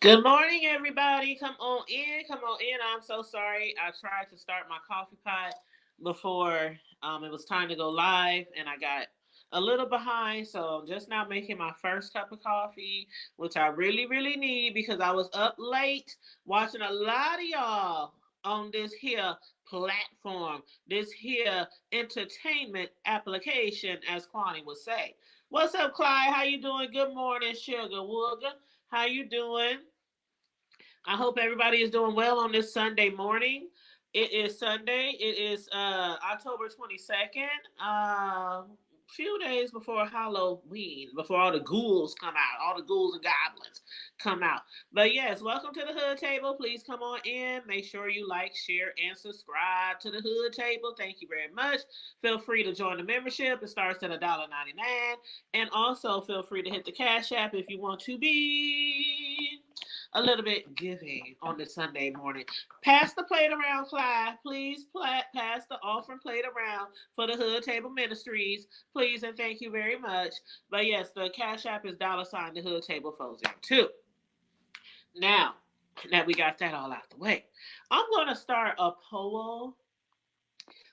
Good morning, everybody. Come on in. Come on in. I'm so sorry. I tried to start my coffee pot before it was time to go live, and I got a little behind. So I'm just now making my first cup of coffee, which I really, really need because I was up late watching a lot of y'all on this here platform, this here entertainment application, as Kwani would say. What's up, Clyde? How you doing? Good morning, Sugar Wooga. How you doing? I hope everybody is doing well on this Sunday morning. It is Sunday. It is October 22nd. Few days before Halloween, before all the ghouls come out, all the ghouls and goblins come out. But yes, welcome to the Hood Table. Please come on in. Make sure you like, share, and subscribe to the Hood Table. Thank you very much. Feel free to join the membership. It starts at $1.99. And also feel free to hit the Cash App if you want to be a little bit giving on this Sunday morning. Pass the plate around, Clyde. Please pass the offering plate around for the Hood Table Ministries. Please and thank you very much. But yes, the Cash App is $ the Hood Table 402. Now that we got that all out the way, I'm going to start a poll.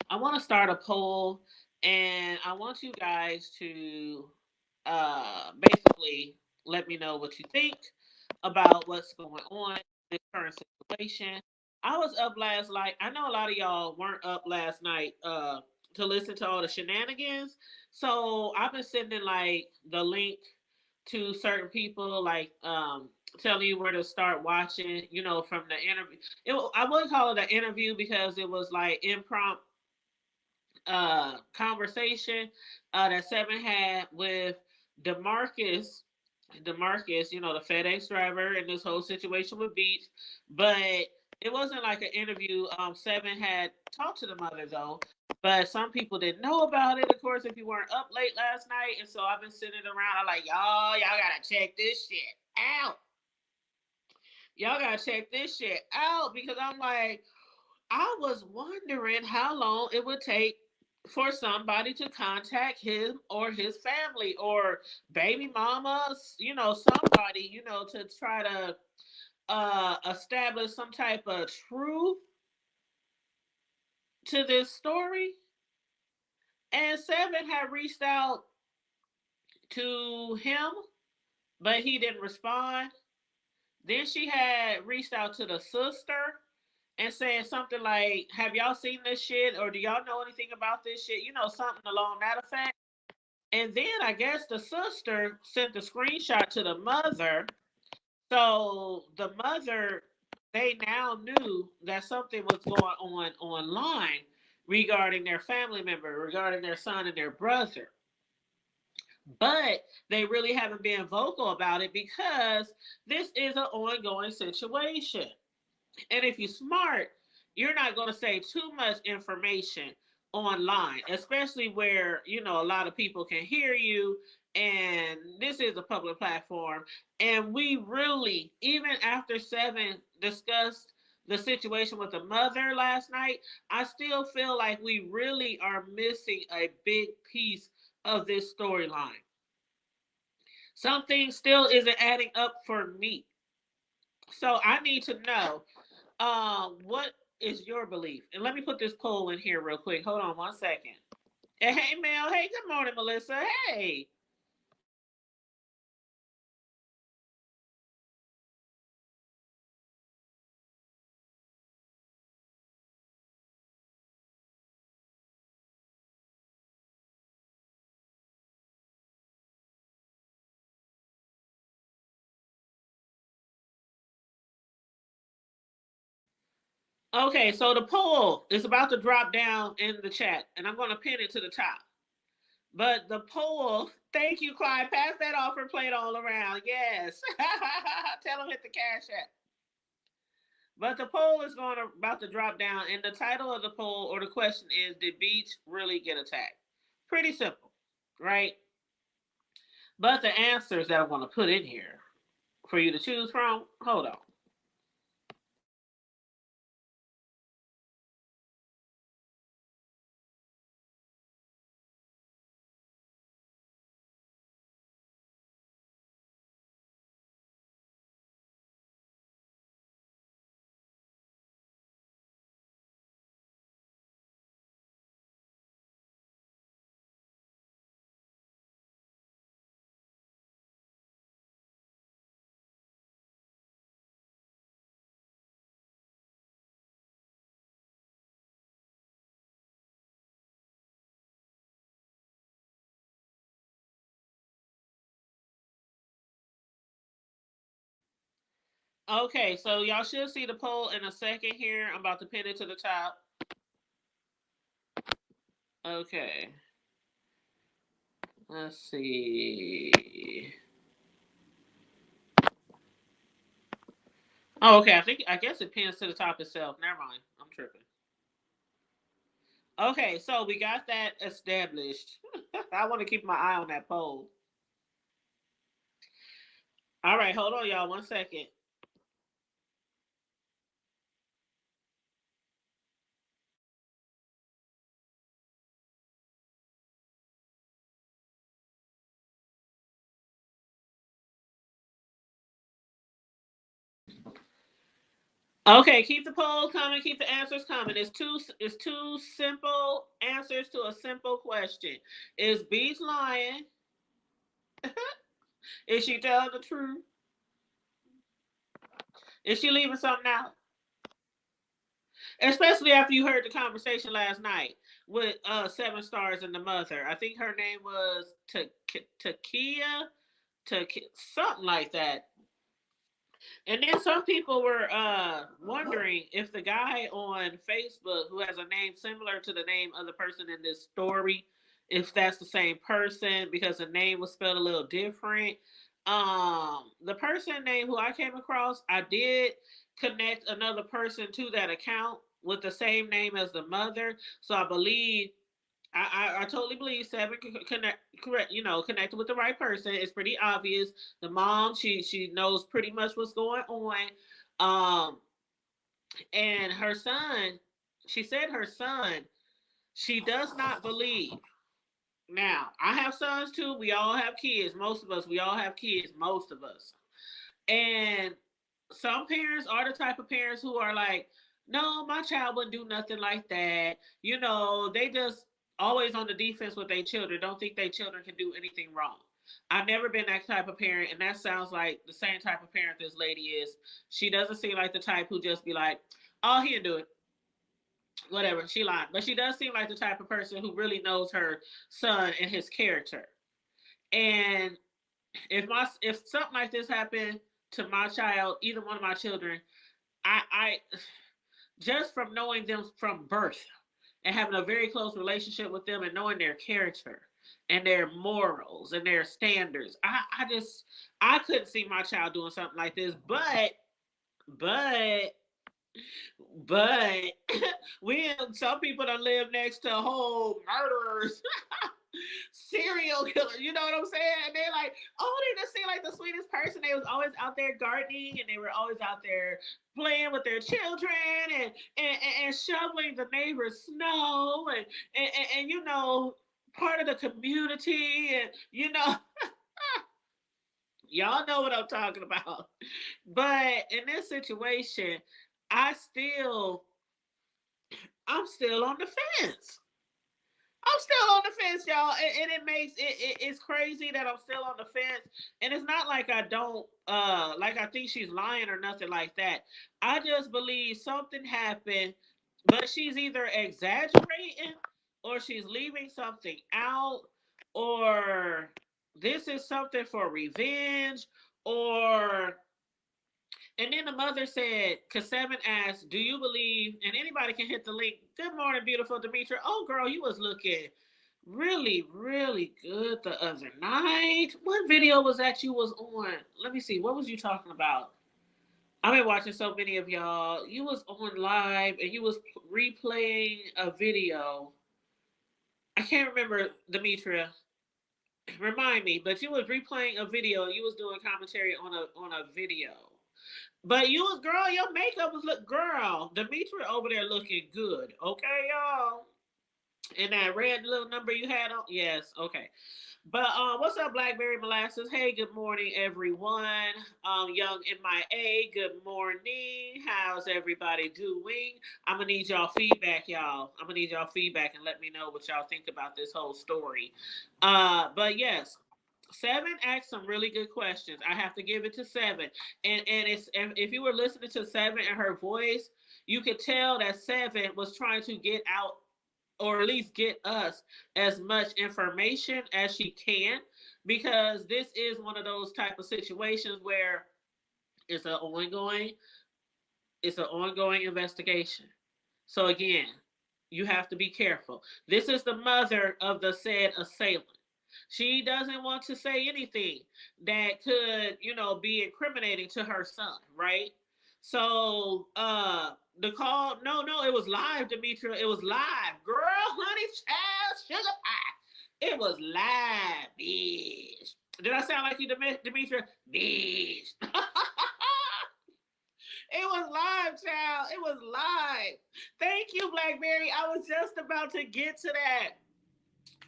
I want to start a poll, and I want you guys to basically let me know what you think about what's going on in this current situation. I was up last night. I know a lot of y'all weren't up last night to listen to all the shenanigans. So I've been sending like the link to certain people, like telling you where to start watching. You know, from the interview. I wouldn't call it an interview because it was like impromptu conversation that Seven had with Demarcus. Demarcus, you know, the FedEx driver and this whole situation with Beach. But it wasn't like an interview. Seven had talked to the mother though. But some people didn't know about it, of course, if you weren't up late last night. And so I've been sitting around. I'm like, y'all gotta check this shit out. Y'all gotta check this shit out because I'm like, I was wondering how long it would take for somebody to contact him or his family or baby mamas, you know, somebody, you know, to try to establish some type of truth to this story. And Seven had reached out to him, but he didn't respond. Then she had reached out to the sister and saying something like, "Have y'all seen this shit, or do y'all know anything about this shit?" You know, something along that effect. And then I guess the sister sent the screenshot to the mother. So the mother, they now knew that something was going on online regarding their family member, regarding their son and their brother. But they really haven't been vocal about it because this is an ongoing situation. And if you're smart, you're not going to say too much information online, especially where, you know, a lot of people can hear you. And this is a public platform. And we really, even after Seven discussed the situation with the mother last night, I still feel like we really are missing a big piece of this storyline. Something still isn't adding up for me. So I need to know what is your belief? And let me put this poll in here real quick. Hold on 1 second. Hey, Mel. Hey, good morning, Melissa. Hey. Okay, so the poll is about to drop down in the chat, and I'm going to pin it to the top. But the poll, thank you, Clyde. Pass that offer plate all around. Yes. Tell them hit the cash app. But the poll is going to about to drop down, and the title of the poll or the question is: Did Beach really get attacked? Pretty simple, right? But the answers that I'm going to put in here for you to choose from, hold on. Okay, so y'all should see the poll in a second here. I'm about to pin it to the top. Okay. Let's see. Oh, okay. I guess it pins to the top itself. Never mind. I'm tripping. Okay, so we got that established. I want to keep my eye on that poll. All right, hold on, y'all. 1 second. Okay, keep the poll coming. Keep the answers coming. It's two simple answers to a simple question. Is Beach lying? Is she telling the truth? Is she leaving something out? Especially after you heard the conversation last night with 7 stars and the mother. I think her name was Takia, something like that. And then some people were wondering if the guy on Facebook who has a name similar to the name of the person in this story, if that's the same person because the name was spelled a little different. The person name who I came across, I did connect another person to that account with the same name as the mother. So I believe I totally believe Seven correct, connected with the right person. It's pretty obvious. The mom, she knows pretty much what's going on. Um, and her son, she said her son, she does not believe. Now, I have sons too. We all have kids. Most of us, we all have kids. Most of us. And some parents are the type of parents who are like, no, my child wouldn't do nothing like that. They just always on the defense with their children, don't think their children can do anything wrong. I've never been that type of parent, and that sounds like the same type of parent this lady is. She doesn't seem like the type who just be like, oh, he'll do it. Whatever, she lied. But she does seem like the type of person who really knows her son and his character. And if something like this happened to my child, either one of my children, I just from knowing them from birth and having a very close relationship with them and knowing their character and their morals and their standards, I couldn't see my child doing something like this. But but we some people don't live next to whole murderers, serial killer. You know what I'm saying? And they're like, oh, they just seem like the sweetest person. They was always out there gardening, and they were always out there playing with their children and shoveling the neighbor's snow and part of the community and y'all know what I'm talking about. But in this situation, I still I'm still on the fence. I'm still on the fence, y'all, and it's crazy that I'm still on the fence. And it's not like I don't like I think she's lying or nothing like that. I just believe something happened, but she's either exaggerating or she's leaving something out, or this is something for revenge, or and then the mother said, because Seven asked, do you believe, and anybody can hit the link. Good morning, beautiful Demetra. Oh, girl, you was looking really, really good the other night. What video was that you was on? Let me see. What was you talking about? I've been watching so many of y'all. You was on live and you was replaying a video. I can't remember, Demetra. Remind me, but you was replaying a video. You was doing commentary on a video. But you was girl, your makeup was look girl. Demetra over there looking good. Okay, y'all. And that red little number you had on, yes, okay. But what's up, Blackberry Molasses? Hey, good morning, everyone. Young MIA, good morning. How's everybody doing? I'm gonna need y'all feedback, y'all. I'm gonna need y'all feedback and let me know what y'all think about this whole story. But yes, Seven asked some really good questions. I have to give it to Seven. And it's if you were listening to Seven and her voice, you could tell that Seven was trying to get out or at least get us as much information as she can, because this is one of those type of situations where It's an ongoing, it's an ongoing investigation. So again, you have to be careful. This is the mother of the said assailant. She doesn't want to say anything that could, be incriminating to her son, right? So, the call, no, it was live, Demetria. It was live. Girl, honey, child, sugar pie. It was live, bitch. Did I sound like you, Demetria? Bitch. It was live, child. It was live. Thank you, Blackberry. I was just about to get to that.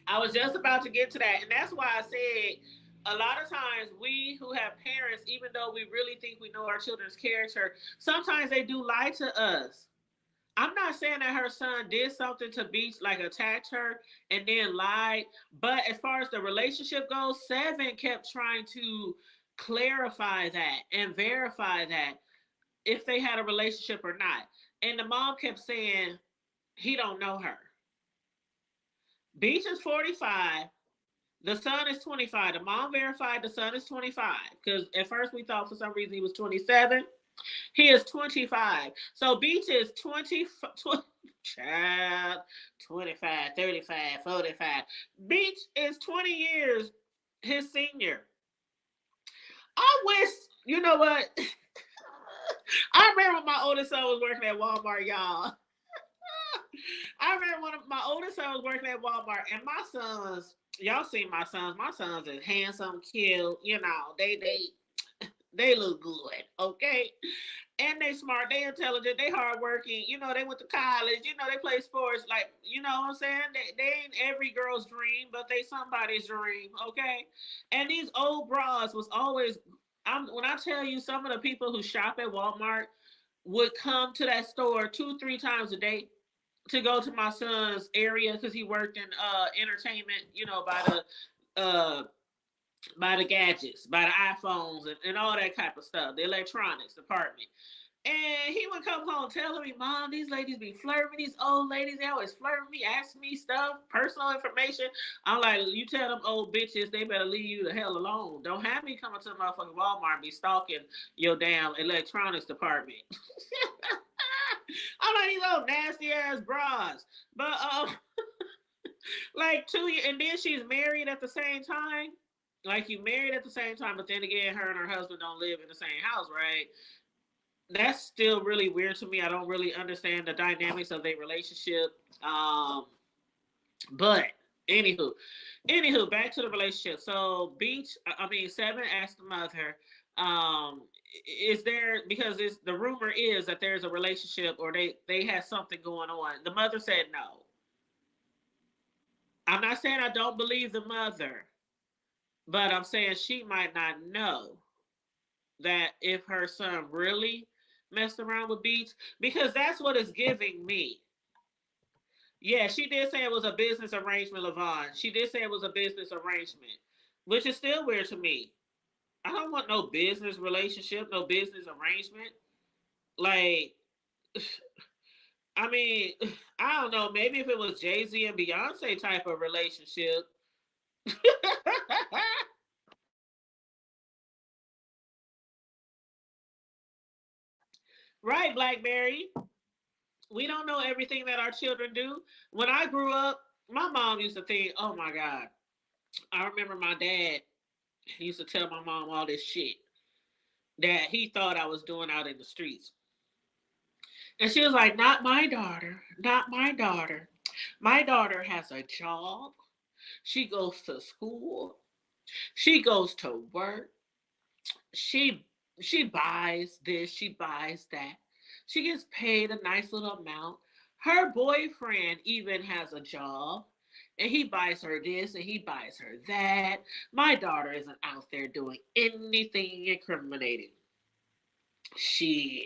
And that's why I said a lot of times we who have parents, even though we really think we know our children's character, sometimes they do lie to us. I'm not saying that her son did something to Beach, like attacked her and then lied. But as far as the relationship goes, Seven kept trying to clarify that and verify that if they had a relationship or not. And the mom kept saying, he don't know her. Beach is 45. The son is 25. The mom verified the son is 25. Because at first we thought for some reason he was 27. He is 25. So Beach is 20, child, 25, 35, 45. Beach is 20 years his senior. I wish, you know what? I remember when my oldest son was working at Walmart, y'all. I remember when my oldest son was working at Walmart, and my sons, y'all seen my sons. My sons is handsome, cute. They look good, okay? And they smart, they intelligent, they hardworking. They went to college. They play sports. Like, you know what I'm saying? They ain't every girl's dream, but they somebody's dream, okay? And these old bras was always. When I tell you, some of the people who shop at Walmart would come to that store 2-3 times a day to go to my son's area because he worked in entertainment, by the gadgets, by the iPhones and all that type of stuff, the electronics department. And he would come home telling me, Mom, these ladies be flirting, these old ladies, they always flirting me, asking me stuff, personal information. I'm like, you tell them old bitches, they better leave you the hell alone. Don't have me coming to the motherfucking Walmart and be stalking your damn electronics department. I'm like, these old nasty ass bras. But, like 2 years, and then she's married at the same time. Like, you married at the same time, but then again, her and her husband don't live in the same house, right? That's still really weird to me. I don't really understand the dynamics of their relationship. But anywho, back to the relationship. So Seven asked the mother, is there, because the rumor is that there's a relationship or they had something going on. The mother said no. I'm not saying I don't believe the mother, but I'm saying she might not know that if her son really messed around with Beach, because that's what it's giving me. Yeah, she did say it was a business arrangement, Lavon. She did say it was a business arrangement, which is still weird to me. I don't want no business relationship, no business arrangement. Like, I mean, I don't know. Maybe if it was Jay-Z and Beyonce type of relationship. Right, Blackberry. We don't know everything that our children do. When I grew up, my mom used to think, oh my God. I remember my dad used to tell my mom all this shit that he thought I was doing out in the streets. And she was like, not my daughter, not my daughter. My daughter has a job. She goes to school. She goes to work. She she buys this, she buys that. She gets paid a nice little amount. Her boyfriend even has a job. And he buys her this and he buys her that. My daughter isn't out there doing anything incriminating. Shit.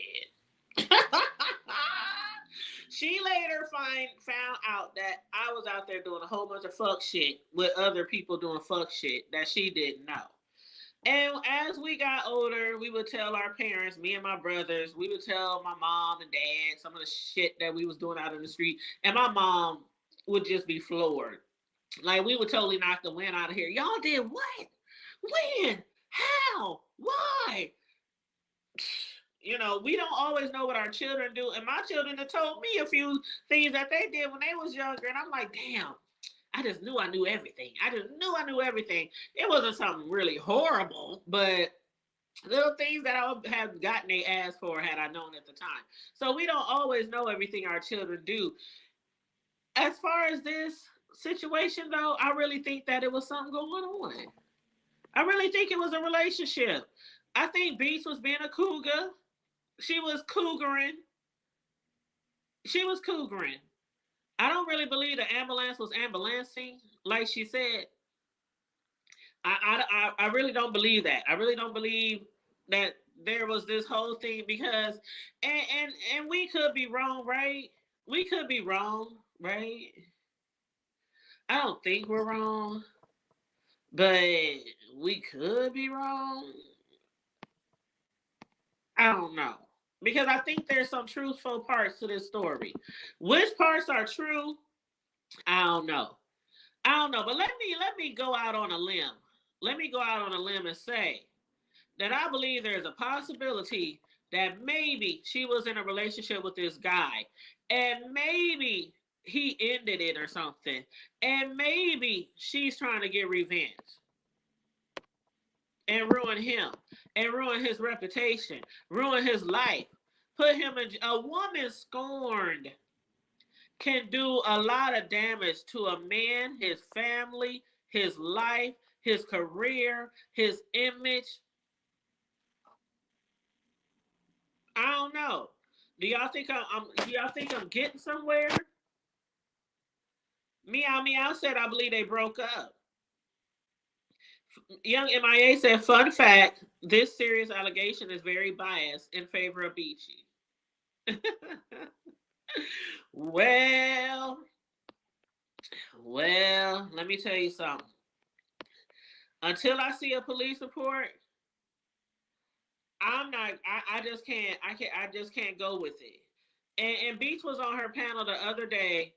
She later found out that I was out there doing a whole bunch of fuck shit with other people doing fuck shit that she didn't know. And as we got older, we would tell our parents, me and my brothers, we would tell my mom and dad some of the shit that we was doing out in the street. And my mom would just be floored. Like, we would totally knock the wind out of here. Y'all did what? When? How? Why? You know, we don't always know what our children do. And my children have told me a few things that they did when they was younger. And I'm like, damn, I just knew I knew everything. I just knew I knew everything. It wasn't something really horrible, but little things that I would have gotten their ass for had I known at the time. So we don't always know everything our children do. As far as this situation, though, I really think that it was something going on. I really think it was a relationship. I think Beach was being a cougar. She was cougaring. She was cougaring. I don't really believe the ambulance was ambulancing, like she said. I really don't believe that. I really don't believe that there was this whole thing because, and we could be wrong, right? We could be wrong, right? I don't think we're wrong, but we could be wrong. I don't know. Because I think there's some truthful parts to this story. Which parts are true? I don't know. I don't know. But let me go out on a limb. Let me go out on a limb and say that I believe there's a possibility that maybe she was in a relationship with this guy and maybe he ended it or something. And maybe she's trying to get revenge and ruin him and ruin his reputation, ruin his life, put him in a woman scorned can do a lot of damage to a man, his family, his life, his career, his image. I don't know. Do y'all think do y'all think I'm getting somewhere? Meow meow said I believe they broke up. Young MIA said, fun fact, this serious allegation is very biased in favor of Beachy. well, let me tell you something. Until I see a police report, I'm not. I just can't. I just can't go with it. And Beach was on her panel the other day,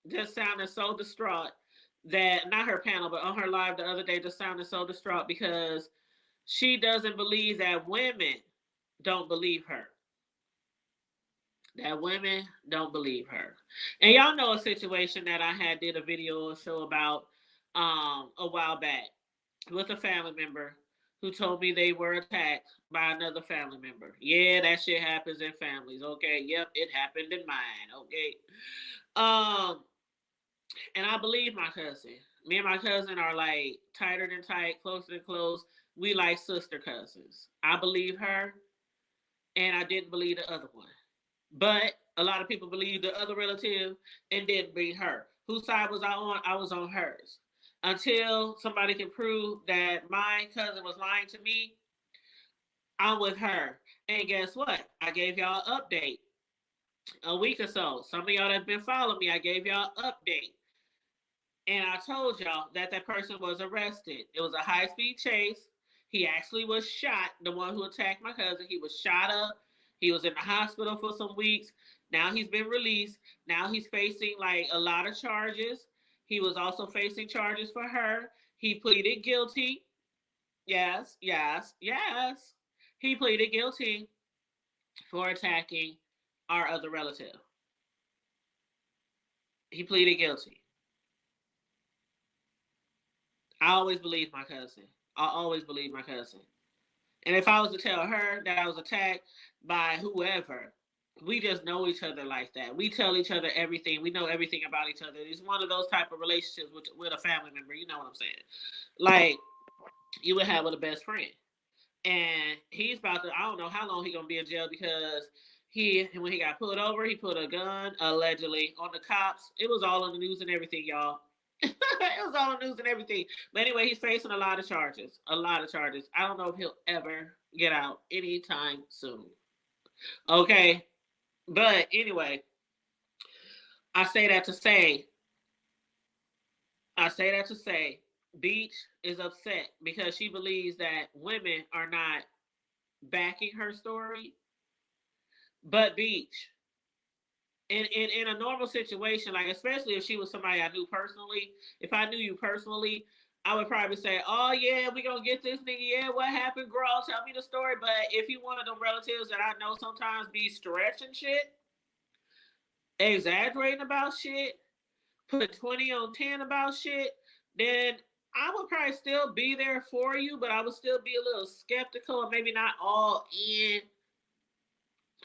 just sounding so distraught that not her panel, but on her live the other day, just sounding so distraught because she doesn't believe that women don't believe her. That women don't believe her. And y'all know a situation that I had did a video show about a while back with a family member who told me they were attacked by another family member. Yeah, that shit happens in families. Okay, yep, it happened in mine. Okay, and I believe my cousin. Me and my cousin are like tighter than tight, closer than close. We like sister cousins. I believe her, and I didn't believe the other one. But a lot of people believe the other relative and didn't believe her. Whose side was I on? I was on hers. Until somebody can prove that my cousin was lying to me, I'm with her. And guess what? I gave y'all an update a week or so. Some of y'all that have been following me, I gave y'all an update. And I told y'all that that person was arrested. It was a high-speed chase. He actually was shot. The one who attacked my cousin, he was shot up. He was in the hospital for some weeks. Now he's been released. Now he's facing like a lot of charges. He was also facing charges for her. He pleaded guilty. Yes, yes, yes. He pleaded guilty for attacking our other relative. He pleaded guilty. I always believe my cousin. I always believe my cousin. And if I was to tell her that I was attacked by whoever, we just know each other like that. We tell each other everything. We know everything about each other. It's one of those type of relationships with a family member. You know what I'm saying? Like you would have with a best friend. And he's about to, I don't know how long he's going to be in jail because when he got pulled over, he put a gun, allegedly, on the cops. It was all on the news and everything, y'all. It was all on the news and everything. But anyway, he's facing a lot of charges. A lot of charges. I don't know if he'll ever get out anytime soon. Okay? But anyway, I say that to say, Beach is upset because she believes that women are not backing her story. But Beach, in a normal situation, like especially if she was somebody I knew personally, if I knew you personally, I would probably say, oh yeah, we gonna get this nigga. Yeah, what happened, girl? Tell me the story. But if you one of them relatives that I know sometimes be stretching shit, exaggerating about shit, put 20 on 10 about shit, then I would probably still be there for you, but I would still be a little skeptical and maybe not all in.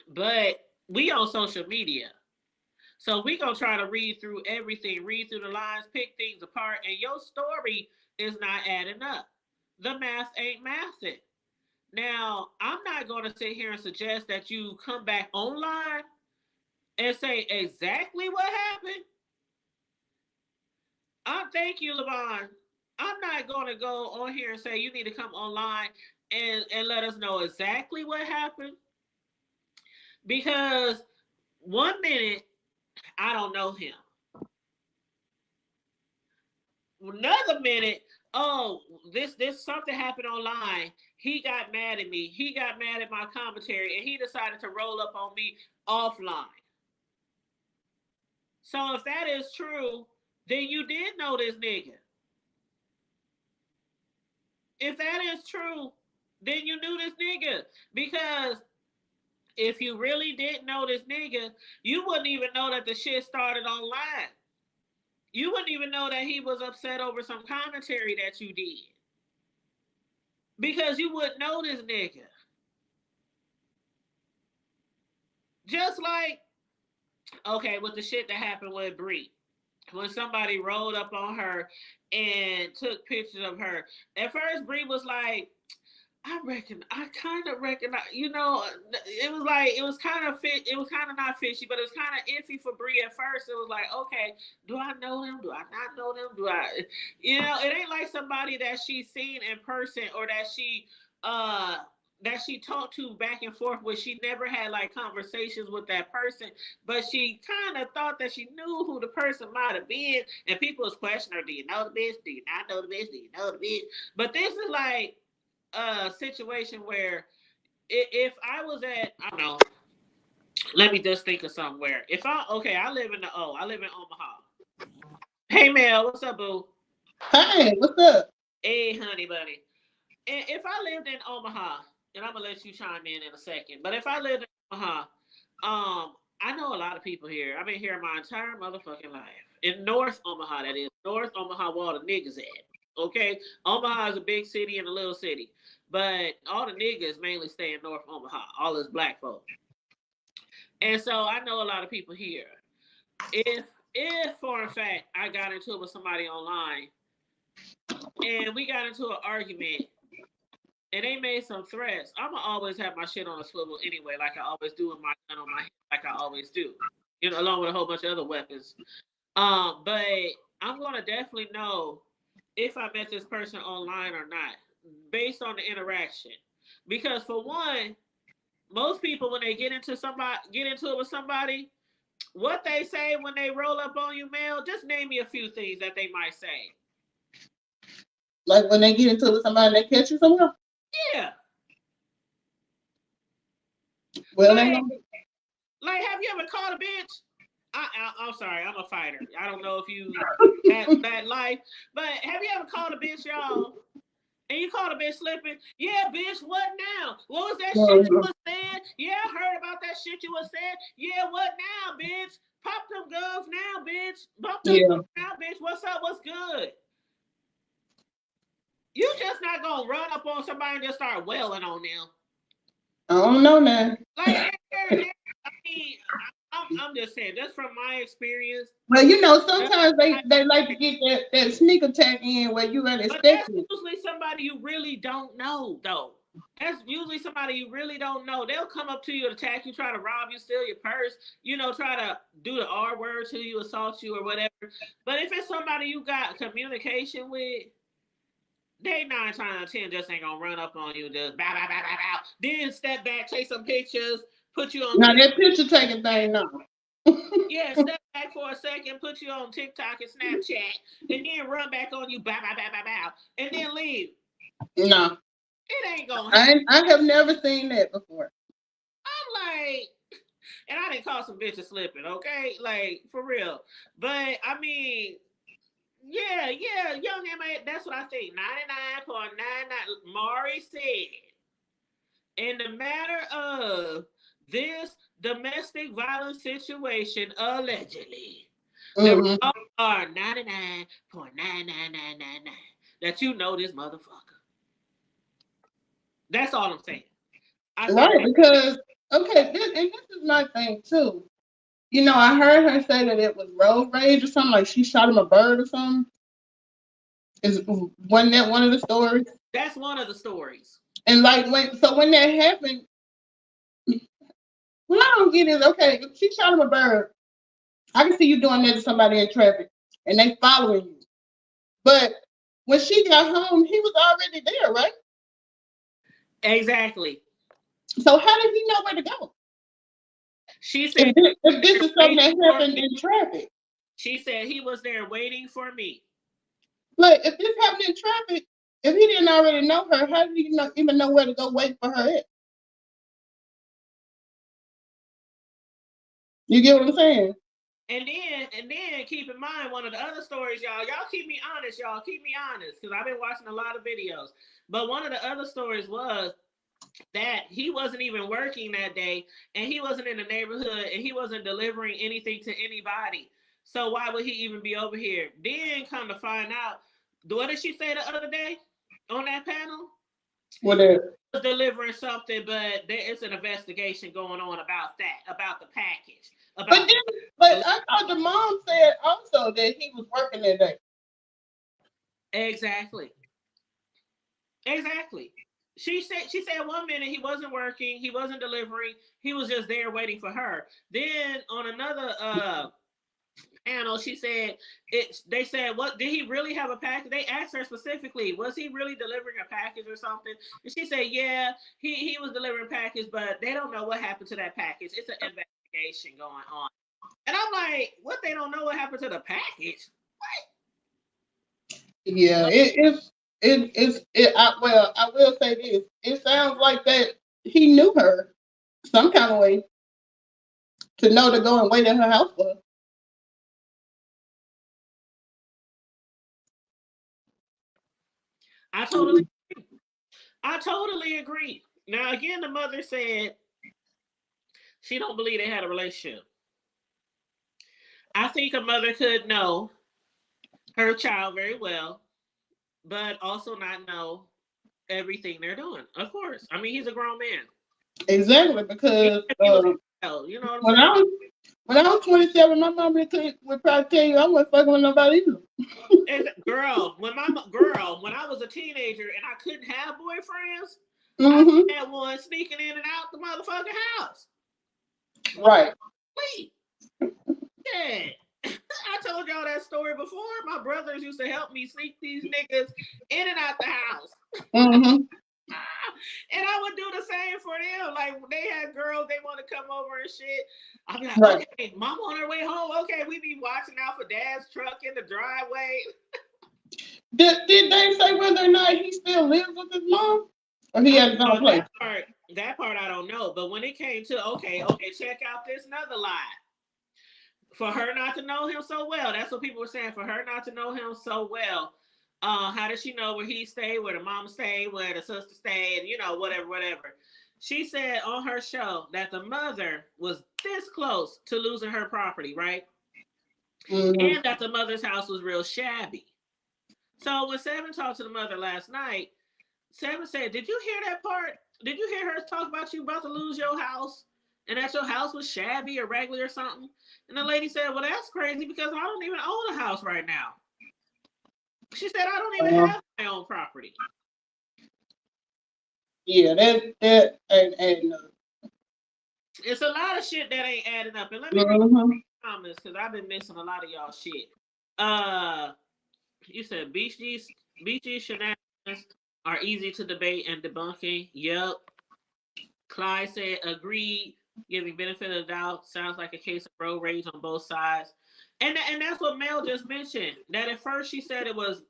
But we on social media. So we gonna try to read through everything, read through the lines, pick things apart, and your story is not adding up. The math ain't mathing. Now, I'm not gonna sit here and suggest that you come back online and say exactly what happened. Thank you, Levon. I'm not gonna go on here and say you need to come online and let us know exactly what happened because 1 minute I don't know him. Another minute, oh, this something happened online. He got mad at me. He got mad at my commentary, and he decided to roll up on me offline. So if that is true, then you did know this nigga. If that is true, then you knew this nigga because if you really didn't know this nigga, you wouldn't even know that the shit started online. You wouldn't even know that he was upset over some commentary that you did. Because you wouldn't know this nigga. Just like, okay, with the shit that happened with Bree. When somebody rolled up on her and took pictures of her. At first, Bree was like, I kind of recognize, it was like, it was kind of not fishy, but it was kind of iffy for Bree at first. It was like, okay, do I know them? Do I not know them? It ain't like somebody that she's seen in person or that she talked to back and forth with. She never had like conversations with that person, but she kind of thought that she knew who the person might have been. And people was questioning her, do you know the bitch? Do you not know the bitch? Do you know the bitch? But this is like a situation where if I was at, I don't know, let me just think of somewhere. I live in I live in Omaha. Hey Mel, what's up, boo? Hey, what's up? Hey, honey bunny. And if I lived in Omaha, and I'm gonna let you chime in a second, but if I lived in Omaha, I know a lot of people here. I've been here my entire motherfucking life. In North Omaha, that is. North Omaha, where all the niggas at. Okay? Omaha is a big city and a little city. But all the niggas mainly stay in North Omaha. All this black folk. And so I know a lot of people here. If for a fact I got into it with somebody online and we got into an argument and they made some threats, I'ma always have my shit on a swivel anyway, like I always do with my gun on my head, like I always do. Along with a whole bunch of other weapons. But I'm gonna definitely know if I met this person online or not, based on the interaction. Because for one, most people when they get into it with somebody, what they say when they roll up on you, Mel, just name me a few things that they might say. Like when they get into it with somebody, they catch you somewhere. Yeah. Well, they Like, gonna like, have you ever called a bitch? I'm sorry, I'm a fighter. I don't know if you had that life, but have you ever called a bitch, y'all? And you called a bitch slipping? Yeah, bitch, what now? What was that shit you was saying? Yeah, I heard about that shit you was saying. Yeah, what now, bitch? Pop them guns now, bitch. Bump them yeah. guns now, bitch. What's up? What's good? You just not gonna run up on somebody and just start wailing on them. I don't know now. Like, I mean, I'm just saying, just from my experience. Well, sometimes they like to get that sneak attack in where you But that's unexpected. usually somebody you really don't know, though. That's usually somebody you really don't know. They'll come up to you, attack you, try to rob you, steal your purse, try to do the R word to you, assault you, or whatever. But if it's somebody you got communication with, they 9 times out of 10 just ain't gonna run up on you, just bow, bow, bow, bow, bow. Then step back, take some pictures, put you on Now TikTok. that picture taking thing, no. Yeah, step back for a second, put you on TikTok and Snapchat, and then run back on you, bow, bow, bow, bow, bow, and then leave. No. It ain't gonna happen. I have never seen that before. I'm like, and I didn't call some bitches slipping, okay? Like, for real. But, I mean, Yeah, young M.A. That's what I think. 99.99. Maury said, in the matter of this domestic violence situation, allegedly, the Mm-hmm. results are 99.99999 that you know this motherfucker. That's all I'm saying. I think Right, because okay, this is my thing too. You know, I heard her say that it was road rage or something, like she shot him a bird or something. Wasn't that one of the stories? that's one of the stories. And like when that happened, what I don't get is okay, if she shot him a bird, I can see you doing that to somebody in traffic and they following you. But when she got home, he was already there, right? Exactly. So how did he know where to go? She said If this he was is something waiting that for happened me. in traffic, She said he was there waiting for me. like if this happened in traffic, if he didn't already know her, how did he even know where to go wait for her at? You get what I'm saying? And then keep in mind one of the other stories, y'all. Y'all keep me honest, y'all. Keep me honest, because I've been watching a lot of videos. But one of the other stories was that he wasn't even working that day, and he wasn't in the neighborhood, and he wasn't delivering anything to anybody. So why would he even be over here? Then come to find out, what did she say the other day on that panel? Whatever. Was delivering something, but there is an investigation going on about that, about the package, But about then, but I thought the mom said also that he was working that day. exactly, exactly. She said 1 minute he wasn't working, he wasn't delivering, he was just there waiting for her. Then on another panel, she said it. They said, "What did he really have a package?" They asked her specifically, "Was he really delivering a package or something?" And she said, "Yeah, he was delivering a package, but they don't know what happened to that package. It's an investigation going on." And I'm like, "What? They don't know what happened to the package?" Yeah, well, I will say this. It sounds like that he knew her some kind of way to know to go and wait at her house for her. I totally, I totally agree. Now again, the mother said she don't believe they had a relationship. I think a mother could know her child very well, but also not know everything they're doing. Of course. I mean, he's a grown man. Exactly, Even because if he was hell, you know what I'm when saying? I was 27, my mom would probably tell you I wasn't fucking with nobody either. And when I was a teenager and I couldn't have boyfriends, I Hmm. had one sneaking in and out the motherfucking house. Well, Right. wait, yeah. I told y'all that story before. My brothers used to help me sneak these niggas in and out the house. Hmm. And I would do the same for them. Like when they had girls, they want to come over and shit. I'd be like, Right. okay, mom on her way home. Okay, we be watching out for dad's truck in the driveway. Did they say whether or not he still lives with his mom or he has his own place? That part I don't know. But when it came to okay, check out this another lie. For her not to know him so well, that's what people were saying. For her not to know him so well, how did she know where he stayed, where the mama stayed, where the sister stayed, whatever. She said on her show that the mother was this close to losing her property, right? Hmm. And that the mother's house was real shabby. So when Seven talked to the mother last night, Seven said, "Did you hear that part? Did you hear her talk about you about to lose your house and that your house was shabby or regular or something?" And the lady said, "Well, that's crazy because I don't even own a house right now." She said, "I don't even Uh, have my own property." yeah, that ain't no. It's a lot of shit that ain't adding up. And let me read Hmm. the comments because I've been missing a lot of y'all shit. Uh, you said beachy shenanigans are easy to debate and debunking. Yep. Clyde said, agreed, giving benefit of the doubt. Sounds like a case of road rage on both sides. And that's what Mel just mentioned. That at first she said it was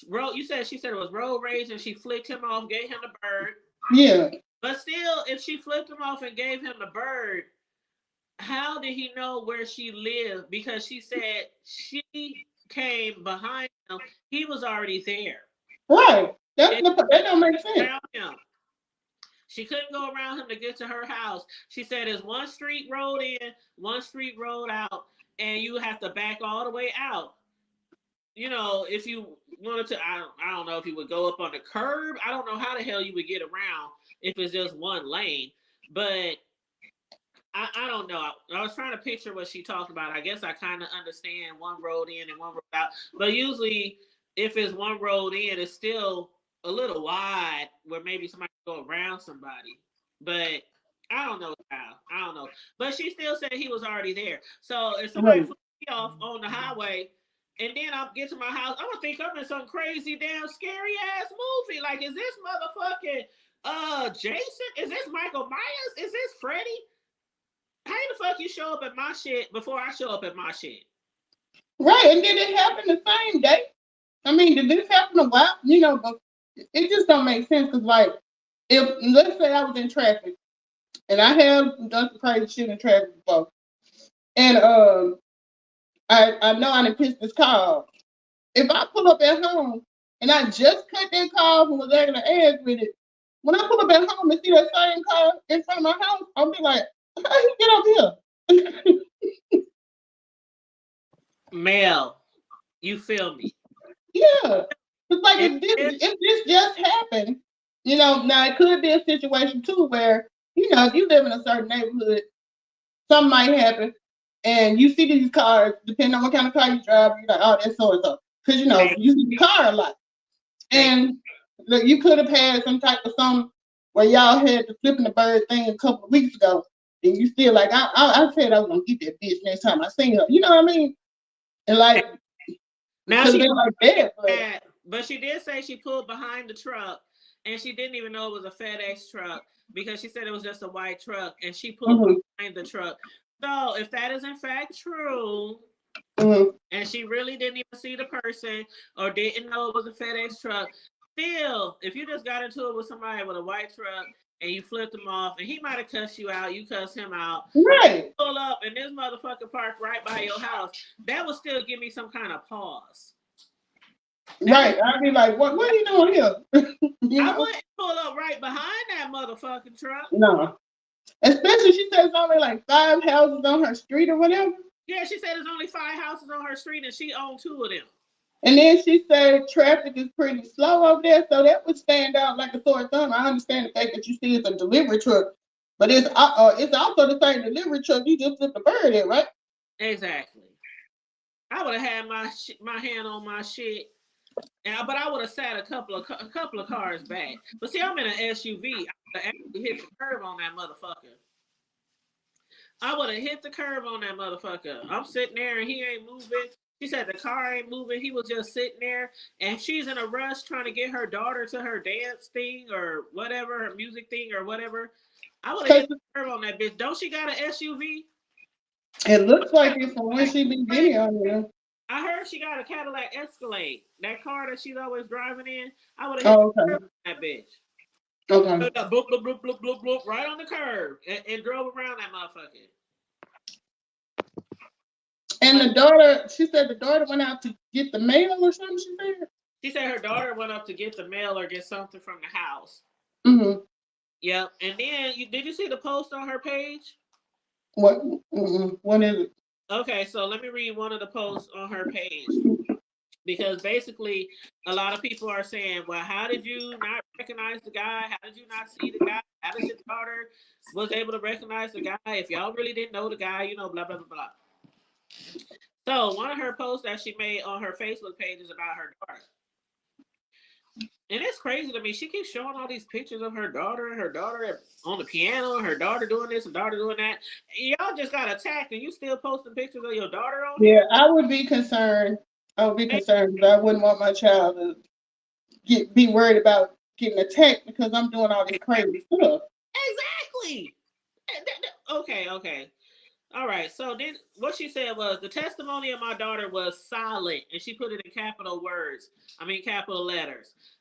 road. She said it was road rage, and she flicked him off, gave him the bird. Yeah. But still, if she flipped him off and gave him the bird, how did he know where she lived? Because she said she came behind him, he was already there. Right. And That don't make sense. around him. She couldn't go around him to get to her house. She said there's one street road in, one street road out, and you have to back all the way out. You know, if you wanted to, I don't know if you would go up on the curb. I don't know how the hell you would get around if it's just one lane. But I don't know. I was trying to picture what she talked about. I guess I kind of understand one road in and one road out. But usually, if it's one road in, it's still a little wide where maybe somebody can go around somebody. But I don't know how. I don't know. But she still said he was already there. So if somebody Right. flips me off on the highway and then I'll get to my house, I'm gonna think I'm in some crazy damn scary ass movie. Like, is this motherfucking Jason? Is this Michael Myers? Is this Freddy? How the fuck you show up at my shit before I show up at my shit? Right. And then it happened the same day. I mean, did this happen a while? But it just don't make sense because, like, if let's say I was in traffic and I have done some crazy shit in traffic before, and I know I done pissed this car off. If I pull up at home and I just cut that car off and was able to ask with it, when I pull up at home and see that same car in front of my house, I'll be like, how you get up here? Mel, you feel me? Yeah. It's like If, if this just happened, now it could be a situation too where, if you live in a certain neighborhood, something might happen and you see these cars, depending on what kind of car you drive, you're like, oh, that's so and so. Because you see the car a lot. And look, you could have had some type of something where y'all had the flipping the bird thing a couple of weeks ago, and you still like, I said I was gonna get that bitch next time I seen her. You know what I mean? And like, it now could have she been like that, but she did say she pulled behind the truck and she didn't even know it was a FedEx truck because she said it was just a white truck and she pulled mm-hmm, behind the truck. So if that is in fact true, mm-hmm. and she really didn't even see the person or didn't know it was a FedEx truck, still, if you just got into it with somebody with a white truck and you flipped him off and he might have cussed you out, you cussed him out, Right, pull up and this motherfucker parked right by your house, that would still give me some kind of pause. right. I'd be like, what are you doing here? I wouldn't pull up right behind that motherfucking truck. No. Especially she says only like 5 houses on her street or whatever. Yeah, she said there's only 5 houses on her street and she owned 2 of them. And then she said traffic is pretty slow over there, so that would stand out like a sore thumb. I understand the fact that you see it's a delivery truck, but it's also the same delivery truck you just put the bird in, right? Exactly. I would have had my hand on my shit, but I would have sat a couple of cars back. But see, I'm in an SUV. I would have actually hit the curb on that motherfucker. I would have hit the curb on that motherfucker. I'm sitting there and he ain't moving. She said the car ain't moving. He was just sitting there. And she's in a rush trying to get her daughter to her dance thing or whatever, her music thing or whatever. I would have hit the curb on that bitch. Don't she got an SUV? It looks like it from when she be videoing you. I heard she got a Cadillac Escalade. That car that she's always driving in. I would have hit Oh, the okay. curb on that bitch. Okay. Bloop, bloop, bloop, bloop, bloop, bloop, right on the curb and drove around that motherfucker. And But the daughter, she said the daughter went out to get the mail or something, she said? she said her daughter went up to get the mail or get something from the house. Mm-hmm. Yep. And then did you see the post on her page? What? Mm-mm. What is it? Okay, so let me read one of the posts on her page. Because basically, a lot of people are saying, well, how did you not recognize the guy? How did you not see the guy? How did your daughter was able to recognize the guy? If y'all really didn't know the guy, blah, blah, blah, blah. So one of her posts that she made on her Facebook page is about her daughter. And it's crazy to me. She keeps showing all these pictures of her daughter and her daughter on the piano and her daughter doing this and daughter doing that. Y'all just got attacked and you still posting pictures of your daughter on Yeah, here? I would be concerned. I would be concerned because I wouldn't want my child to be worried about getting attacked because I'm doing all this crazy stuff. Exactly. Okay. All right. So then what she said was the testimony of my daughter was solid, and she put it in capital letters.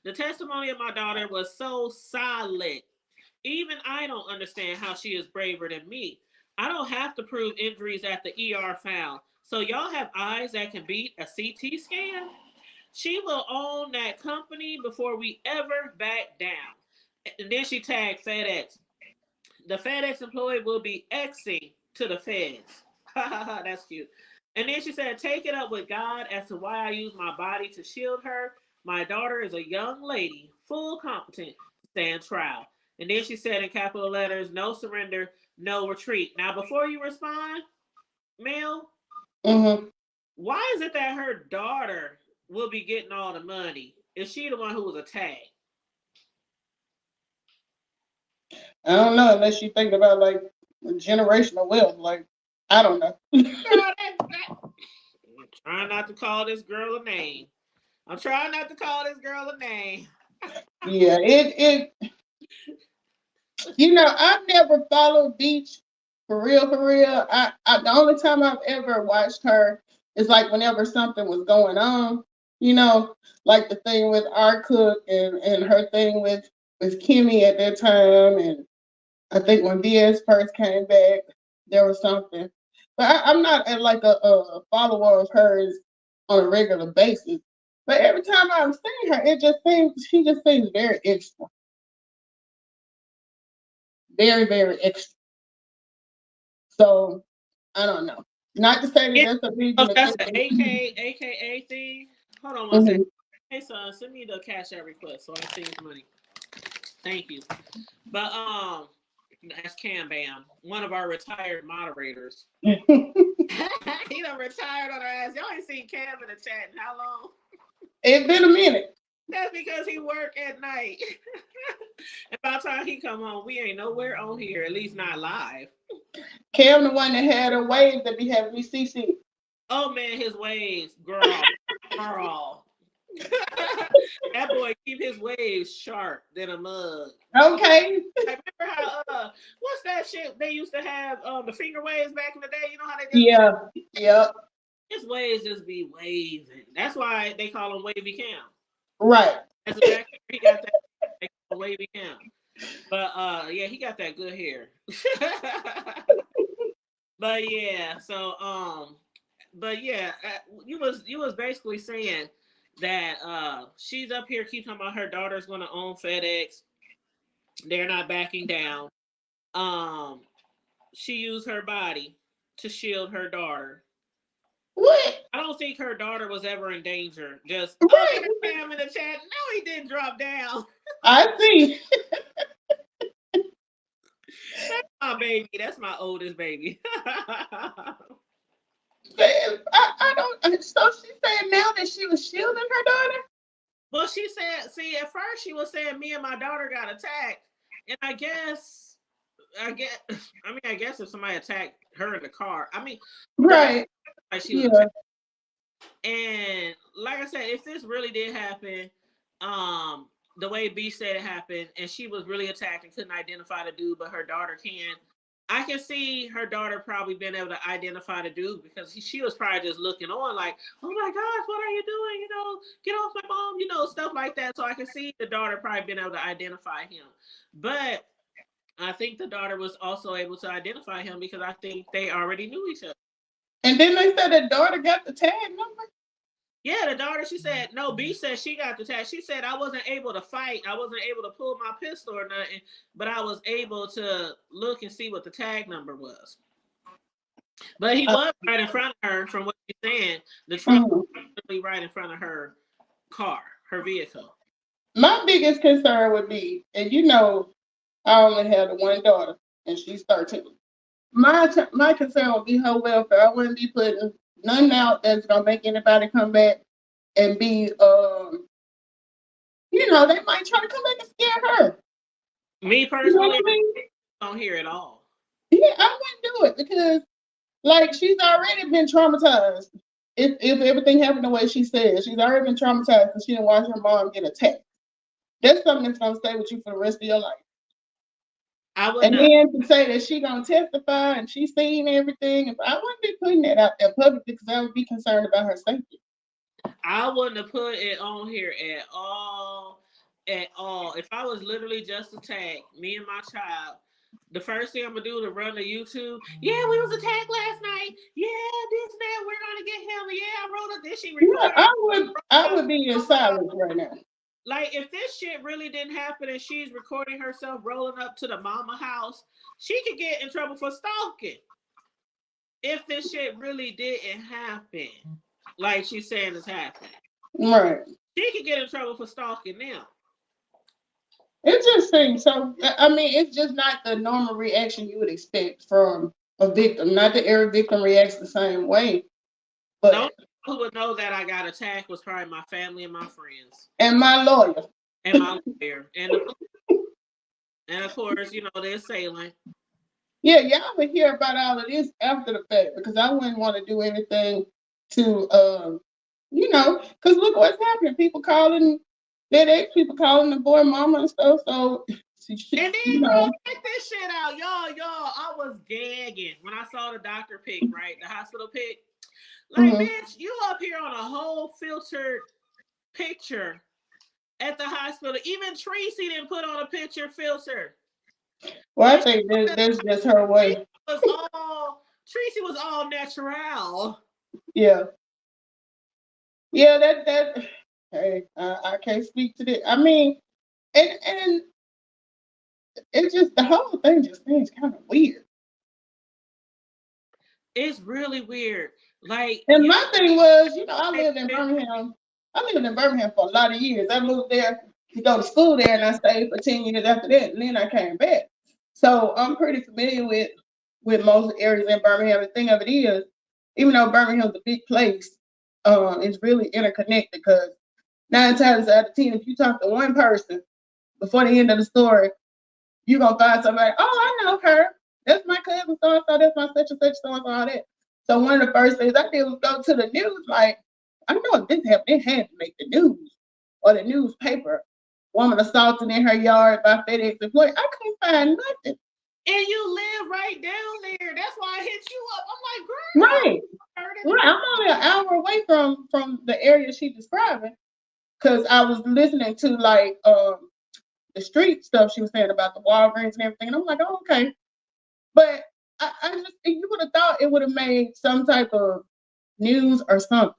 The testimony of my daughter was so solid. Even I don't understand how she is braver than me. I don't have to prove injuries at the ER found. So y'all have eyes that can beat a CT scan? She will own that company before we ever back down. And then she tagged FedEx. The FedEx employee will be Xing to the feds. That's cute. And then she said, take it up with God as to why I use my body to shield her. My daughter is a young lady, full competent to stand trial. And then she said in capital letters, no surrender, no retreat. Now, before you respond, Mel, Mm-hmm. why is it that her daughter will be getting all the money? Is she the one who was attacked? I don't know unless you think about like generational wealth. Like I don't know. I'm trying not to call this girl a name. I'm trying not to call this girl a name. Yeah, it I've never followed Beach for real, for real. I the only time I've ever watched her is like whenever something was going on, you know, like the thing with R Cook and her thing with Kimmy at that time, and I think when VS first came back, there was something. But I'm not like a follower of hers on a regular basis. But every time I've seen her, she just seems very extra, very very extra. So I don't know. Not to say that Yeah, that's a oh, reason to that's think. the AKA thing. Hold on one second. Mhm. Hey son, send me the cash app request so I can see his money. Thank you. But that's Cam Bam, one of our retired moderators. He done retired on our ass. Y'all ain't seen Cam in the chat in how long? It's been a minute. That's because he work at night. And by the time he come home, we ain't nowhere on here, at least not live. Cam, the one that had a wave that be having me CC. Oh man, his waves, girl, girl. That boy keep his waves sharp than a mug. Okay. I remember how what's that shit they used to have the finger waves back in the day? You know how they just be Yeah. Yep. his waves just be waving. That's why they call him Wavy Cam. Right. That's exactly where he got that. They call him Wavy Cam. But yeah, he got that good hair. But yeah, so but yeah, you was basically saying that she's up here keep talking about her daughter's going to own FedEx. They're not backing down. Um, she used her body to shield her daughter. What? I don't think her daughter was ever in danger. Just oh, Right. there's Cam in the chat. No, he didn't drop down. I see. That's my baby. That's my oldest baby. I don't. So she said now that she was shielding her daughter. Well, she said, see, at first she was saying me and my daughter got attacked, and I guess if somebody attacked her in the car, I mean, the last Right. time she was Yeah. attacked, and like I said, if this really did happen, the way B said it happened, and she was really attacked and couldn't identify the dude, but her daughter can. I can see her daughter probably being able to identify the dude because she was probably just looking on like, oh my gosh, what are you doing? Get off my mom, stuff like that. So I can see the daughter probably being able to identify him. But I think the daughter was also able to identify him because I think they already knew each other. And then they said the daughter got the tag number. Yeah, the daughter, she said, no, B said she got the tag. She said, I wasn't able to fight. I wasn't able to pull my pistol or nothing, but I was able to look and see what the tag number was. But he Uh, was right in front of her, from what she's saying. The truck mhm. was literally right in front of her car, her vehicle. My biggest concern would be, and I only have the one daughter, and she's 13. My concern would be her welfare. I wouldn't be putting nothing out that's gonna make anybody come back and be they might try to come back and scare her. Me You know personally, what I mean? I don't hear it all. Yeah, I wouldn't do it because like she's already been traumatized. If everything happened the way she said, she's already been traumatized because she didn't watch her mom get attacked. That's something that's gonna stay with you for the rest of your life. I And wouldn't. then to say that she gonna testify and she's seen everything, if I wouldn't be putting that out there publicly because I would be concerned about her safety. I wouldn't have put it on here at all. At all. If I was literally just attacked, me and my child, the first thing I'm gonna do to run to YouTube. Yeah, we was attacked last night. Yeah, this and that. We're gonna get him. Yeah, I wrote a this. She Yeah, recorded. I would be in silence right now. Like if this shit really didn't happen and she's recording herself rolling up to the mama house, she could get in trouble for stalking. If this shit really didn't happen, like she's saying it's happening, Right. she could get in trouble for stalking now. It just seems so. I mean, it's just not the normal reaction you would expect from a victim. Not that every victim reacts the same way, The only but people who would know that I got attacked was probably my family and my friends and my lawyer and my lawyer and the police. And of course, you know they're sailing. Yeah, y'all would hear about all of this after the fact because I wouldn't want to do anything to, because look what's happening. People calling FedEx, people calling the boy mama and stuff. So, And you then girl, know, check this shit out, y'all. I was gagging when I saw the doctor pic, right? The hospital pic. Like, mhm. bitch, you up here on a whole filtered picture at the hospital. Even Tracy didn't put on a picture filter. Well, When I she think was that's just her Tracy way. Tracy was all natural. Yeah, yeah. That. Hey, I can't speak to that. I mean, and it's just the whole thing just seems kind of weird. It's really weird. Like, And you my thing was, I know, lived in Birmingham. I lived in Birmingham for a lot of years. I moved there to go to school there, and I stayed for 10 years after that. And then I came back. So I'm pretty familiar with most areas in Birmingham. The thing of it is, even though Birmingham's a big place, it's really interconnected because 9 times out of 10, if you talk to one person before the end of the story, you're gonna find somebody, oh, I know her. That's my cousin so and so, that's my such and such, so and so, all that. So one of the first things I did was go to the news, like, I know if this happened, it had to make the news or the newspaper. Woman assaulted in her yard by FedEx employee. I couldn't find nothing. and you live right down there. That's why I hit you up. I'm like, girl, Right. Right. I'm only an hour away from the area she's describing because I was listening to like the street stuff she was saying about the Walgreens and everything. And I'm like, oh, okay. But I just you would have thought it would have made some type of news or something.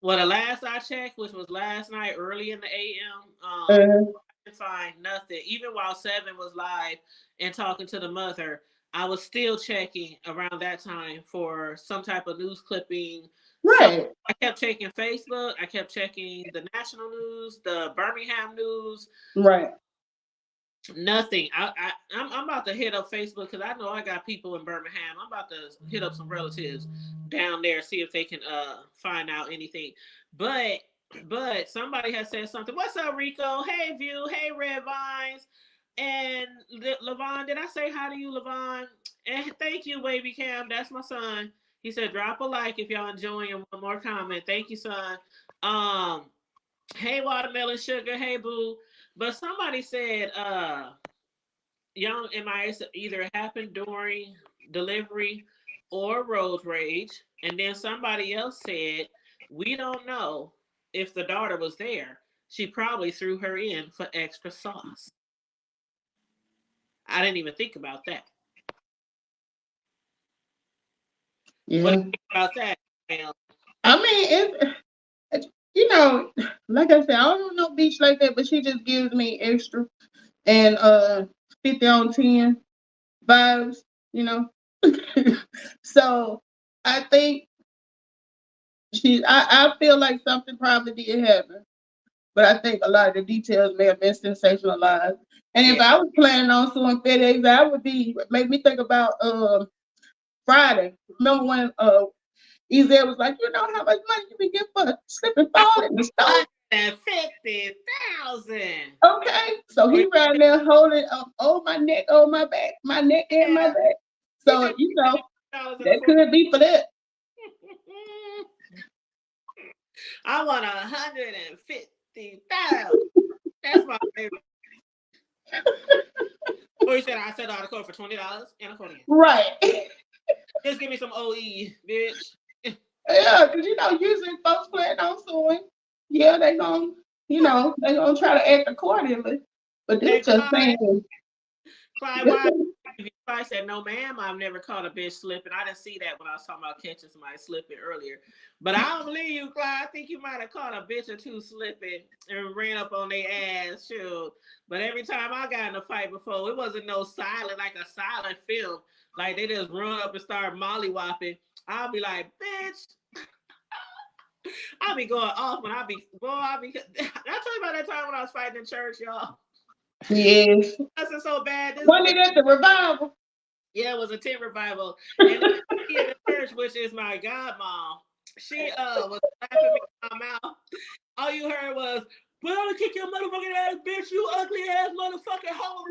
well, the last I checked, which was last night, early in the AM, Uh, I didn't find nothing. Even while Seven was live and talking to the mother, I was still checking around that time for some type of news clipping. So right, I kept checking Facebook. I kept checking the national news, the Birmingham news. right. Nothing. I'm about to hit up Facebook because I know I got people in Birmingham. I'm about to hit up some relatives down there, see if they can find out anything. But somebody has said something. What's up, Rico? Hey, View. Hey, Red Vines. And Levon, did I say hi to you, Levon? And thank you, Wavy Cam. That's my son. He said, drop a like if y'all enjoying, and one more comment. Thank you, son. Um, hey, Watermelon Sugar. Hey, Boo. But somebody said, young MIS either happened during delivery or road rage. And then somebody else said, we don't know if the daughter was there. She probably threw her in for extra sauce. I didn't even think about that. What do Yeah. you think about that? I mean, like I said, I don't know beach like that, but she just gives me extra and 50 on 10 vibes, you know. So I think I feel like something probably did happen, but I think a lot of the details may have been sensationalized. And if Yeah. I was planning on suing FedEx, I would be make me think about Friday. Remember when Ezel was like, you know how much money you can get for slip and fall in the store? 150,000. Okay, so Or he right there holding up, oh my neck, oh my back, my neck and my yeah, back. he So said $1,000 in a that four. could be for that. I want 150,000. That's my favorite. Or he said I said out of court for $20 and a 40. Right. Just give me some OE, bitch. Yeah, because usually folks plan on suing. Yeah, they gonna try to act accordingly. But Hey this just Clyde, saying Clyde, this why is, I said, no, ma'am, I've never caught a bitch slipping. I didn't see that when I was talking about catching somebody slipping earlier. But I don't believe you, Clyde. I think you might have caught a bitch or two slipping and ran up on their ass, shoot. But every time I got in a fight before, it wasn't no silent, like a silent film. Like they just run up and start mollywopping. I'll be like, bitch. I'll be going off when I be, boy, I be. I tell you about that time when I was fighting in church, y'all. Yes. That's so bad. This Wasn't it at the revival? Yeah, it was a tent revival. And the lady in the church, which is my godmom, she was slapping me in my mouth. All you heard was, "Well, I'm gonna kick your motherfucking ass, bitch, you ugly ass motherfucking hoe."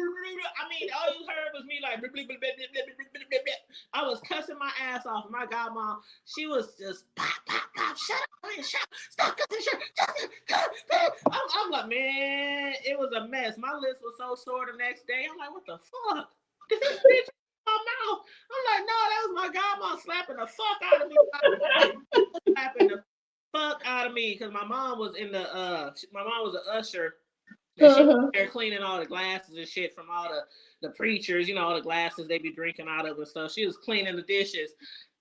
I mean, all you heard was me like, I was cussing my ass off. My godmom, she was just pop, pop, pop, shut up, man, shut up, stop cussing, shut up. I'm like, man, it was a mess. My lips was so sore the next day. I'm like, what the fuck? Is this bitch my mouth? I'm like, no, that was my godmom slapping the fuck out of me. Slapping the fuck out of me because my mom was in the my mom was an usher and she was there cleaning all the glasses and shit from all the preachers, you know, all the glasses they be drinking out of and stuff. She was cleaning the dishes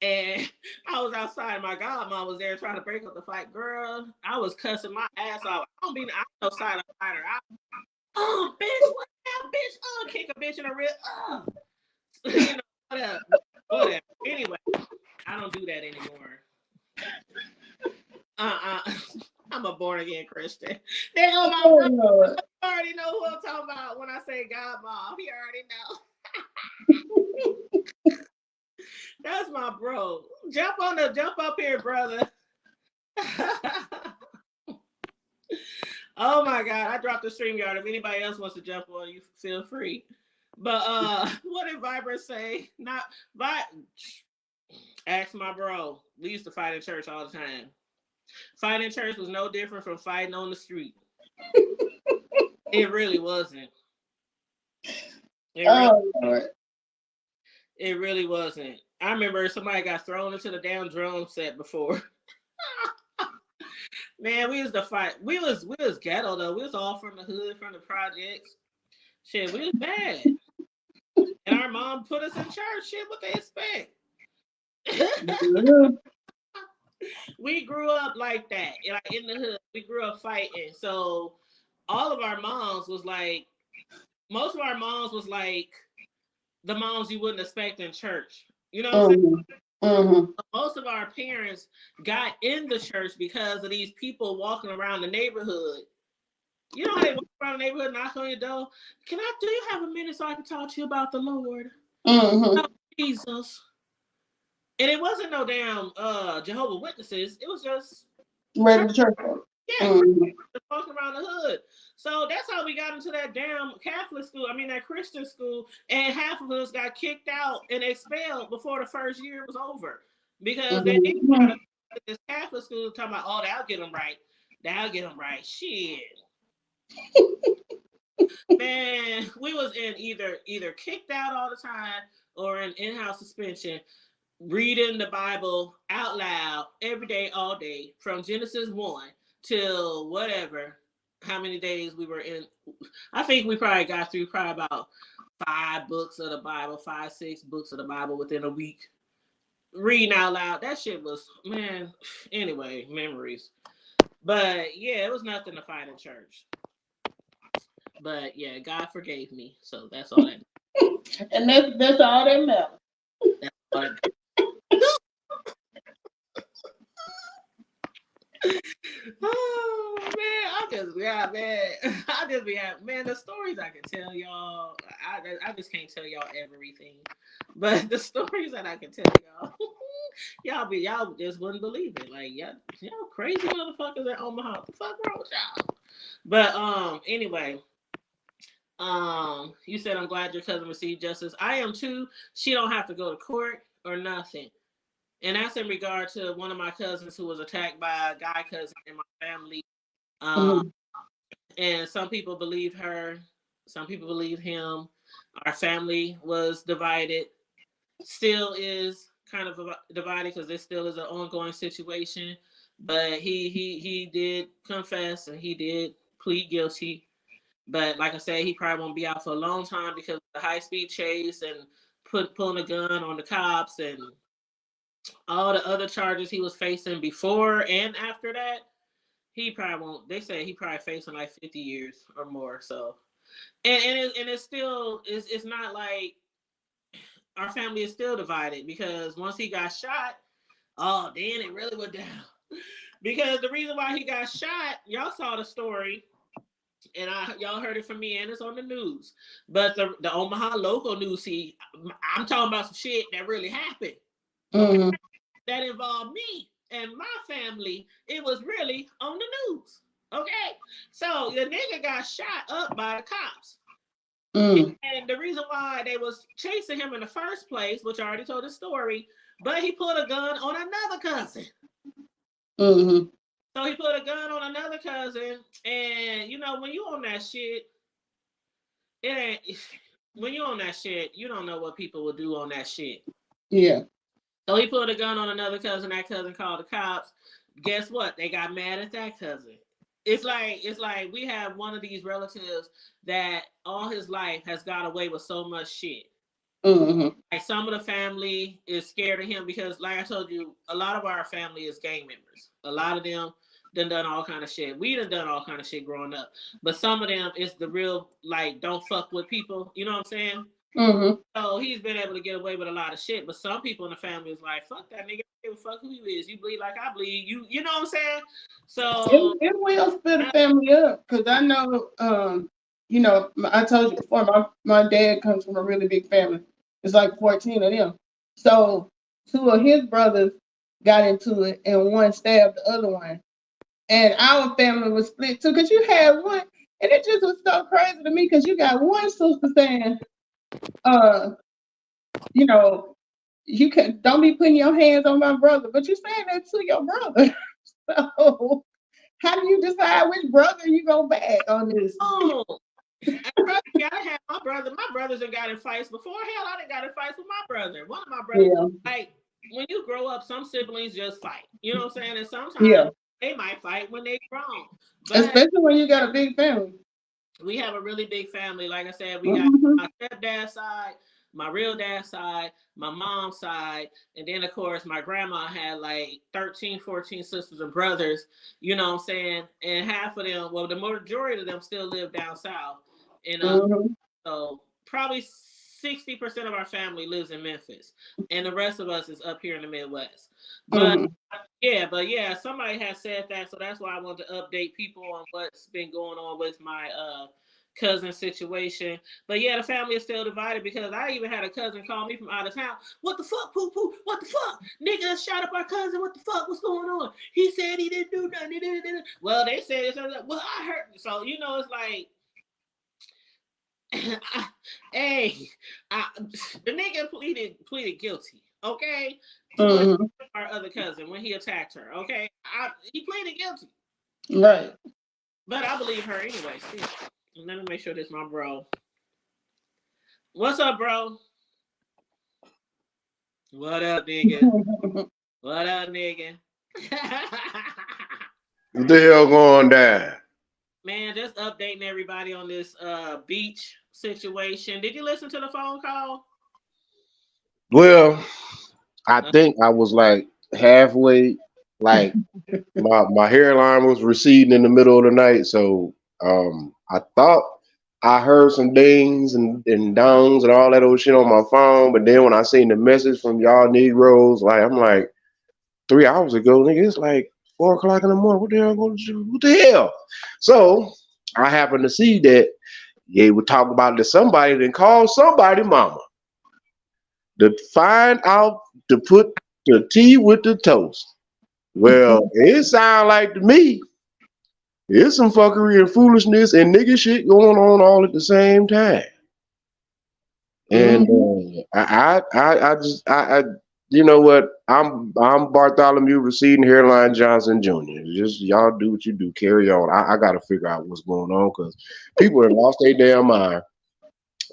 and I was outside. My godmom was there trying to break up the fight. Girl, I was cussing my ass off. I'm no silent fighter. Oh, bitch, what that bitch? Kick a bitch in the rib. You know, whatever. Anyway, I don't do that anymore. I'm a born again Christian. They go my brother. I already know who I'm talking about when I say God mom. He already know. That's my bro. Jump up here, brother. Oh my god, I dropped the StreamYard. If anybody else wants to jump on, you feel free. But what did Viber say? Not ask my bro. We used to fight in church all the time. Fighting in church was no different from fighting on the street. It really wasn't. It really wasn't. I remember somebody got thrown into the damn drum set before. Man, we used to fight. We was ghetto though. We was all from the hood, from the projects. Shit, we was bad. And our mom put us in church. Shit, what they expect? We grew up like that. Like in the hood, we grew up fighting. So all of our moms was like, most of our moms was like the moms you wouldn't expect in church. You know what I'm saying? Mm-hmm. Most of our parents got in the church because of these people walking around the neighborhood. You know how they walk around the neighborhood, knock on your door? Do you have a minute so I can talk to you about the Lord? Mm-hmm. Oh, Jesus. And it wasn't no damn Jehovah's Witnesses. It was just church. Yeah, mm-hmm. Walking around the hood. So that's how we got into that damn Catholic school. I mean, that Christian school. And half of us got kicked out and expelled before the first year was over. Because they didn't try to this Catholic school talking about, oh, that'll get them right. That'll get them right. Shit. Man, we was in either kicked out all the time or in in-house suspension, reading the Bible out loud every day, all day, from Genesis 1 till whatever, how many days we were in. I think we probably got through about 5 books of the Bible, 5, 6 books of the Bible within a week. Reading out loud. That shit was, man, anyway, memories. But yeah, it was nothing to find in church. But yeah, God forgave me. So that's all that. And that's all that matters. That's all that Oh man, I just be having, man, the stories I can tell y'all. I just can't tell y'all everything, but the stories that I can tell y'all, y'all just wouldn't believe it. Like y'all crazy motherfuckers at Omaha. What the fuck wrong with y'all? But anyway. You said I'm glad your cousin received justice. I am too. She don't have to go to court or nothing. And that's in regard to one of my cousins who was attacked by a guy cousin in my family. And some people believe her. Some people believe him. Our family was divided. Still is kind of divided because there still is an ongoing situation. But he did confess and he did plead guilty. But like I said, he probably won't be out for a long time because of the high-speed chase and pulling a gun on the cops and all the other charges he was facing before and after that, he probably won't. They say he probably facing like 50 years or more. So, and it's still it's not like our family is still divided because once he got shot, oh, then it really went down. Because the reason why he got shot, y'all saw the story, and y'all heard it from me, and it's on the news. But the Omaha local news, see, I'm talking about some shit that really happened. Okay, that involved me and my family. It was really on the news. Okay, so the nigga got shot up by the cops. And the reason why they was chasing him in the first place, which I already told the story, but he put a gun on another cousin. So he put a gun on another cousin, and you know when you on that shit, it ain't. When you on that shit, you don't know what people will do on that shit. Yeah. So he put a gun on another cousin. That cousin called the cops. Guess what? They got mad at that cousin. It's like we have one of these relatives that all his life has got away with so much shit. Like some of the family is scared of him because, like I told you, a lot of our family is gang members. A lot of them done all kind of shit. We done all kind of shit growing up, but some of them is the real like don't fuck with people. You know what I'm saying? So he's been able to get away with a lot of shit, but some people in the family is like, fuck that nigga, fuck who you is. You bleed like I bleed. You know what I'm saying? So it will split the family up because I know, you know, I told you before, my dad comes from a really big family. It's like 14 of them. So 2 of his brothers got into it and one stabbed the other one. And our family was split too because you had one, and it just was so crazy to me because you got one sister saying, you know, you can don't be putting your hands on my brother, but you're saying that to your brother. So how do you decide which brother you go back on this? Oh, I gotta have my brother. My brothers have got in fights before. Hell, I done got in fights with my brother. One of my brothers, like when you grow up, some siblings just fight. You know what I'm saying? And sometimes they might fight when they grown. But especially when you got a big family. We have a really big family. Like I said, we got my stepdad's side, my real dad's side, my mom's side, and then of course my grandma had like 13, 14 sisters and brothers, you know what I'm saying? And half of them, well, the majority of them still live down south. And so probably 60% of our family lives in Memphis, and the rest of us is up here in the Midwest. But yeah, somebody has said that, so that's why I wanted to update people on what's been going on with my cousin situation. But yeah, the family is still divided because I even had a cousin call me from out of town. What the fuck, poo poo? What the fuck? Nigga shot up our cousin. What the fuck? What's going on? He said he didn't do nothing. He didn't. Well, they said it's well, I heard. So you know, it's like. The nigga pleaded guilty, okay, to our other cousin when he attacked her, okay. He pleaded guilty, right? But I believe her anyway. Still. Let me make sure this is my bro. What's up, bro? What up, nigga? What up, nigga? What the hell going down? Man, just updating everybody on this beach situation. Did you listen to the phone call? Well, I think I was like halfway, like my hairline was receding in the middle of the night, so I thought I heard some dings and dongs and all that old shit on my phone, but then when I seen the message from y'all Negroes, like I'm like 3 hours ago, nigga, it's like 4 o'clock in the morning. What the hell going to do? What the hell? So I happened to see that they would talk about that somebody then called somebody mama to find out to put the tea with the toast. Well, it sound like to me, it's some fuckery and foolishness and nigga shit going on all at the same time. And I you know what? I'm Bartholomew Receding Hairline Johnson Jr. Just y'all do what you do. Carry on. I got to figure out what's going on because people have lost their damn mind.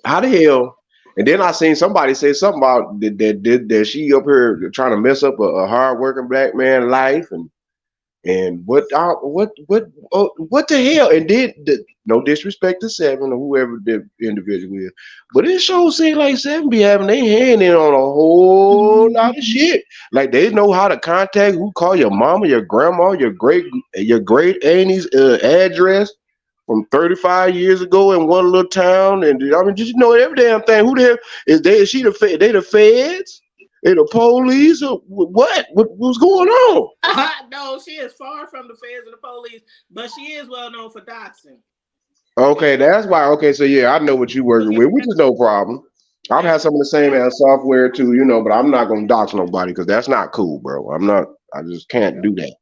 How the hell? And then I seen somebody say something about that she up here trying to mess up a hardworking black man life and And what the hell? And then no disrespect to Seven or whoever the individual is, but it sure seems like Seven be having their hand in on a whole lot of shit. Like they know how to contact who, call your mama, your grandma, your great auntie's address from 35 years ago in one little town, and I mean, just every damn thing. Who the hell is they? Is she the They the feds? They the police? Or what? What's going on? No, she is far from the feds and the police, but she is well known for doxing. Okay, that's why. Okay, so yeah, I know what you working with, which is no problem. I've had some of the same ass software too, but I'm not gonna dox nobody because that's not cool, bro. I'm not. I just can't do that.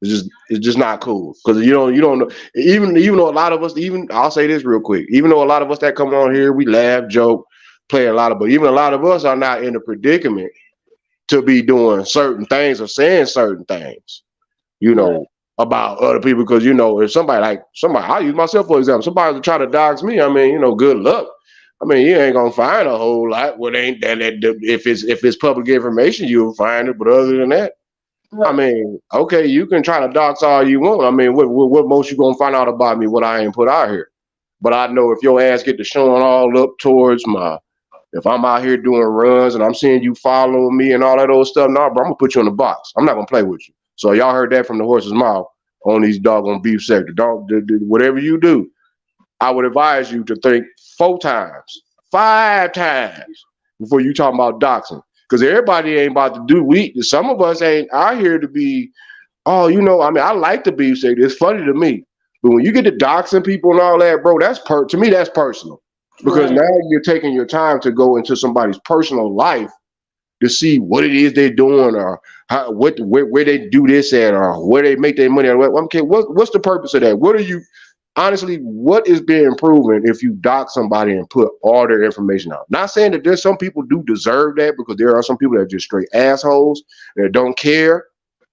It's just not cool because you don't know. Even though a lot of us, even I'll say this real quick. Even though a lot of us that come on here, we laugh, joke, play a lot of, but even a lot of us are not in a predicament to be doing certain things or saying certain things. You Right. know, about other people because if somebody, I use myself for example, somebody to try to dox me, I mean, good luck. I mean, you ain't gonna find a whole lot. What ain't that if it's public information, you'll find it. But other than that, I Right. mean, okay, you can try to dox all you want. I mean, what most you gonna find out about me? What I ain't put out here. But I know if your ass get to showing all up towards if I'm out here doing runs and I'm seeing you following me and all that old stuff, nah, bro, I'm gonna put you in the box. I'm not gonna play with you. So y'all heard that from the horse's mouth on these doggone beef sector. Don't whatever you do. I would advise you to think 4 times, 5 times before you talk about doxing. Because everybody ain't about to do. Some of us ain't out here to be. Oh, I mean, I like the beef sector. It's funny to me, but when you get to doxing people and all that, bro, to me that's personal. Because Right. now you're taking your time to go into somebody's personal life to see what it is they're doing or where they do this at or where they make their money. Okay, what's the purpose of that? Honestly, what is being proven if you dox somebody and put all their information out? Not saying that there's some people do deserve that because there are some people that are just straight assholes that don't care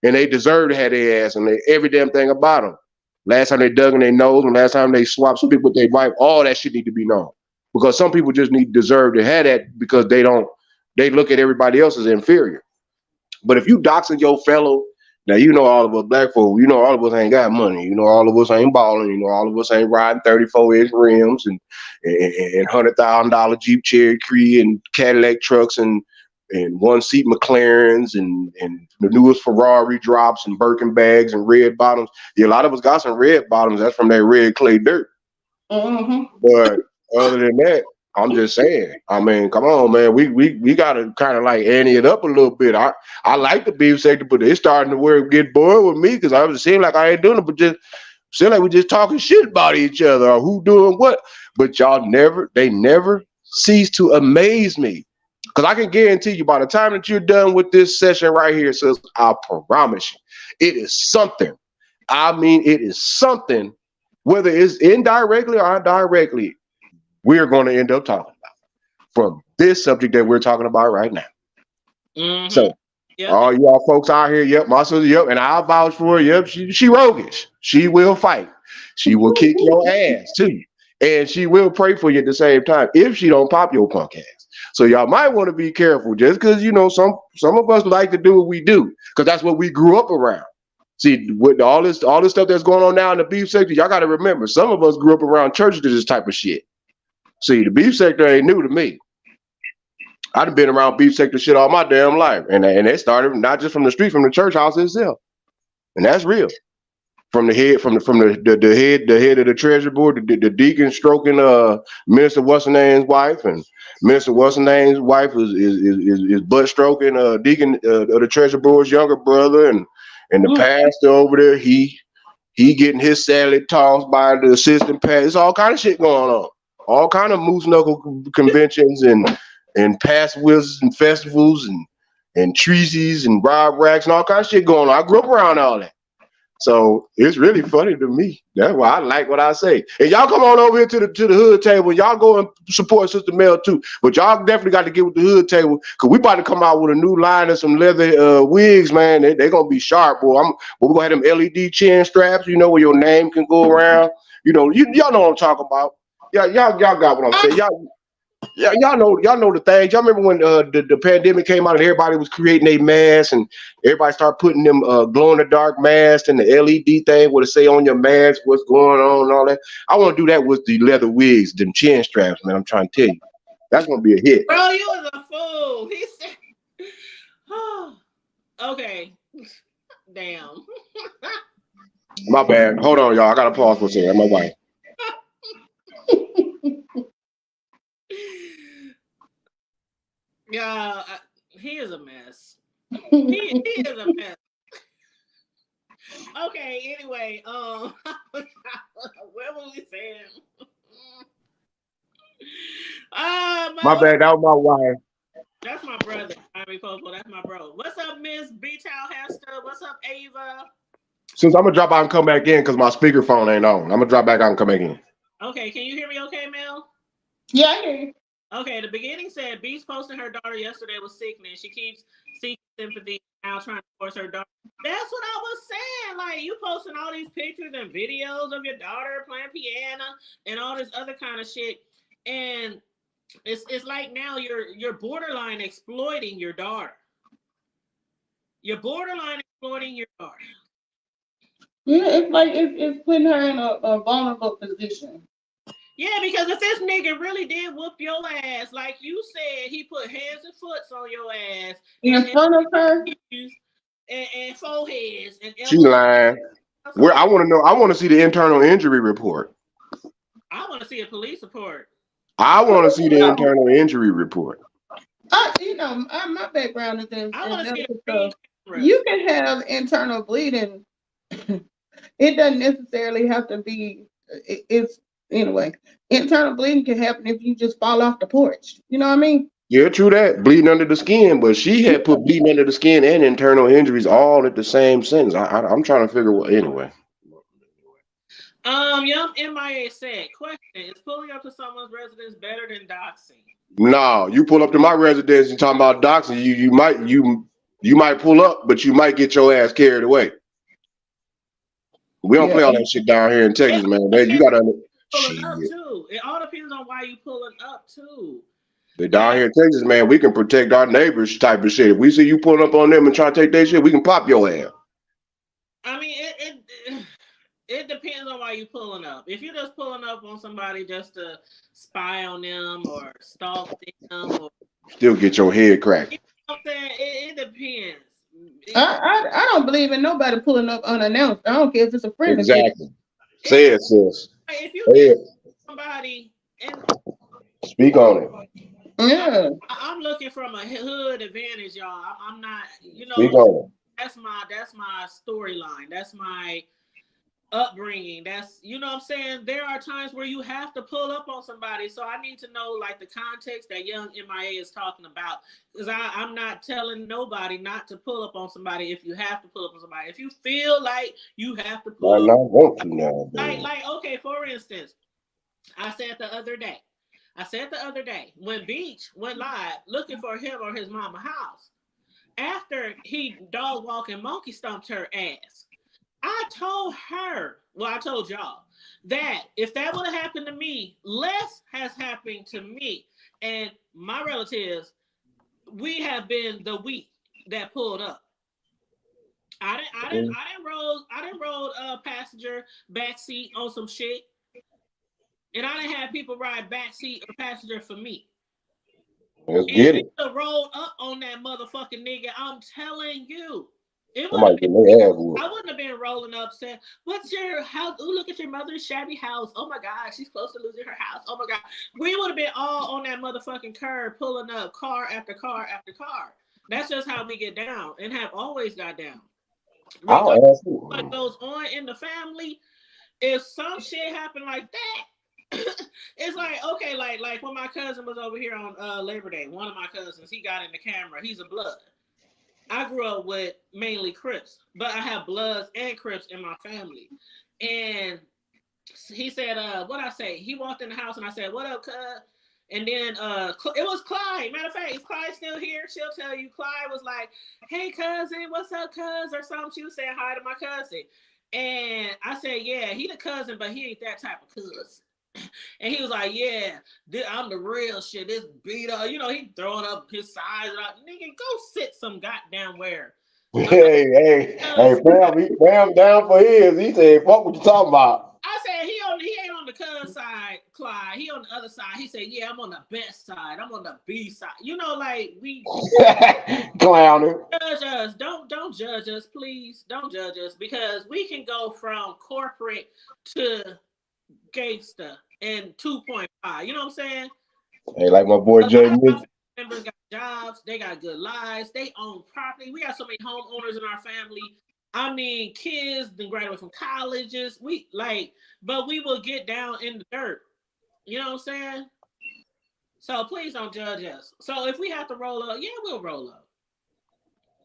and they deserve to have their ass and every damn thing about them. Last time they dug in their nose and last time they swapped spit with their wife, all that shit need to be known. Because some people just deserve to have that because they look at everybody else as inferior. But if you doxing your fellow, now all of us black folk, all of us ain't got money, all of us ain't balling, all of us ain't riding 34-inch rims and $100,000 Jeep Cherokee and Cadillac trucks and one-seat McLarens and the newest Ferrari drops and Birkin bags and red bottoms. Yeah, a lot of us got some red bottoms. That's from that red clay dirt. Mm-hmm. But other than that, I'm just saying. I mean, come on, man. We gotta kind of like ante it up a little bit. I like the beef sector, but it's starting to get bored with me because I was seeing like I ain't doing it, but just seem like we just talking shit about each other or who doing what. But they never cease to amaze me. Because I can guarantee you by the time that you're done with this session right here, sis, I promise you, it is something. I mean, it is something, whether it's indirectly or indirectly, we're going to end up talking about from this subject that we're talking about right now. Mm-hmm. So, Yep. all y'all folks out here, yep, my sister, yep, and I'll vouch for her, yep, she roguish. She will fight. She will kick your ass too. And she will pray for you at the same time if she don't pop your punk ass. So y'all might want to be careful just because, some of us like to do what we do because that's what we grew up around. See, with all this stuff that's going on now in the beef sector, y'all got to remember, some of us grew up around churches to this type of shit. See, the beef sector ain't new to me. I've been around beef sector shit all my damn life, and it started not just from the street, from the church house itself, and that's real. From the head, the head of the treasury board, the deacon stroking Minister What's her name's wife, and Minister What's her name's wife is butt stroking deacon of the treasury board's younger brother, and the pastor over there he getting his salad tossed by the assistant pastor. It's all kind of shit going on. All kind of moose knuckle conventions and past whizzes and festivals and treaties and rob racks and all kind of shit going on. I grew up around all that. So it's really funny to me. That's why I like what I say. And y'all come on over here to the hood table. Y'all go and support Sister Mel too. But y'all definitely got to get with the hood table because we about to come out with a new line of some leather wigs, man. They gonna be sharp, boy. We're gonna have them LED chin straps, where your name can go around. Y'all know what I'm talking about. Y'all got what I'm saying. Yeah, y'all know the things. Y'all remember when the pandemic came out and everybody was creating a mask and everybody started putting them glow in the dark masks and the LED thing where it say on your mask what's going on and all that. I want to do that with the leather wigs, them chin straps, man. I'm trying to tell you, that's gonna be a hit. Bro, you was a fool. He said, okay. Damn. My bad. Hold on, y'all. I gotta pause for a second. My wife. Yeah, he is a mess. He is a mess. Okay, anyway, where was we saying? My What? bad. That was my wife. That's my brother. I mean, Popo, that's my bro. What's up, Miss B Town Hester? What's up, Ava? Since I'm gonna drop out and come back in because my speakerphone ain't on. I'm gonna drop back out and come back in. Okay, can you hear me okay, Mel? Yeah, I hear you. Okay, the beginning said Beast posting her daughter yesterday with sickness. She keeps seeking sympathy, now trying to force her daughter. That's what I was saying. Like, you posting all these pictures and videos of your daughter playing piano and all this other kind of shit. And it's like now you're borderline exploiting your daughter. You're borderline exploiting your daughter. Yeah, it's like it's putting her in a vulnerable position. Yeah, because if this nigga really did whoop your ass, like you said, he put hands and foots on your ass In front of her. and foreheads and She elbows. lying. Where I want to know. I want to see the internal injury report. I want to see a police report. I want to see the No. internal injury report. My background is I in want to see medical the ring stuff. cameras. You can have internal bleeding. It doesn't necessarily have to be. It's anyway. Internal bleeding can happen if you just fall off the porch. You know what I mean? Yeah, true that. Bleeding under the skin, but she had put bleeding under the skin and internal injuries all at the same sentence. I'm trying to figure what. Anyway. Young MIA said, question, is pulling up to someone's residence better than doxing? No, you pull up to my residence and talking about doxing. You might pull up, but you might get your ass carried away. We don't Yeah. play all that shit down here in Texas, man. You gotta Pulling shit. up too. It all depends on why you pulling up too. But down Like, here in Texas, man, we can protect our neighbors type of shit. If we see you pulling up on them and trying to take their shit, we can pop your ass. I mean, it depends on why you pulling up. If you're just pulling up on somebody just to spy on them or stalk them, or Still get your head cracked. you know what I'm saying, it depends. I don't believe in nobody pulling up unannounced. I don't care if it's a friend of yours. Exactly. Say it, sis. If you Say get it. somebody, and Speak on it. Yeah. I'm looking from a hood advantage, y'all. I'm not, Speak on that's my storyline. That's my upbringing. That's, what I'm saying. There are times where you have to pull up on somebody, so I need to know like the context that young MIA is talking about, because I'm not telling nobody not to pull up on somebody. If you have to pull up on somebody, if you feel like you have to pull it. up, I want to now, baby. like okay, for instance, I said the other day when Beach went live looking for him or his mama house after he dog walking monkey stomped her ass. I told her, well, I told y'all that if that would have happened to me, less has happened to me and my relatives. We have been the we that pulled up. I didn't roll a passenger backseat on some shit, and I didn't have people ride backseat or passenger for me. Let's And get they it. rolled up on that motherfucking nigga. I'm telling you, it would have Somebody been. getting their ass whooped. I wouldn't have been rolling up saying, "What's your house? Oh, look at your mother's shabby house. Oh my God, she's close to losing her house. Oh my God." We would have been all on that motherfucking curb, pulling up car after car after car. That's just how we get down and have always got down. Regardless I'll ask of what you. goes on in the family, if some shit happened like that, it's like okay, like when my cousin was over here on Labor Day. One of my cousins, he got in the camera. He's a blood. I grew up with mainly Crips, but I have Bloods and Crips in my family. And he said, what I say? He walked in the house and I said, "What up, cuz?" And then it was Clyde. Matter of fact, is Clyde still here? She'll tell you. Clyde was like, "Hey, cousin, what's up, cuz?" or something. She was saying hi to my cousin. And I said, "Yeah, he the cousin, but he ain't that type of cuz." And he was like, "Yeah, I'm the real shit. This beat up, he throwing up his size. Nigga, go sit some goddamn where." Hey, Bam down for his. He said, "Fuck what you talking about." I said he ain't on the cuz side, Clyde. He on the other side. He said, "Yeah, I'm on the best side. I'm on the B side." Like we Clowning. judge us. Don't judge us, please. Don't judge us because we can go from corporate to gangster in 2.5. You know what I'm saying? Hey, like my boy A Jay lot of our Mitchell. family members got jobs. They got good lives. They own property. We got so many homeowners in our family. I mean, kids then graduate from colleges. But we will get down in the dirt. You know what I'm saying? So please don't judge us. So if we have to roll up, yeah, we'll roll up.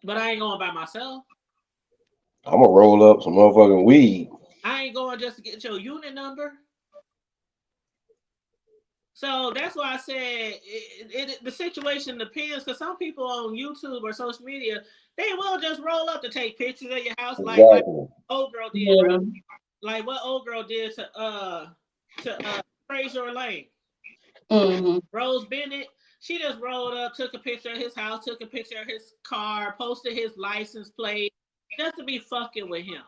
But I ain't going by myself. I'm gonna roll up some motherfucking weed. I ain't going just to get your unit number. So that's why I said the situation depends because some people on YouTube or social media, they will just roll up to take pictures of your house like Exactly. old girl did, right? Yeah. Like what old girl did to Fraser Lane. Mm-hmm. Rose Bennett, she just rolled up, took a picture of his house, took a picture of his car, posted his license plate just to be fucking with him.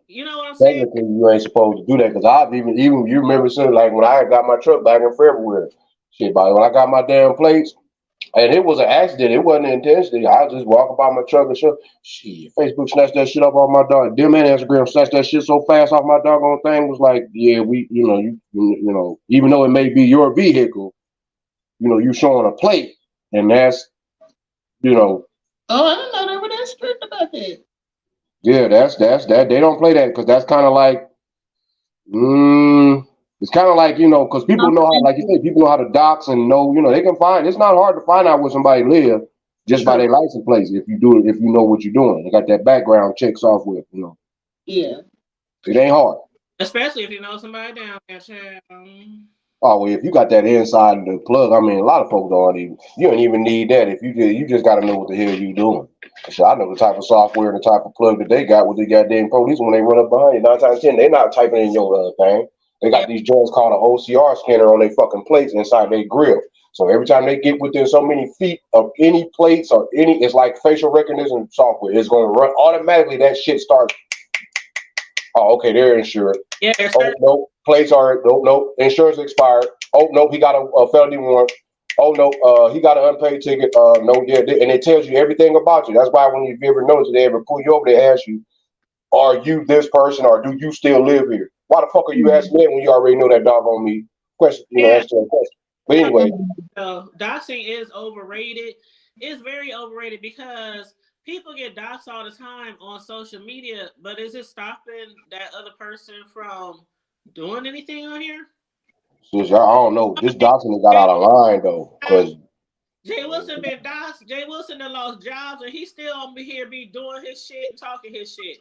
You know what I'm saying? Technically, you ain't supposed to do that because I've even you remember saying like when I got my truck back in February, shit, buddy, when I got my damn plates. And it was an accident. It wasn't intentional. I was just walking by my truck and shit. Facebook snatched that shit up off my dog. Them and Instagram snatched that shit so fast off my doggone thing. Was like, yeah, even though it may be your vehicle, you showing a plate, and that's, you know, Oh, I didn't know they were that strict about that. yeah, that's that. They don't play that because that's kind of like, mm, it's kind of like because people know how, like you said, people know how to dox and know, they can find. It's not hard to find out where somebody live just by True. their license plates if you do it, if you know what you're doing. They got that background check software. Yeah. It ain't hard. Especially if you know somebody down there, Oh, well, if you got that inside of the plug, I mean, a lot of folks you don't even need that. If you just got to know what the hell you doing. So I know the type of software and the type of plug that they got with the goddamn police when they run up behind you. 9 times 10, they not typing in your thing. They yeah, got these joints called an OCR scanner on their fucking plates inside their grill. So every time they get within so many feet of any plates or it's like facial recognition software. It's going to run automatically. That shit starts. Oh, okay, they're insured. yeah, there's Oh certain no, plates are nope. Insurance expired. Oh no, he got a felony warrant. Oh no, he got an unpaid ticket. No, yeah, and it tells you everything about you. That's why when you ever notice they ever pull you over, they ask you, "Are you this person, or do you still live here?" Why the fuck are you asking that when you already know that dog on me? Question, yeah. answer that question. But anyway, So doxing is overrated. It's very overrated because people get doxed all the time on social media, but is it stopping that other person from doing anything on here? sis, I don't know. This document got out of line though, because Jay Wilson been doxxed. Jay Wilson done lost jobs, and he still on here be doing his shit and talking his shit.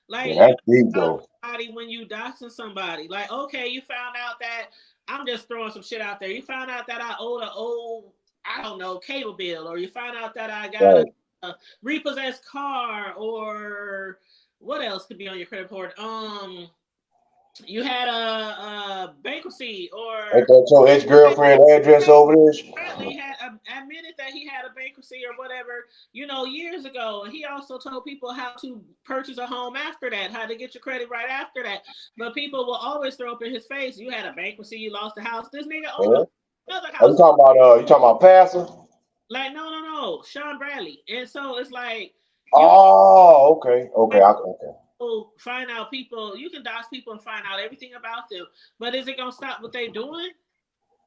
Like you that's deep dox though. somebody when you doxing somebody. Like okay, you found out that I'm just throwing some shit out there. You found out that I owed an old I don't know cable bill, or you found out that I got Right. a repossessed car, or what else could be on your credit report? You had a bankruptcy, Ain't or that your ex girlfriend address over there? Bradley had admitted that he had a bankruptcy or whatever, years ago. And he also told people how to purchase a home after that, how to get your credit right after that. But people will always throw up in his face, you had a bankruptcy, you lost the house. This nigga owned Yeah. another Are house. you talking about Pastor? Like, no, no, no, Sean Bradley. And so it's like, you Oh, okay, okay, okay. can find out people, you can dox people and find out everything about them. But is it going to stop what they're doing?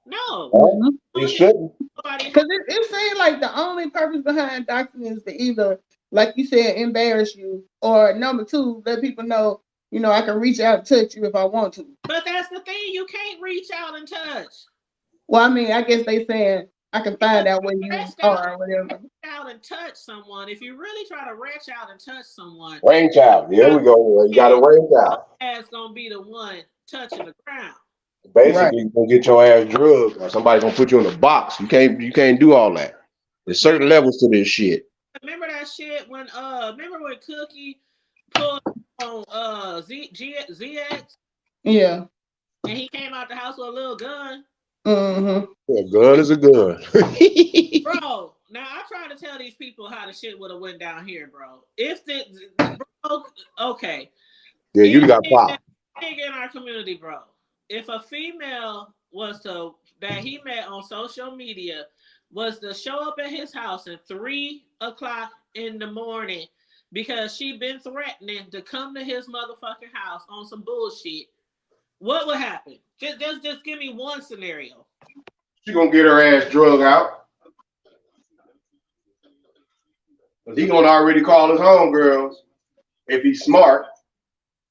No. Well, Mm-hmm. it shouldn't. Nobody. Because it seems like the only purpose behind doxing is to either, like you said, embarrass you, or number two, let people know, I can reach out and touch you if I want to. But that's the thing. You can't reach out and touch. Well, I mean, I guess they saying I can You find out where you reach are or whatever. out and touch someone. If you really try to reach out and touch someone, Range out. Here we go. You got to and range out. ass gonna be the one touching the ground. Right. Basically, you gonna get your ass drugged, or somebody gonna put you in a box. You can't do all that. There's Yeah, certain levels to this shit. remember that shit when remember when Cookie pulled on ZX? Yeah. and he came out the house with a little gun. Mm-hmm. A gun is a gun. Bro, now I try to tell these people how the shit would have went down here, bro. If bro, okay, Yeah, you got anything popped. that big in our community, bro. If a female was to that he met on social media was to show up at his house at 3 o'clock in the morning because she been threatening to come to his motherfucking house on some bullshit, what would happen? Just give me one scenario. She gonna get her ass drug out. Cause he gonna already call his homegirls if he's smart.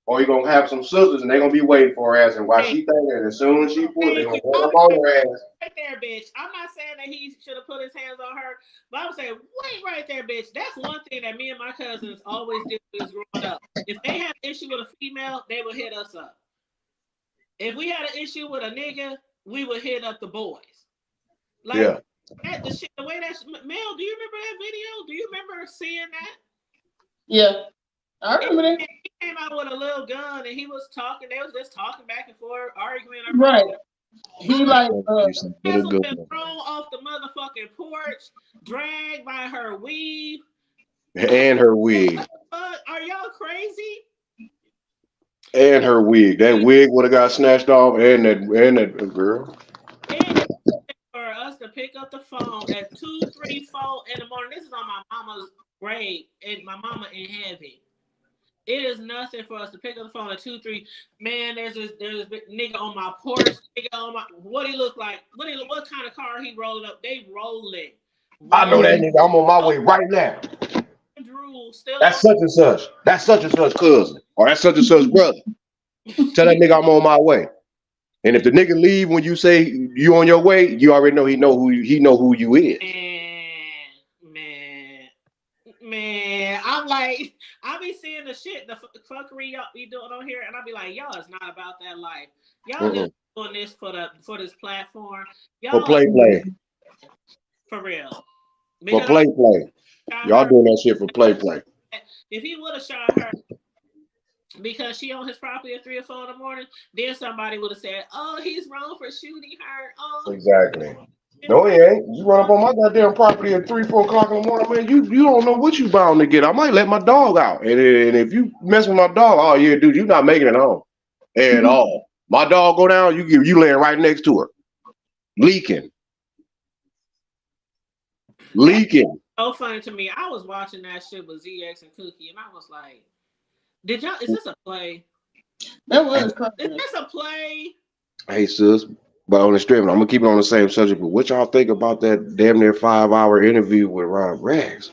Or he gonna have some sisters and they gonna be waiting for her ass. And while Hey, she thinking, as soon as she pull, they thank gonna you. run up on her ass. Right there, bitch. I'm not saying that he should have put his hands on her, but I'm saying, wait right there, bitch. That's one thing that me and my cousins always did was growing up. If they had an issue with a female, they would hit us up. If we had an issue with a nigga, we would hit up the boys. Like Yeah. that, the shit, the way that Mel, do you remember that video? Do you remember seeing that? Yeah, I remember that. He came out with a little gun and he was talking. They was just talking back and forth, arguing. Right. He like Ass was been thrown off the motherfucking porch, dragged by her weave. And her wig. Are y'all crazy? And her wig. That wig would have got snatched off and that girl. And for us to pick up the phone at 2, 3, 4 in the morning. This is on my mama's grave and my mama in heaven. It is nothing for us to pick up the phone at 2, 3. Man, there's this nigga on my porch. Nigga on my what he look like? What kind of car he rolling up? They rolling. I know that nigga. I'm on my way right now. Drew still. That's such and such. That's such and such cousin. Or that's such and such brother. Tell that nigga I'm on my way. And if the nigga leave when you say you on your way, you already know he know who you is. Man, I'm like, I be seeing the shit, the fuckery y'all be doing on here, and I be like, y'all is not about that life. Y'all just doing this for this platform. Y'all for play. For real. For play. Y'all doing that shit for play. If he would have shot her because she on his property at 3 or 4 in the morning, then somebody would have said, "Oh, he's wrong for shooting her." Oh, exactly. No, he ain't. You run up on my goddamn property at 3, 4 o'clock in the morning, man. You don't know what you bound to get. I might let my dog out, and if you mess with my dog, oh yeah, dude, you not making it home at all. My dog go down, you laying right next to her, leaking. So funny to me. I was watching that shit with ZX and Cookie, and I was like, "Did y'all? Is this a play? That was crazy. Is this a play?" Hey sis, but on the strip, I'm gonna keep it on the same subject. But what y'all think about that damn near 5-hour interview with Rob Rags?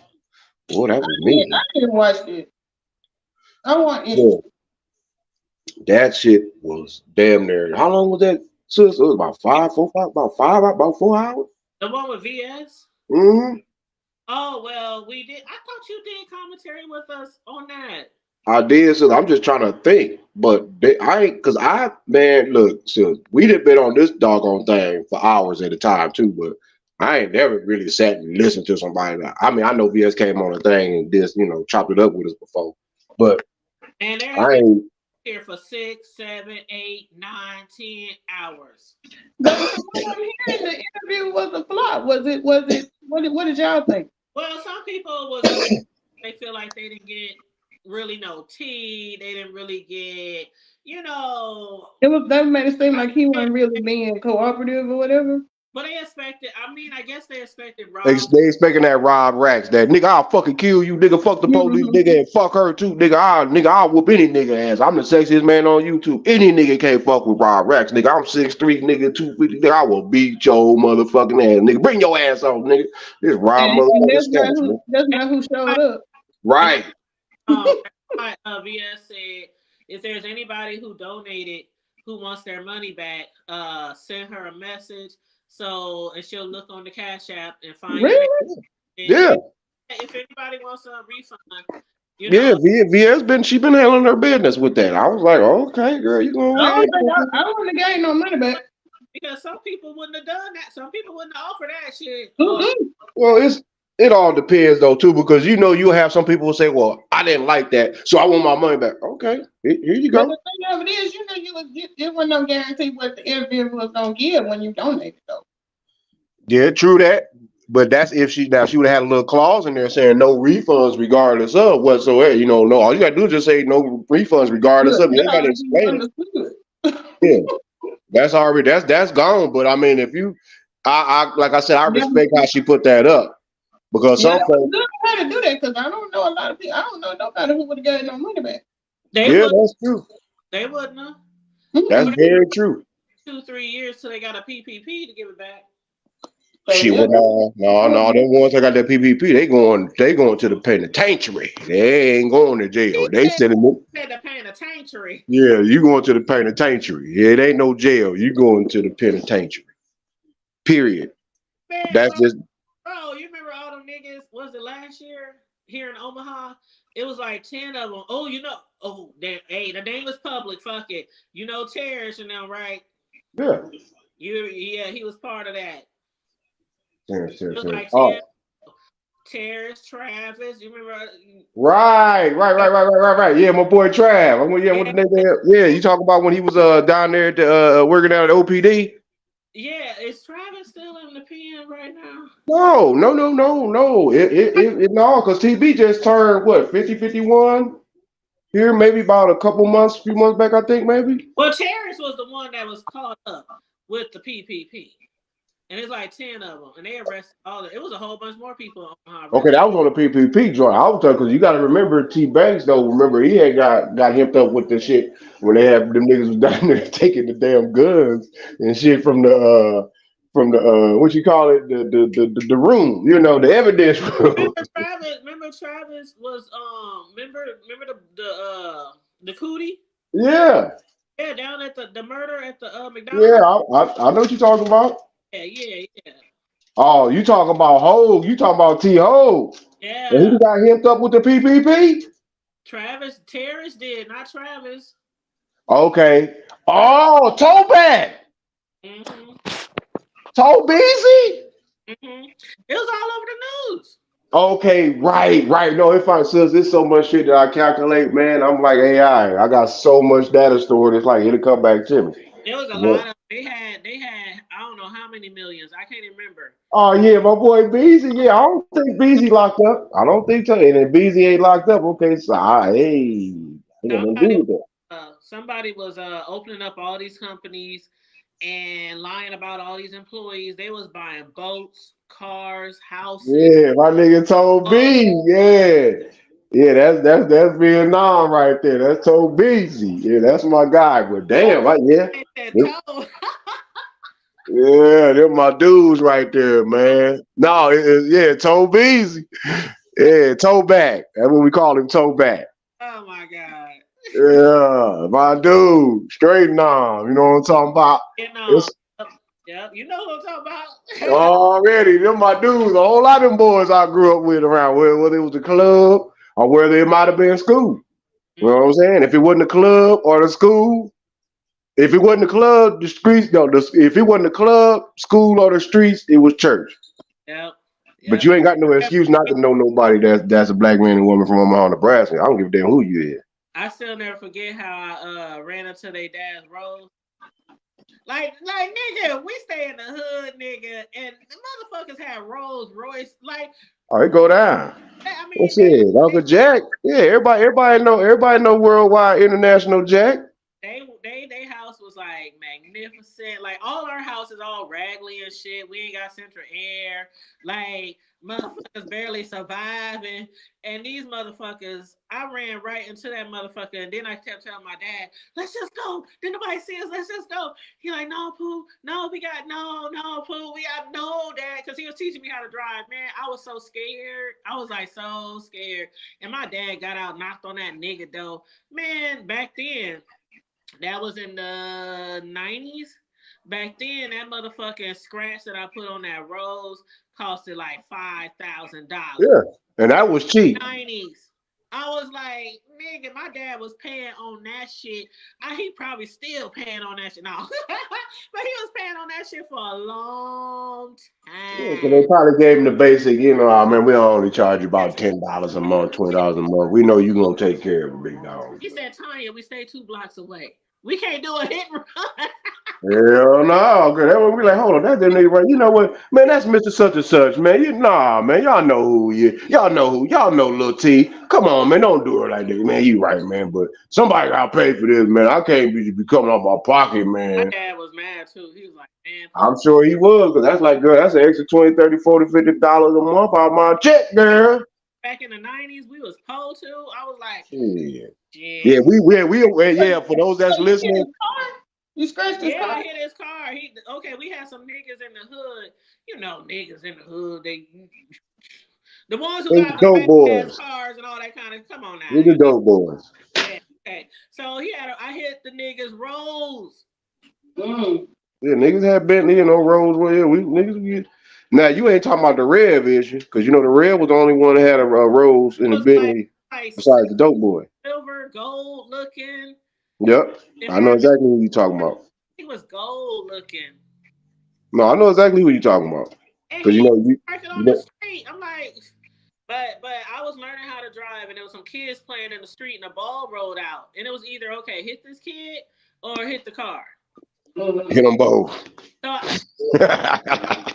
Boy, that was me. I didn't watch it. I want it. That shit was damn near. How long was that? Sis, it was about 4 hours. The one with VS. Mm-hmm. Oh well, we did. I thought you did commentary with us on that. I did, so I'm just trying to think, but I ain't, cause look, so we done been on this doggone thing for hours at a time too, but I ain't never really sat and listened to somebody. I mean, I know VS came on a thing and just, chopped it up with us before, but and I ain't here for 6, 7, 8, 9, 10 hours. But I'm hearing the interview was a flop. Was it? What did y'all think? Well, some people they feel like they didn't get really no tea. They didn't really get, That made it seem like he wasn't really being cooperative or whatever. But they expected. I guess they expected Rob. They expecting that Rob Rax, that nigga, I'll fucking kill you, nigga. Fuck the police, nigga, and fuck her too, nigga. I'll whoop any nigga ass. I'm the sexiest man on YouTube. Any nigga can't fuck with Rob Rax, nigga. I'm 6'3", nigga, 250, nigga. I will beat your motherfucking ass, nigga. Bring your ass on, nigga. This Rob motherfucking that's not who showed up. Right. VS said, if there's anybody who donated who wants their money back, send her a message. And she'll look on the Cash App and find Yeah. If anybody wants a refund, she been handling her business with that. I was like, okay, girl, you gonna I don't want to gain no money back. Because some people wouldn't have done that. Some people wouldn't have offered that shit. Well, It all depends though too, because you'll have some people who say, "Well, I didn't like that, so I want my money back." Okay, here you But go. the thing of it is, it was no guarantee what the individual was gonna give when you donated though. Yeah, true that. But that's if she would have had a little clause in there saying no refunds regardless of whatsoever. No, all you gotta do is just say no refunds regardless Look, of. You that ain't ought gotta to be explain it. understood. Yeah, that's already that's gone. But I mean, if you, I like I said, I Yeah, respect how she put that up because yeah, some that was folks, good how to do that because I don't know a lot of people. I don't know nobody who would have gotten no money back. They yeah, would. that's true. They wouldn't have. It That's would Mm-mm. have been very true. 2-3 years till they got a PPP to give it back. So Shit, yeah, well, no, them ones that got that PPP, they going to the penitentiary. They ain't going to jail. He They said, sending them. said the penitentiary. Yeah, you going to the penitentiary. Yeah, it ain't no jail. You going to the penitentiary. Period. Man, That's just bro, you remember all them niggas? Was it last year here in Omaha? It was like 10 of them. Oh, hey, the name was public. Fuck it. Terrence and them, right? yeah. Yeah, he was part of that. Serious, It serious, was serious. like 10. Oh, Terrence, Travis. You remember? right. Yeah, my boy Trav. Yeah, what Yeah, the name? Yeah, you talking about when he was down there at the working out at OPD? yeah. Is Travis still in the pen right now? No. No, because TB just turned what 50, 51 here, maybe about a couple months, few months back, I think maybe. Well, Terrence was the one that was caught up with the PPP. And it's like 10 of them. And they arrested it was a whole bunch more people Okay, arrested. that was on the PPP joint. I was talking because you got to remember T Banks though. Remember he had got hipped up with the shit when they had them niggas was down there taking the damn guns and shit from the what you call it the room, the evidence room. Remember Travis was remember the cootie? Yeah, Yeah, down at the murder at the yeah, McDonald's. I know what you talking about. Yeah. Oh, you talking about Ho? You talking about T Ho? And he Yeah. got hipped up with the PPP. Terrence did, not Travis. Okay. Travis. Oh, Toback, hmm Toe Beasy. It was all over the news. Okay, right. No, if I says there's so much shit that I calculate, man, I'm like AI. I got so much data stored. It's like it'll come back to me. There was a Yeah. lot of they had I don't know how many millions. I can't even remember. Oh yeah, my boy Beezy. Yeah, I don't think Beezy locked up. I don't think so. And if Beezy ain't locked up, okay, so I got nothing to do Somebody with that. somebody was opening up all these companies and lying about all these employees. They was buying boats, cars, houses. Yeah, my nigga told Oh, B. Yeah, that's Vietnam right there. That's told Beezy. Yeah, that's my guy. But damn, yeah. they said Them- toe. Yeah, they're my dudes right there, man. No, yeah, Toe Beezy. Yeah, toe back. That's what we call him, toe back. Oh my god. Yeah, my dude, straight on. You know what I'm talking about? You know. It's Yep. You know what I'm talking about. already them my dudes. A whole lot of them boys I grew up with around, whether it was the club or whether it might have been school. You know what I'm saying? If it wasn't the club or the school, if it wasn't the club, the streets. No, if it wasn't the club, school, or the streets, it was church. Yep. But Yep. you ain't got no excuse not to know nobody that's a black man and woman from Omaha, Nebraska. I don't give a damn who you is. I still never forget how I ran into their dad's rose. Like nigga, we stay in the hood, nigga, and the motherfuckers have Rolls Royce. Like, Oh, it go down. I mean, What's it? Uncle Jack? Yeah, everybody know worldwide international Jack. they house was like magnificent. Like all our houses all raggedy and shit. We ain't got central air. Like motherfuckers barely surviving. And these motherfuckers, I ran right into that motherfucker, and then I kept telling my dad, "Let's just go. Did nobody see us? Let's just go." He like, "No, Pooh. No, we got no, Pooh. We got no, Dad," because he was teaching me how to drive. Man, I was so scared. I was like so scared. And my dad got out, knocked on that nigga door. Man, back then. That was in the 90s. Back then, that motherfucking scratch that I put on that rose costed like $5,000. Yeah, and that was cheap. 90s. I was like, nigga, my dad was paying on that shit. He probably still paying on that shit. No. But he was paying on that shit for a long Yeah, so they time. probably gave him the basic, oh man, we only charge you about $10 a month, $20 a month. We know you gonna take care of it, big dog. He said, Tanya, we stay 2 blocks away. We can't do a hit and run. Hell no, cause that one we like, hold on, that's them nigga right. You know what, man? That's Mr. Such and Such, man. Man. Y'all know who you. Y'all know Lil T. Come on, man. Don't do it like that, man. You right, man. But somebody gotta pay for this, man. I can't be coming off my pocket, My man. dad was mad too. He was like, man, I'm sure he was, cause that's like, girl, that's an extra 20, 30, 40, $50 a month out my check, girl. back in the 90s, we was poor too. I was like, Shit. Yeah, shit. yeah. For those that's So you hit listening, his car? You scratched his Yeah, car? I hit his car. Okay, we had some niggas in the hood. You know, niggas in the hood. The ones who it's got the dope fast ass boys. cars and all that kind of. Come on now, We the dope boys. yeah. Okay, so I hit the niggas rolls. Mm. Yeah, niggas have Bentley and no Rolls Royce. Yeah, we niggas get. Now you ain't talking about the Rev issue, because the Rev was the only one that had a Rolls in It the was Bentley like besides the dope boy. silver, gold looking. Yep, It I know had exactly who you talking about. he was gold looking, No, I know exactly who you talking about. and Because he parked it you on the know, street. I'm like, but I was learning how to drive, and there was some kids playing in the street, and a ball rolled out, and it was either okay, hit this kid or hit the car. Mm. hit them both. So hit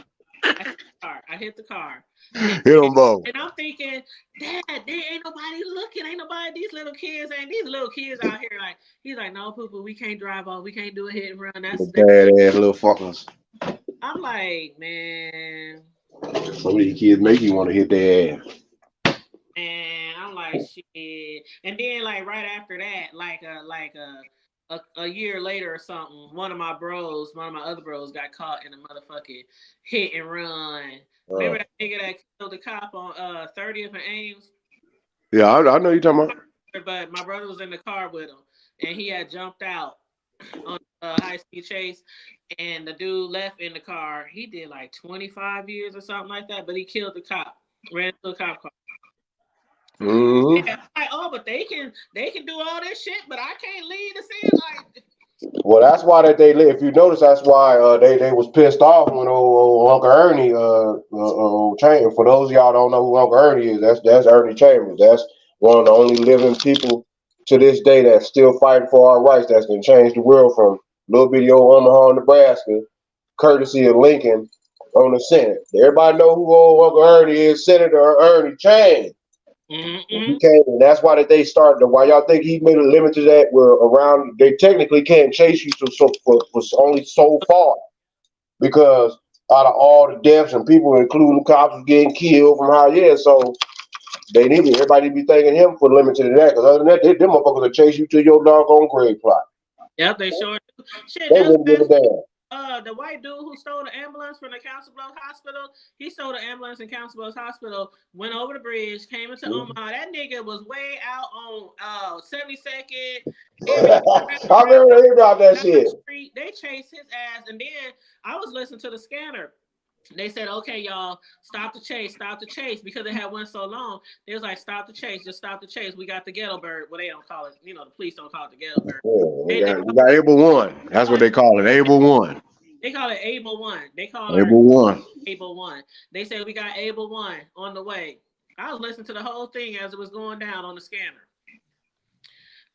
I hit the car. And, them both. and I'm thinking, Dad, there ain't nobody looking. Ain't nobody, these little kids out here. Like, he's like, no, poo poo, we can't drive off. We can't do a hit and run. The That's badass little fuckers. I'm like, man. Some of these kids make you want to hit their ass. And I'm like, shit. And then like right after that, a year later or something, one of my other bros got caught in a motherfucking hit and run. Uh, Remember that nigga that killed the cop on 30th and Ames? yeah, I know you talking about. But my brother was in the car with him, and he had jumped out on a high speed chase, and the dude left in the car. He did like 25 years or something like that, but he killed the cop, ran into a cop car. Mm-hmm. Yeah, like, oh, but they can do all this shit, but I can't lead the scene. Like, Well, that's why if you notice, that's why they was pissed off when old Uncle Ernie Chambers. For those of y'all don't know who Uncle Ernie is, that's Ernie Chambers. That's one of the only living people to this day that's still fighting for our rights. That's gonna change the world from little bitty old Omaha, Nebraska, courtesy of Lincoln on the Senate. Everybody know who old Uncle Ernie is, Senator Ernie Chambers. He mm-hmm. came, and that's why that they started. Why y'all think he made a limit to that? Where around they technically can't chase you for only so far, because out of all the deaths and people, including cops, was getting killed from how so they need everybody to be thanking him for limiting that. Because other than that, them motherfuckers will chase you to your doggone grave plot. Yep, they sure do. Shit, They just wouldn't give a last week, damn. the white dude who stole the ambulance from the Council Bluffs Hospital, he stole the ambulance in Council Bluffs Hospital, went over the bridge, came into Omaha. That nigga was way out on 72nd. Everything I remember hearing about that down the shit. street. They chased his ass, and then I was listening to the scanner. They said, okay, y'all, stop the chase, because it had went so long. They was like, stop the chase, just stop the chase. We got the ghetto bird. Well, they don't call it, the police don't call it the ghetto bird. Yeah, we got Able One. That's what they call it, Able One. They call it Able One. They call her Able One. Able One. They said we got Able One on the way. I was listening to the whole thing as it was going down on the scanner.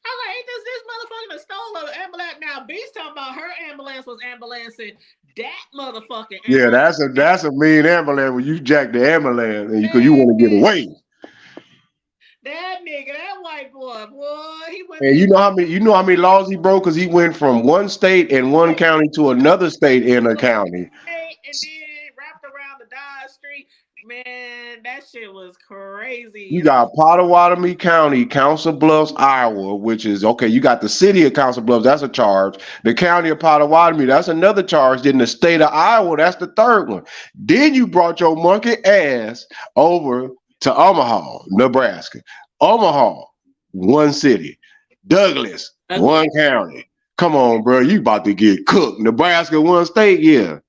I was like, ain't this motherfucker that stole an ambulance? Now, B's talking about her ambulance was ambulancing that motherfucking Yeah, ambulance. that's a mean ambulance when you jack the ambulance and because you Man, want to get away. that nigga, that white boy, he went And through you know how many laws he broke because he went from one state and one county to another state in a county. and then wrapped around the Dodge Street. Man, that shit was crazy. You And I was got Pottawatomie County, Council Bluffs, Iowa, which is okay. You got the city of Council Bluffs, that's a charge. The county of Pottawatomie, that's another charge. Then the state of Iowa, that's the third one. Then you brought your monkey ass over to Omaha, Nebraska. Omaha, one city. Douglas, ugly. one county. Come on, bro. You about to get cooked. Nebraska, one state, yeah.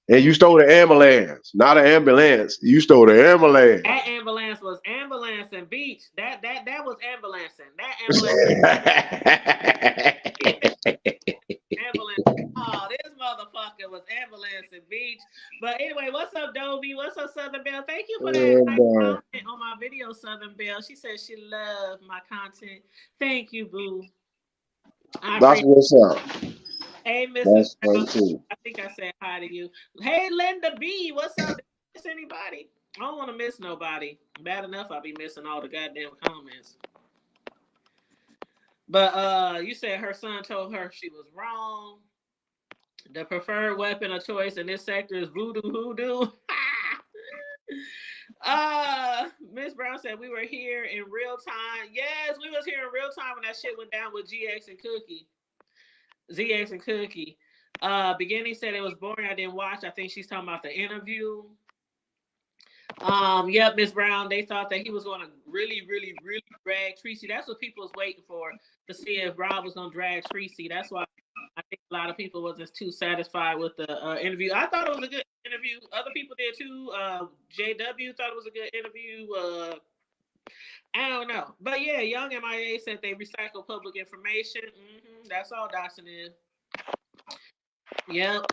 And you stole the ambulance, not an ambulance. You stole the ambulance. That ambulance was ambulancing beach. That was ambulancing. That ambulance ambulance. Oh, this motherfucker was ambulancing beach. But anyway, what's up, Dovey? What's up, Southern Belle? Thank you for that nice comment on my video, Southern Belle. She said she loved my content. Thank you, boo. That's what's up. Hey, Mrs. Brown. I think I said hi to you. Hey, Linda B. What's up? Did I miss anybody? I don't want to miss nobody. Bad enough I'll be missing all the goddamn comments. But you said her son told her she was wrong. The preferred weapon of choice in this sector is voodoo hoodoo. Miss Brown said we were here in real time. Yes, we was here in real time when that shit went down with GX and Cookie. ZX and Cookie. Beginning said it was boring. I didn't watch. I think she's talking about the interview. Yep, Miss Brown. They thought that he was going to really drag Tracy. That's what people was waiting for, to see if Rob was going to drag Tracy. That's why I think a lot of people wasn't too satisfied with the interview. I thought it was a good interview. Other people did too. JW thought it was a good interview. I don't know. But yeah, Young MIA said they recycle public information. That's all doxing is. Yep.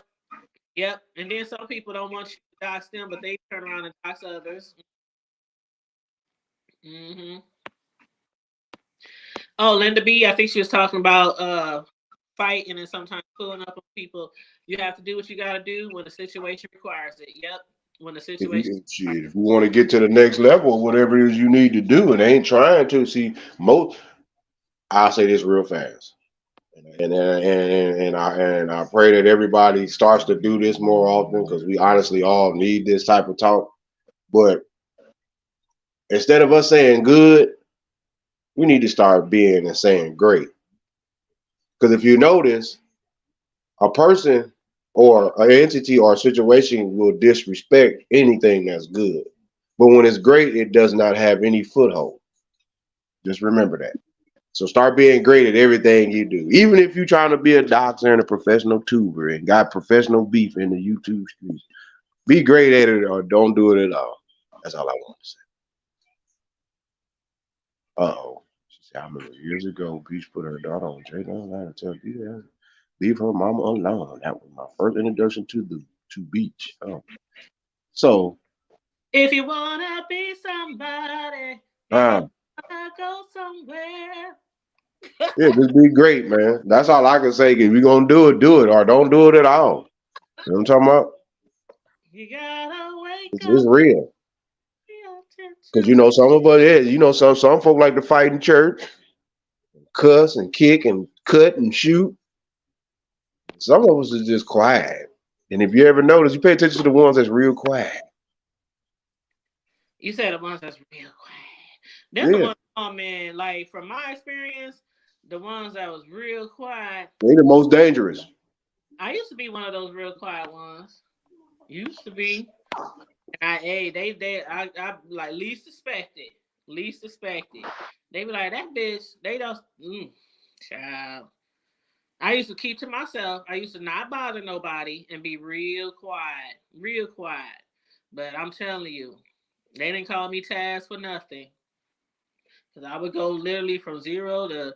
And then some people don't want you to dox them, but they turn around and dox others. Oh, Linda B, I think she was talking about fighting and sometimes pulling up on people. You have to do what you got to do when the situation requires it. Yep. When the situation. If you want to get to the next level, whatever it is you need to do, and ain't trying to see most. I'll say this real fast, and I pray that everybody starts to do this more often, because we honestly all need this type of talk. But instead of us saying good, we need to start being and saying great. Because if you notice, a person or an entity or a situation will disrespect anything that's good. But when it's great, it does not have any foothold. Just remember that. So start being great at everything you do. Even if you're trying to be a doctor and a professional tuber and got professional beef in the YouTube streets, be great at it or don't do it at all. That's all I want to say. She said, I remember years ago, Peach put her daughter on Jay. I tell you, leave her mama alone. That was my first introduction to Beach. So if you wanna be somebody, you gotta go somewhere. Yeah, just be great, man. That's all I can say. If you're gonna do it, or don't do it at all. You know what I'm talking about? You gotta wake It's up. real. Because some of us, some folk like to fight in church, cuss and kick and cut and shoot. Some of us is just quiet. And if you ever notice, you pay attention to the ones that's real quiet. You said the ones that's real quiet. They're the ones, oh man, like from my experience, the ones that was real quiet. They the most dangerous. I used to be one of those real quiet ones. Used to be. I like least suspected. They be like, that bitch, they don't child. I used to keep to myself. I used to not bother nobody and be real quiet. But I'm telling you, they didn't call me Taz for nothing. Because I would go literally from 0 to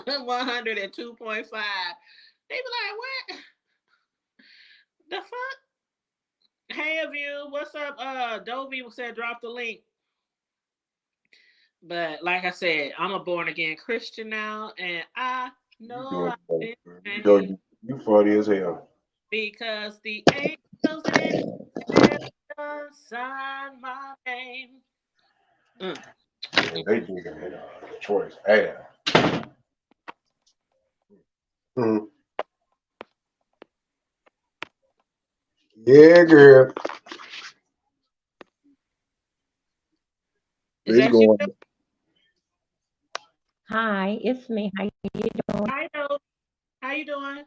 102.5. They be like, what? The fuck? Hey, View, what's up? Dovey said drop the link. But like I said, I'm a born again Christian now, and I know you funny as hell. Because the angels in heaven sign my name. They do the choice. Yeah, girl. Is that you? Hi, it's me. How you doing? Hi, how you doing?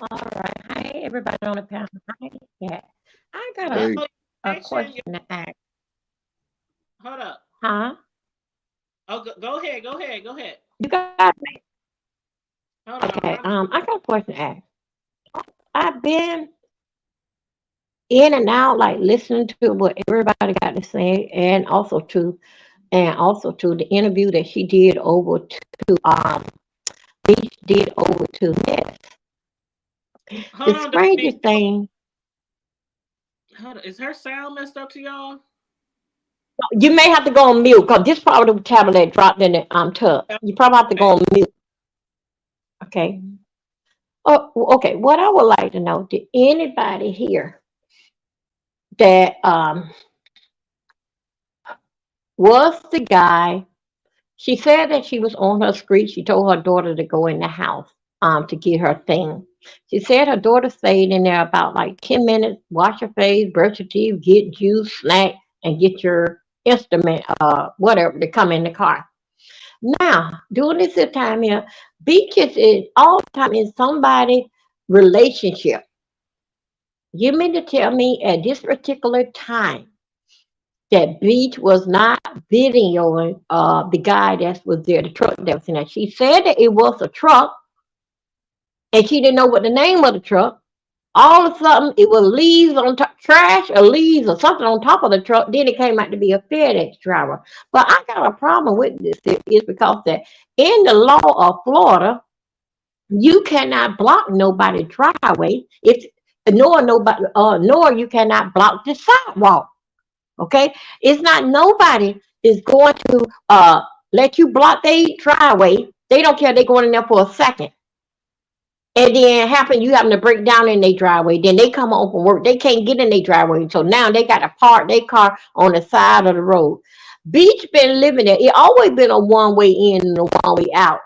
All right. Hi, everybody on the panel. Hi. Yeah. I got a question to ask. Hold up. Huh? Oh, go ahead. You got me. Hold on. Okay. I got a question to ask. I've been in and out, like listening to what everybody got to say, and also to the interview that she did over to Beach did over to Ness. The Hold on, strangest thing, hold on. Is her sound messed up to y'all? you may have to go on mute because this probably the tablet that dropped in the tub. You probably have to go Okay. on mute. Okay. Oh, okay. What I would like to know, did anybody here that was the guy? She said that she was on her street. She told her daughter to go in the house to get her thing. She said her daughter stayed in there about like 10 minutes, wash her face, brush your teeth, get juice, snack, and get your instrument, whatever, to come in the car. Now, during this time here, Beaches is all the time in somebody relationship. You mean to tell me at this particular time that Beach was not videoing the guy that was there, the truck that was in there. She said that it was a truck and she didn't know what the name of the truck. All of a sudden it was leaves on top, trash or leaves or something on top of the truck. Then it came out to be a FedEx driver. But I got a problem with this is because that in the law of Florida, you cannot block nobody's driveway if nor you cannot block the sidewalk. Okay, it's not nobody is going to let you block their driveway. They don't care. They're going in there for a second, and then happen you having to break down in their driveway. Then they come home from work. They can't get in their driveway, so now they got to park their car on the side of the road. Beach been living there. It always been a one way in and a one way out.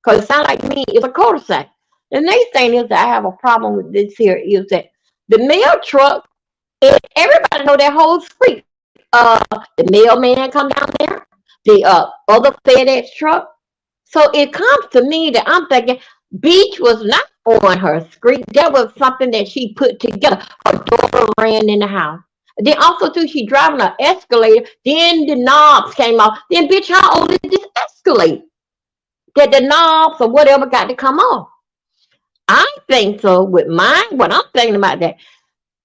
Cause it sounds like to me it's a cul-de-sac. The next thing is that I have a problem with this here is that the mail truck and everybody know that whole street. The mailman come down there, the other FedEx truck. So it comes to me that I'm thinking Beach was not on her street. That was something that she put together. Her daughter ran in the house. Then also too, she driving an escalator. Then the knobs came off. Then bitch, how old is this escalator? That the knobs or whatever got to come off. I think so with mine. What I'm thinking about that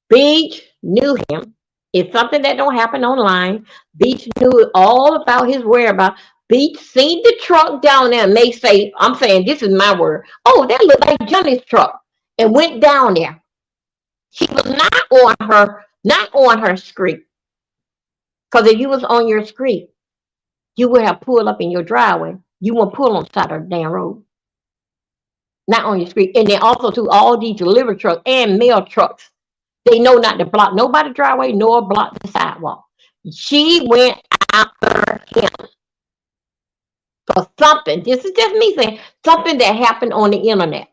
Beach knew him. It's something that don't happen online. Beach knew all about his whereabouts. Beach seen the truck down there and may say, I'm saying this is my word. Oh, that looked like Johnny's truck. And went down there. She was not on her street. Because if you was on your street, you would have pulled up in your driveway. You wouldn't pull on the side of the damn road. Not on your street. And then also to all these delivery trucks and mail trucks. They know not to block nobody's driveway nor block the sidewalk. She went after him for something. This is just me saying something that happened on the internet.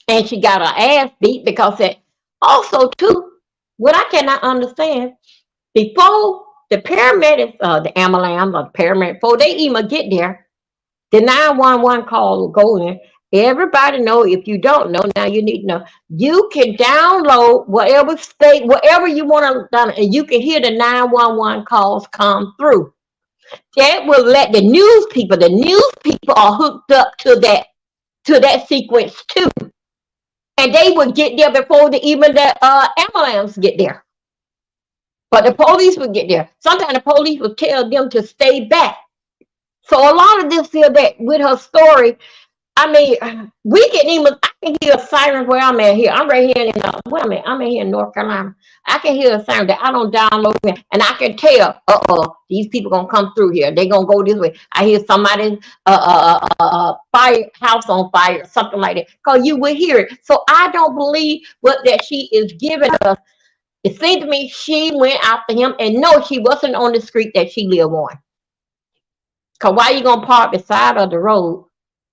And she got her ass beat because it also too, what I cannot understand, before the paramedics, the ambulance or the paramedic, before they even get there, the 911 call will go in. Everybody know. If you don't know, now you need to know. You can download whatever state, whatever you want to done, and you can hear the 911 calls come through. That will let the news people are hooked up to that sequence too. And they would get there before even the ambulance get there. But the police would get there. Sometimes the police would tell them to stay back. So a lot of this here that with her story, I mean, I can hear sirens where I'm at here. I'm right here in, where I'm at here in North Carolina. I can hear a siren that I don't download it, and I can tell, these people gonna come through here. They gonna go this way. I hear somebody, fire, house on fire, something like that. Cause you will hear it. So I don't believe what that she is giving us. It seems to me she went after him, and no, she wasn't on the street that she lived on. Cause why you gonna park beside of the road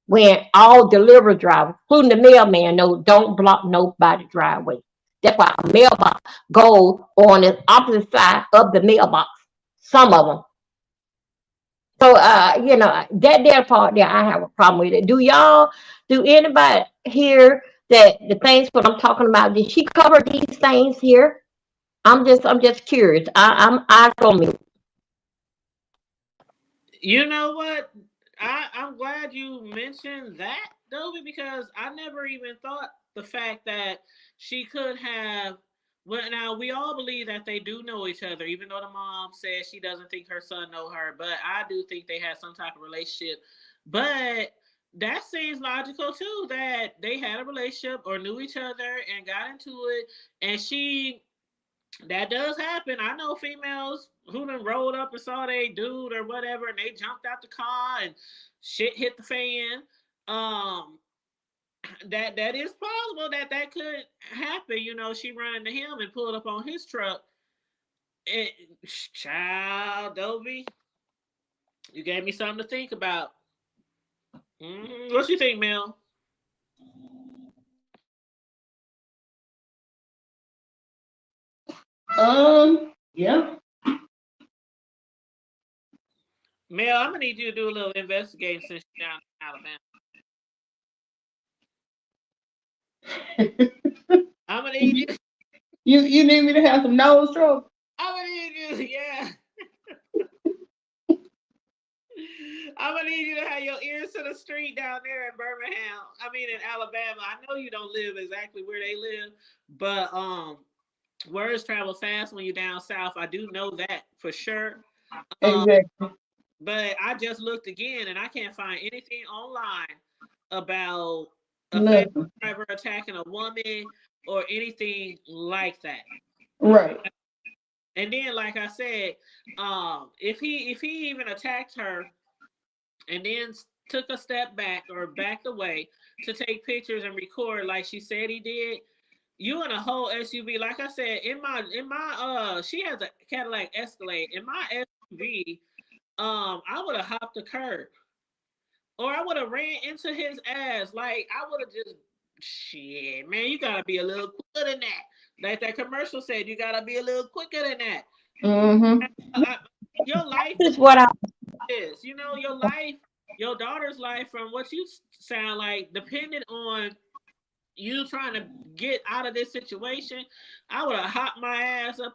when all delivery drivers, including the mailman, know don't block nobody's driveway. That's why a mailbox goes on the opposite side of the mailbox. Some of them. So that there part there, I have a problem with it. Do anybody hear that the things what I'm talking about? Did she cover these things here? I'm just curious. I go mute. You know what? I'm glad you mentioned that, Dobie, because I never even thought the fact that she could have. Well, now we all believe that they do know each other, even though the mom says she doesn't think her son know her. But I do think they had some type of relationship. But that seems logical too, that they had a relationship or knew each other and got into it. And that does happen. I know females who done rolled up and saw they dude or whatever, and they jumped out the car and shit hit the fan. Um, that is plausible that could happen. You know, she run into him and pulled up on his truck. And child, Dovey, you gave me something to think about. What you think, Mel? Yeah. Mel, I'm gonna need you to do a little investigating since you're down in Alabama. I'm gonna need you. You need me to have some nose trouble? I'm gonna need you. Yeah. I'm gonna need you to have your ears to the street down there in Birmingham. I mean, in Alabama. I know you don't live exactly where they live, but words travel fast when you're down south. I do know that for sure. Um, Exactly. but I just looked again, and I can't find anything online about a FedEx Nothing. driver attacking a woman or anything like that. Right. And then, like I said, if he even attacked her and then took a step back or backed away to take pictures and record like she said he did, you in a whole SUV. Like I said, in my she has a Cadillac Escalade. In my SUV, I would have hopped the curb. Or I would have ran into his ass. Like I would have just shit, man, you gotta be a little quicker than that. Like that commercial said, you gotta be a little quicker than that. Mm-hmm. I, your life This is what I is, your life, your daughter's life, from what you sound like, depended on you trying to get out of this situation. I would have hopped my ass up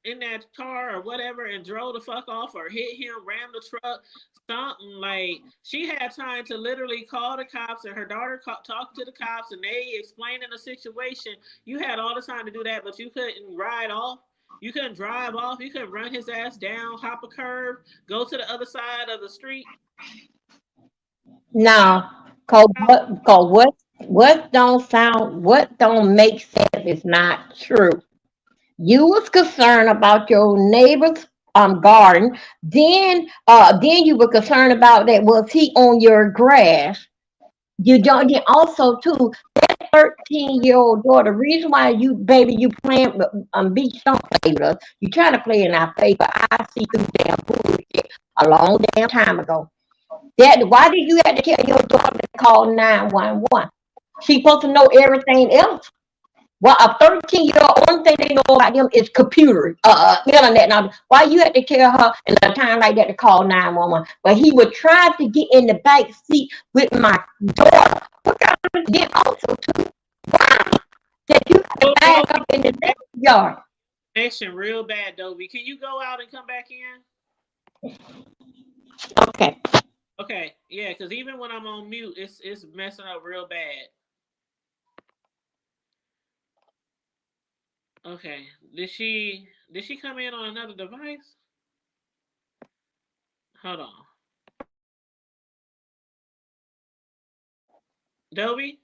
in that car or whatever and drove the fuck off or hit him, ram the truck, something. Like she had time to literally call the cops, and her daughter talked to the cops, and they explaining the situation. You had all the time to do that, but you couldn't ride off. You couldn't drive off. You couldn't run his ass down, hop a curb, go to the other side of the street. How? now, cause how what, cause what don't make sense is not true. You was concerned about your neighbor's garden. Then you were concerned about that. Was he on your grass? You don't. Then also too, 13-year-old daughter. Reason why you baby you playing beach don't play with us. You trying to play in our face, but I see through damn bullshit a long damn time ago. That why did you have to tell your daughter to call 911? She supposed to know everything else. Well, a 13-year-old, only thing they know about them is computer, internet. Now, why you had to tell her in a time like that to call 911? But he would try to get in the back seat with my daughter. What kind of then also too? Why that you got to oh, back up in the yard? connection real bad, Dovey. Can you go out and come back in? Okay. Okay, yeah, because even when I'm on mute, it's messing up real bad. Okay, did she come in on another device? Hold on, Dovey.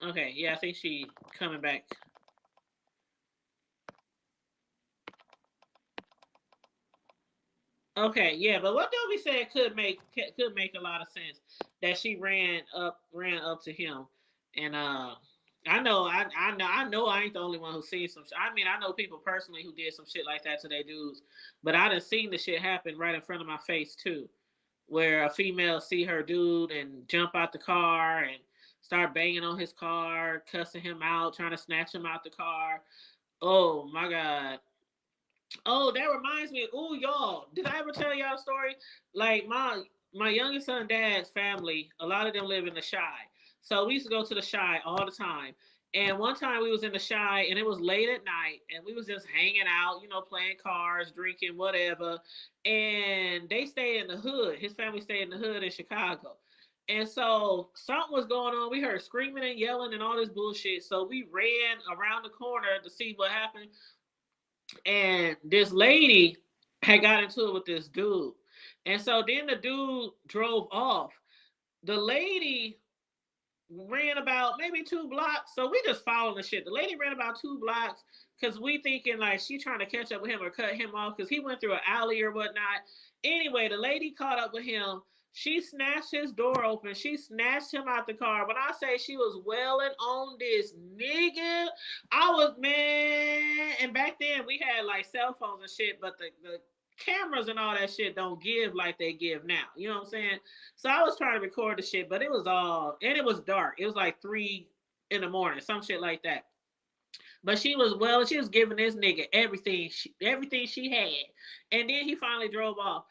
Okay, yeah, I think she coming back. Okay, yeah, but what Dovey said could make a lot of sense. That she ran up to him, and I know I ain't the only one who seen some. I mean, I know people personally who did some shit like that to their dudes, but I done seen the shit happen right in front of my face too, where a female see her dude and jump out the car and start banging on his car, cussing him out, trying to snatch him out the car. Oh my god. Oh, that reminds me. Oh, y'all, did I ever tell y'all a story? Like my youngest son dad's family, a lot of them live in the Shy. So we used to go to the Shy all the time. And one time we was in the Shy and it was late at night and we was just hanging out, playing cards, drinking, whatever. And they stay in the hood. His family stayed in the hood in Chicago. And so something was going on. We heard screaming and yelling and all this bullshit. So we ran around the corner to see what happened. And this lady had got into it with this dude. And so then the dude drove off. The lady ran about maybe 2 blocks. So we just following the shit. The lady ran about 2 blocks because we thinking like she trying to catch up with him or cut him off because he went through an alley or whatnot. Anyway, the lady caught up with him. She snatched his door open. She snatched him out the car. When I say she was welling on this nigga, I was, man. And back then we had like cell phones and shit, but the cameras and all that shit don't give like they give now. You know what I'm saying? So I was trying to record the shit, but it was all, and it was dark. It was like 3 in the morning, some shit like that. But she was, well, she was giving this nigga everything she had. And then he finally drove off.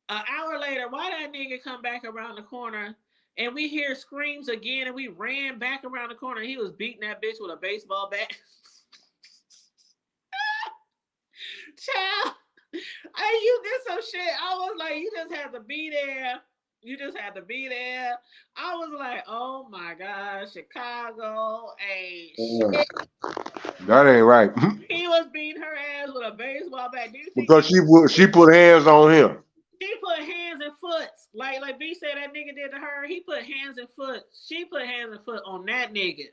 An hour later, why that nigga come back around the corner and we hear screams again and we ran back around the corner. He was beating that bitch with a baseball bat. Child, you did some shit. I was like, you just had to be there. You just had to be there. I was like, oh my God, Chicago ain't shit. That ain't right. He was beating her ass with a baseball bat. Do you think Because she put hands on him. she put hands and foot? Like B said that nigga did to her. He put hands and foot. She put hands and foot on that nigga.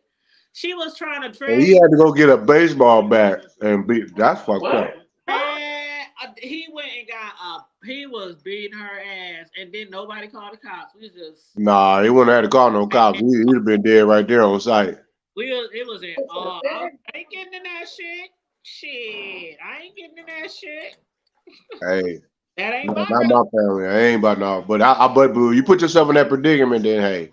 She was trying to And drag he had to go get a baseball bat and beat. That's fucked up. man. He went and got up. He was beating her ass, and then nobody called the cops. We just Nah, he wouldn't have to call no cops. He'd have been dead right there on site. it was in I ain't getting in that shit. Shit, I ain't getting in that shit. Hey, That ain't no, my not my family. I ain't about no. But but you put yourself in that predicament, then hey,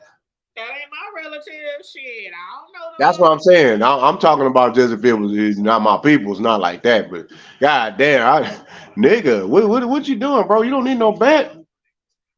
that ain't my relative. Shit, I don't know that's the what I'm saying. I'm talking about just if it was it's not my people, it's not like that. But god damn, nigga, what you doing, bro? You don't need no bat.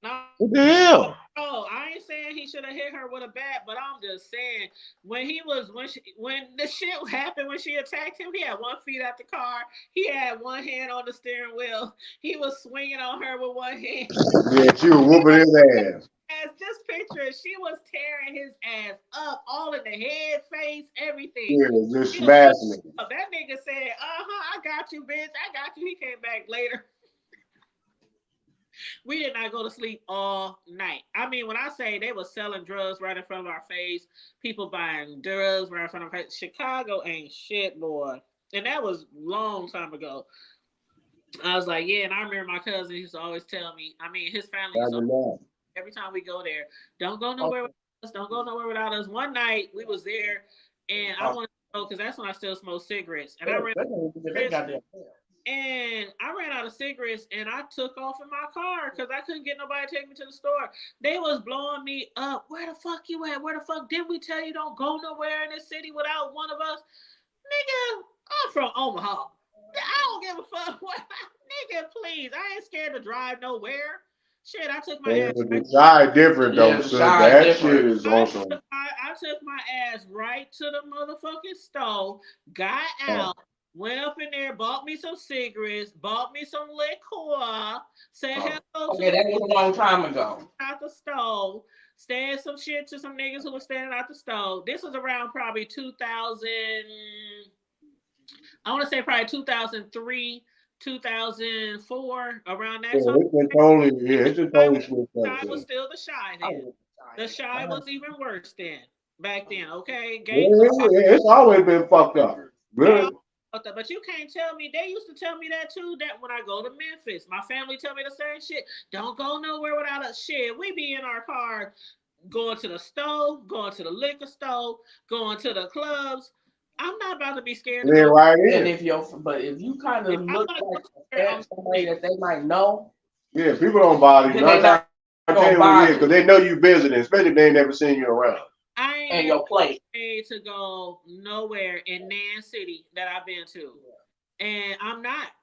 no. What the hell? Oh, I ain't saying he should have hit her with a bat, but I'm just saying when the shit happened when she attacked him, he had 1 foot at the car. He had one hand on the steering wheel. He was swinging on her with one hand. Yeah, she was whooping his ass. As just picture it, she was tearing his ass up, all in the head, face, everything. Yeah, just He was smashing it. that nigga said, I got you, bitch. I got you. He came back later. We did not go to sleep all night. I mean, when I say they were selling drugs right in front of our face, people buying drugs right in front of our face, Chicago ain't shit, boy. And that was long time ago. I was like, yeah, and I remember my cousin used to always tell me, I mean, his family used to, every time we go there, don't go nowhere without us, don't go nowhere without us. One night we was there and I wanted to go because that's when I still smoke cigarettes. And I ran out of cigarettes and I took off in my car because I couldn't get nobody to take me to the store. They was blowing me up. Where the fuck you at? Where the fuck didn't we tell you don't go nowhere in this city without one of us? Nigga, I'm from Omaha. I don't give a fuck. What? Nigga, please. I ain't scared to drive nowhere. Shit, I took my ass. The side different though, son. That shit is awesome. I took my ass right to the motherfucking stove, got out, went up in there, bought me some cigarettes, bought me some liquor, said hello to that was a long time ago. out the stove, said some shit to some niggas who were standing out the stove. This was around probably 2000. I want to say probably 2003, 2004, around that time. It's just totally switched up. Shy was still the Shy then. The Shy was even worse then. Back then, okay? It's always been fucked up. Really? But you can't tell me. They used to tell me that too. That when I go to Memphis, my family tell me the same shit. Don't go nowhere without a shit. We be in our car, going to the stove, going to the liquor store, going to the clubs. I'm not about to be scared to go. Right and if you kind of look like somebody that they might know, yeah, people don't bother you. Because they know you visiting, especially if they ain't never seen you around. I ain't and your place. paid to go nowhere in Nan City that I've been to, and I'm not,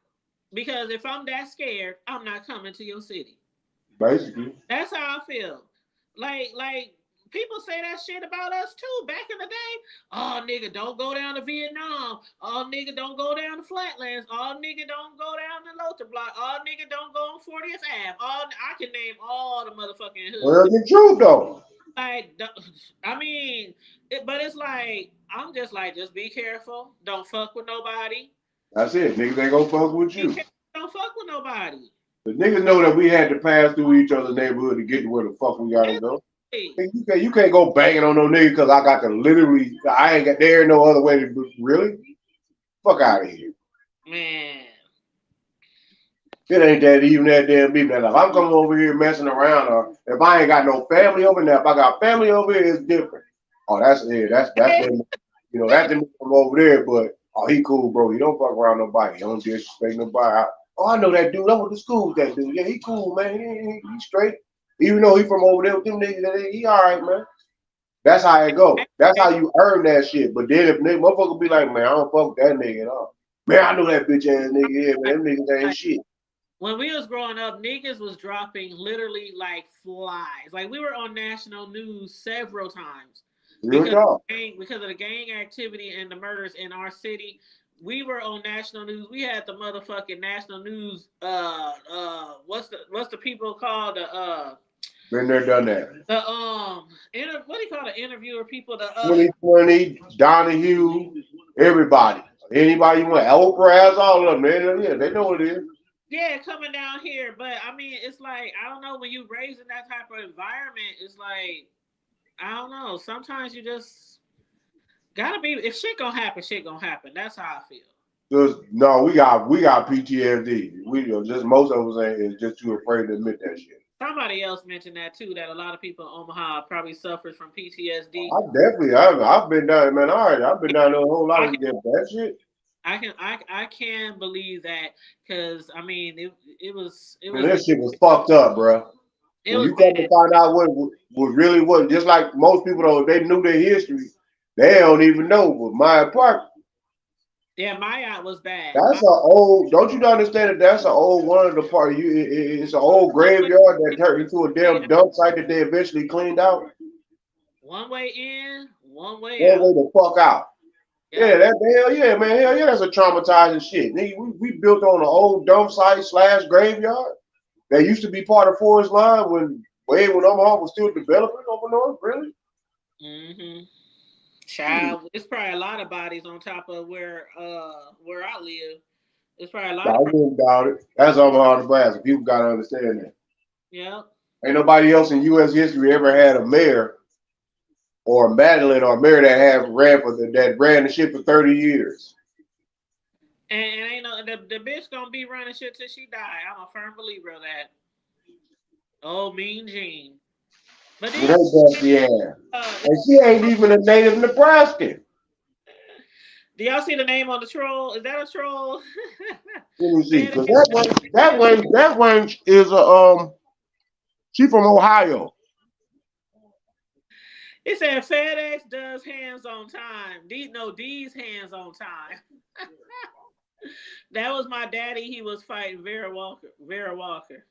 because if I'm that scared, I'm not coming to your city. Basically, that's how I feel. Like people say that shit about us too. Back in the day, oh nigga, don't go down to Vietnam. Oh nigga, don't go down to Flatlands. Oh nigga, don't go down to Luther Block. Oh nigga, don't go on 40th Ave. I can name all the motherfucking hoods. Well, the truth though. like, I mean, but it's like I'm just like, just be careful. Don't fuck with nobody. That's it. Niggas ain't gonna fuck with Be you. careful. Don't fuck with nobody. The niggas know that we had to pass through each other's neighborhood to get to where the fuck we gotta go. Hey, You can't go banging on no nigga because I got to literally. I ain't got there no other way to do. Really? Fuck out of here. man. It ain't that even that damn deep. That if I'm coming over here messing around, or if I ain't got no family over there, if I got family over here, it's different. Oh, that's it. That's them. You know, that's them from over there. But oh, he cool, bro. He don't fuck around nobody. He don't disrespect nobody. I know that dude. I went to school with that dude. Yeah, he cool, man. He straight. Even though he from over there with them niggas, he all right, man. That's how it go. That's how you earn that shit. But then if motherfucker be like, man, I don't fuck with that nigga at all. Man, I know that bitch ass nigga here, man. Them niggas ain't shit. When we was growing up, niggas was dropping literally like flies. Like we were on national news several times because of the gang activity and the murders in our city. We were on national news. We had the motherfucking national news. What's the people called Been there, done that. What do you call the interviewer people? 2020, Donahue, everybody. Anybody you want, Oprah has all of them, man. Yeah, they know what it is. Yeah, coming down here, but I mean, it's like I don't know when you raised in that type of environment. It's like I don't know. Sometimes you just gotta be. If shit gonna happen, shit gonna happen. That's how I feel. No, we got PTSD. We just most of us ain't is just too afraid to admit that shit. Somebody else mentioned that too. That a lot of people in Omaha probably suffers from PTSD. I've been down, man. All right, I've been down there a whole lot of that shit. I can believe that because I mean it was Man, that shit was fucked up, bro. When you come to find out what really was, just like most people though, they knew their history, they don't even know. But Maya Park, yeah, Maya was bad. That's an old. Don't you understand that that's an old one of the part? It's an old graveyard that turned into a damn dump site that they eventually cleaned out. One way in, one way out. One way the fuck out. Yeah, hell yeah, man. Hell yeah, that's a traumatizing shit. We built on an old dump site / graveyard that used to be part of Forest Line when Omaha was still developing over north. Really? Mm-hmm. Child, it's probably a lot of bodies on top of where I live. It's probably a lot. I wouldn't doubt it. That's Omaha, Nebraska. People gotta understand that. Yeah. Ain't nobody else in U.S. history ever had a mayor or Madeline or mayor that ran the shit for 30 years. And ain't no the bitch gonna be running shit till she die. I'm a firm believer of that. Oh, Mean Gene. But then, and she ain't even a native Nebraskan. Do y'all see the name on the troll? Is that a troll? Let me see, because that one is she from Ohio. It said FedEx does hands on time. These hands on time. That was my daddy. He was fighting Vera Walker.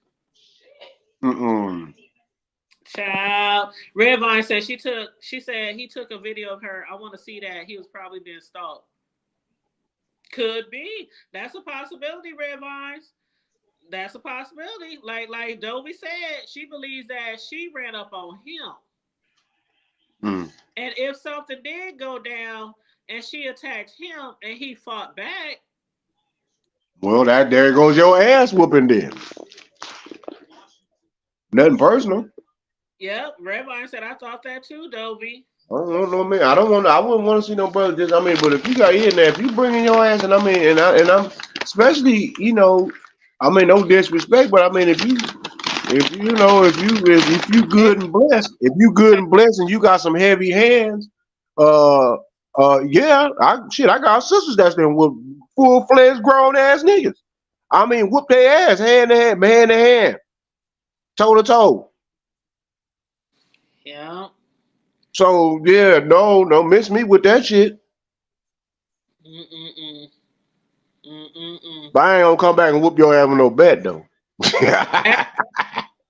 Child. Redvine said she said he took a video of her. I want to see that. He was probably being stalked. Could be. That's a possibility, Redvines. That's a possibility. Like Dovey said, she believes that she ran up on him. And if something did go down and she attacked him and he fought back. Well, there goes your ass whooping then. Nothing personal. Yep, Redvine said I thought that too, Dovey. I don't know, man. I wouldn't want to see no brother just. I mean, but if you got in there, if you bringing your ass, and I mean, and I'm especially, no disrespect, but I mean, if you good and blessed, and you got some heavy hands, yeah, I got sisters that's them with full-fledged grown ass niggas. I mean, whoop their ass hand to hand, man to hand, toe to toe. Yeah. So yeah, no, don't miss me with that shit. But I ain't gonna come back and whoop your ass with no bet though.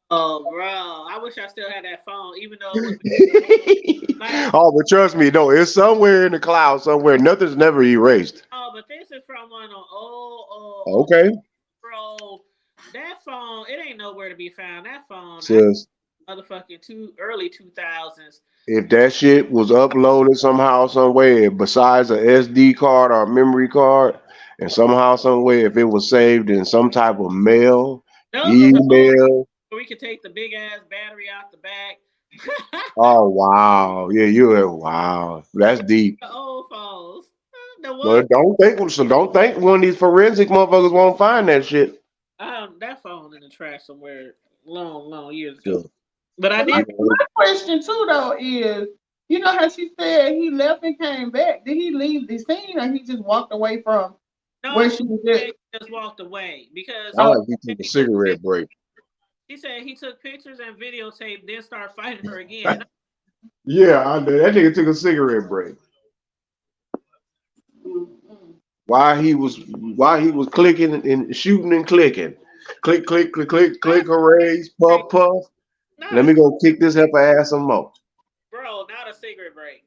Oh, bro, I wish I still had that phone, even though it was oh, but trust me, no, it's somewhere in the cloud somewhere. Nothing's never erased. Oh, but this is from one of old. Okay. Bro, that phone, it ain't nowhere to be found. That phone. Sis, motherfucking early 2000s. If that shit was uploaded somehow, some way, besides a SD card or a memory card, and somehow, some way, if it was saved in some type of mail, Those are the old email. where we could take the big ass battery out the back. Oh wow, yeah, wow, that's deep. The old phones. The Well, ones don't think one of these forensic motherfuckers won't find that shit. that phone in the trash somewhere long years ago. Sure. But I But did. my question too though is, you know how she said he left and came back? Did he leave the scene or he just walked away from No, where she she was said at? he just walked away because Sound Oh, like he took a he took cigarette break. she said he took pictures and videotaped, then started fighting her again. Yeah, I know. That nigga took a cigarette break. While he was clicking and shooting and clicking. Click, click, click, click, Not click, hoorays, puff, puff. not Let a me go kick this heifer ass some more. bro, not a cigarette break.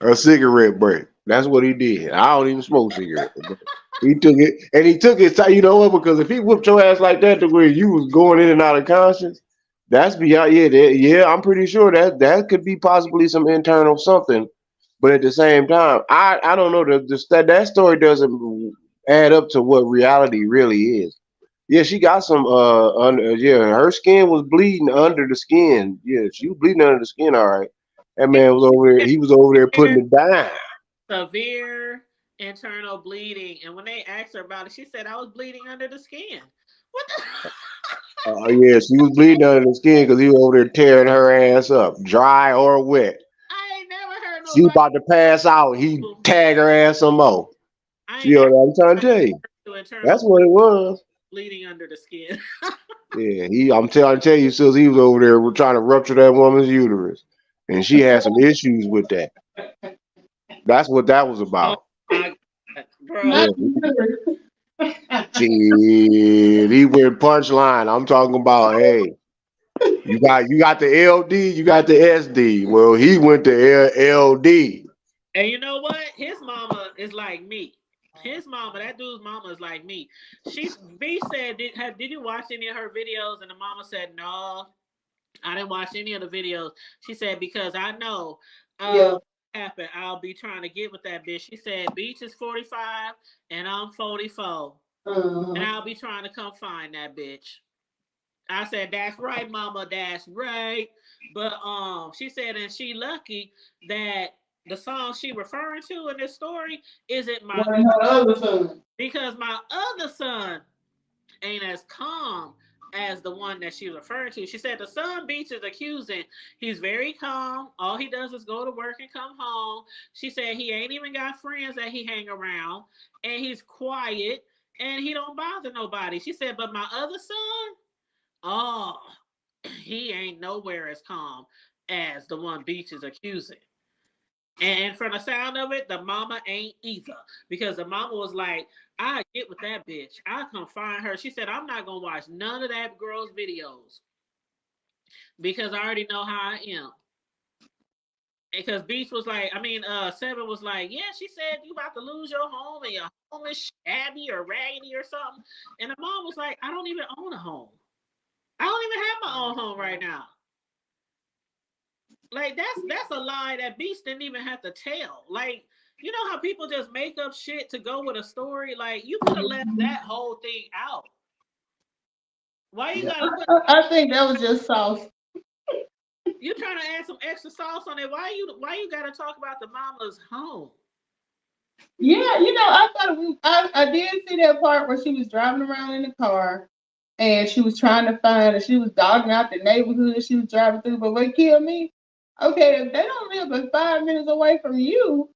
A cigarette break. That's what he did. I don't even smoke cigarettes. But he took it, and he took his time. You know what? Because if he whooped your ass like that to where you was going in and out of conscience, that's beyond. Yeah, I'm pretty sure that could be possibly some internal something. But at the same time, I don't know. That story doesn't add up to what reality really is. Yeah, she got some. Yeah, her skin was bleeding under the skin. Yeah, she was bleeding under the skin. All right. That man was over there. He was over there putting Severe, it down. severe internal bleeding, and when they asked her about it, she said, "I was bleeding under the skin." What the? Yeah, she was bleeding under the skin because he was over there tearing her ass up, dry or wet. I ain't never heard She was nobody. about to pass out. He tagged her ass some more. I She, ain't never I'm trying to heard tell you, to internal that's what it was. bleeding under the skin. Yeah, I'm tell you, sis, he was over there trying to rupture that woman's uterus, and she had some issues with that. That's what that was Oh about. my god, bro! not Yeah, good. shit, he went punchline. I'm talking about, hey, you got the LD, you got the SD. Well, he went to LD. And you know what? His mama is like me. His mama, that dude's mama is like me. B said, did you watch any of her videos? And the mama said, no, I didn't watch any of the videos. She said, because I know Yeah. what happened. I'll be trying to get with that bitch. She said, Beach is 45 and I'm 44. And Uh-huh. I'll be trying to come find that bitch. I said, that's right, mama, that's right. But she said, and she lucky that the song she referring to in this story isn't my One of her other sons. because my other son ain't as calm as the one that she referred to. She said the son Beach is accusing. He's very calm. All he does is go to work and come home. She said he ain't even got friends that he hang around, and he's quiet and he don't bother nobody. She said, but my other son, oh, he ain't nowhere as calm as the one Beach is accusing. And from the sound of it, the mama ain't either. Because the mama was like, I get with that bitch. I come find her. She said, I'm not gonna watch none of that girl's videos because I already know how I am. Because Beach was like, Seven was like, yeah, she said you about to lose your home and your home is shabby or raggedy or something. And the mom was like, I don't even own a home. I don't even have my own home right now. Like that's a lie that Beast didn't even have to tell. Like, you know how people just make up shit to go with a story? Like, you could have left that whole thing out. Why you gotta put I think that was just sauce. you trying to add some extra sauce on it? Why you gotta talk about the mama's home? Yeah, I thought I did see that part where she was driving around in the car and she was trying to find and she was dogging out the neighborhood she was driving through. But what killed me? Okay, if they don't live but 5 minutes away from you,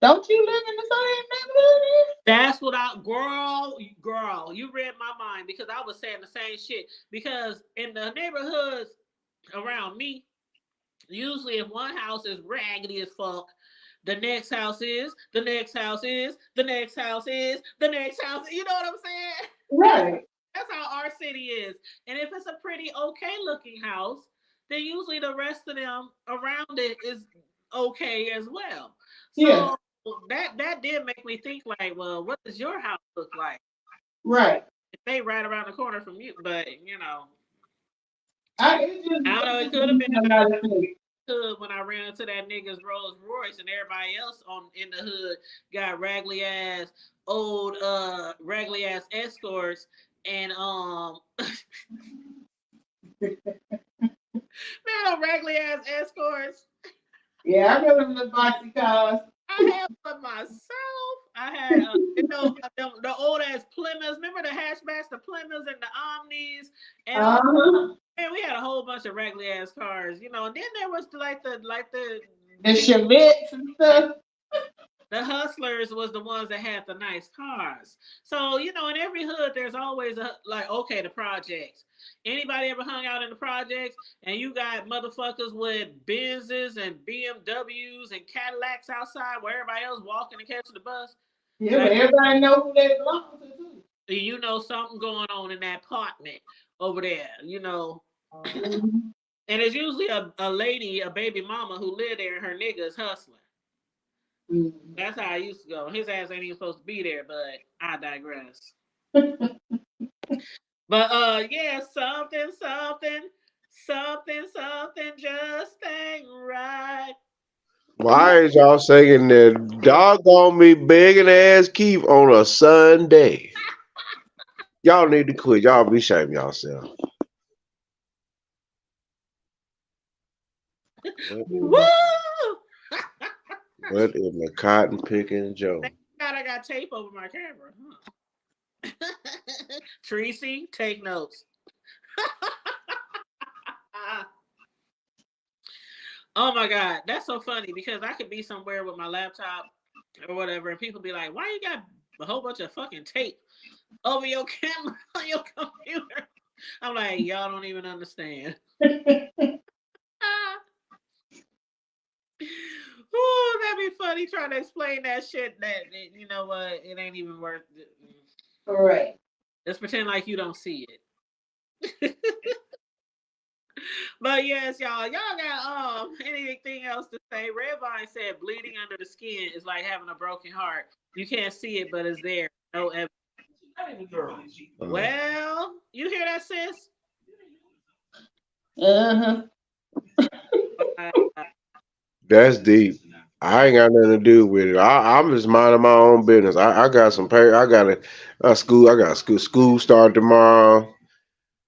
don't you live in the same neighborhood? That's what girl, you read my mind because I was saying the same shit. Because in the neighborhoods around me, usually if one house is raggedy as fuck, the next house is, the next house is, the next house is, the next house. You know what I'm saying? Right. That's how our city is. And if it's a pretty okay looking house, then usually the rest of them around it is okay as well. Yeah. So that did make me think like, well, what does your house look like? Right. If they right around the corner from you, but It just, I don't know. It could have been a lot of things. hood when I ran into that nigga's Rolls Royce, and everybody else on in the hood got raggedy ass old raggedy ass escorts and man, raggedy ass escorts. Yeah, I remember the boxy cars. I had for myself. I had the old ass Plymouths. Remember the hatchbacks, the Plymouths and the Omnis, and all. Uh-huh. Man, we had a whole bunch of raggedy ass cars, you know. And then there was The Chevettes and stuff. the hustlers was the ones that had the nice cars. So, you know, in every hood, there's always okay, the projects. Anybody ever hung out in the projects and you got motherfuckers with Benzes and BMWs and Cadillacs outside where everybody else walking and catching the bus? Yeah, but everybody know who they belong to too. You know something going on in that apartment over there, you know. Mm-hmm. And it's usually a lady, a baby mama who lived there and her niggas hustling. Mm-hmm. That's how I used to go. His ass ain't even supposed to be there, but I digress. But yeah, something just ain't right. Why is y'all singing that doggone me begging ass keep on a Sunday? Y'all need to quit. Y'all be shaming yourself. Woo! What in the cotton picking Joe? Thank God I got tape over my camera. Huh? Tracy, take notes. Oh my God, that's so funny because I could be somewhere with my laptop or whatever, and people be like, "Why you got a whole bunch of fucking tape over your camera on your computer?" I'm like, y'all don't even understand. Ooh, that'd be funny trying to explain that shit. That you know what, it ain't even worth it. All right. Just pretend like you don't see it. But yes, y'all got anything else to say? Redvine said bleeding under the skin is like having a broken heart. You can't see it, but it's there. No evidence. Well, you hear that, sis? Uh-huh. Uh, That's deep. I ain't got nothing to do with it. I'm just minding my own business. I got some pay. I got a school. I got school start tomorrow.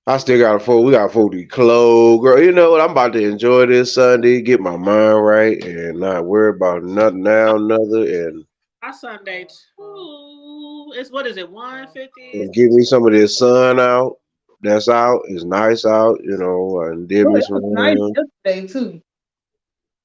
I still got we got 40 clothes, girl. You know what? I'm about to enjoy this Sunday, get my mind right, and not worry about nothing now, another, our Sunday too. It's what is it? 150. and give me some of this sun out. That's out. It's nice out, you know, and did Well, me it some was nice rain. yesterday too.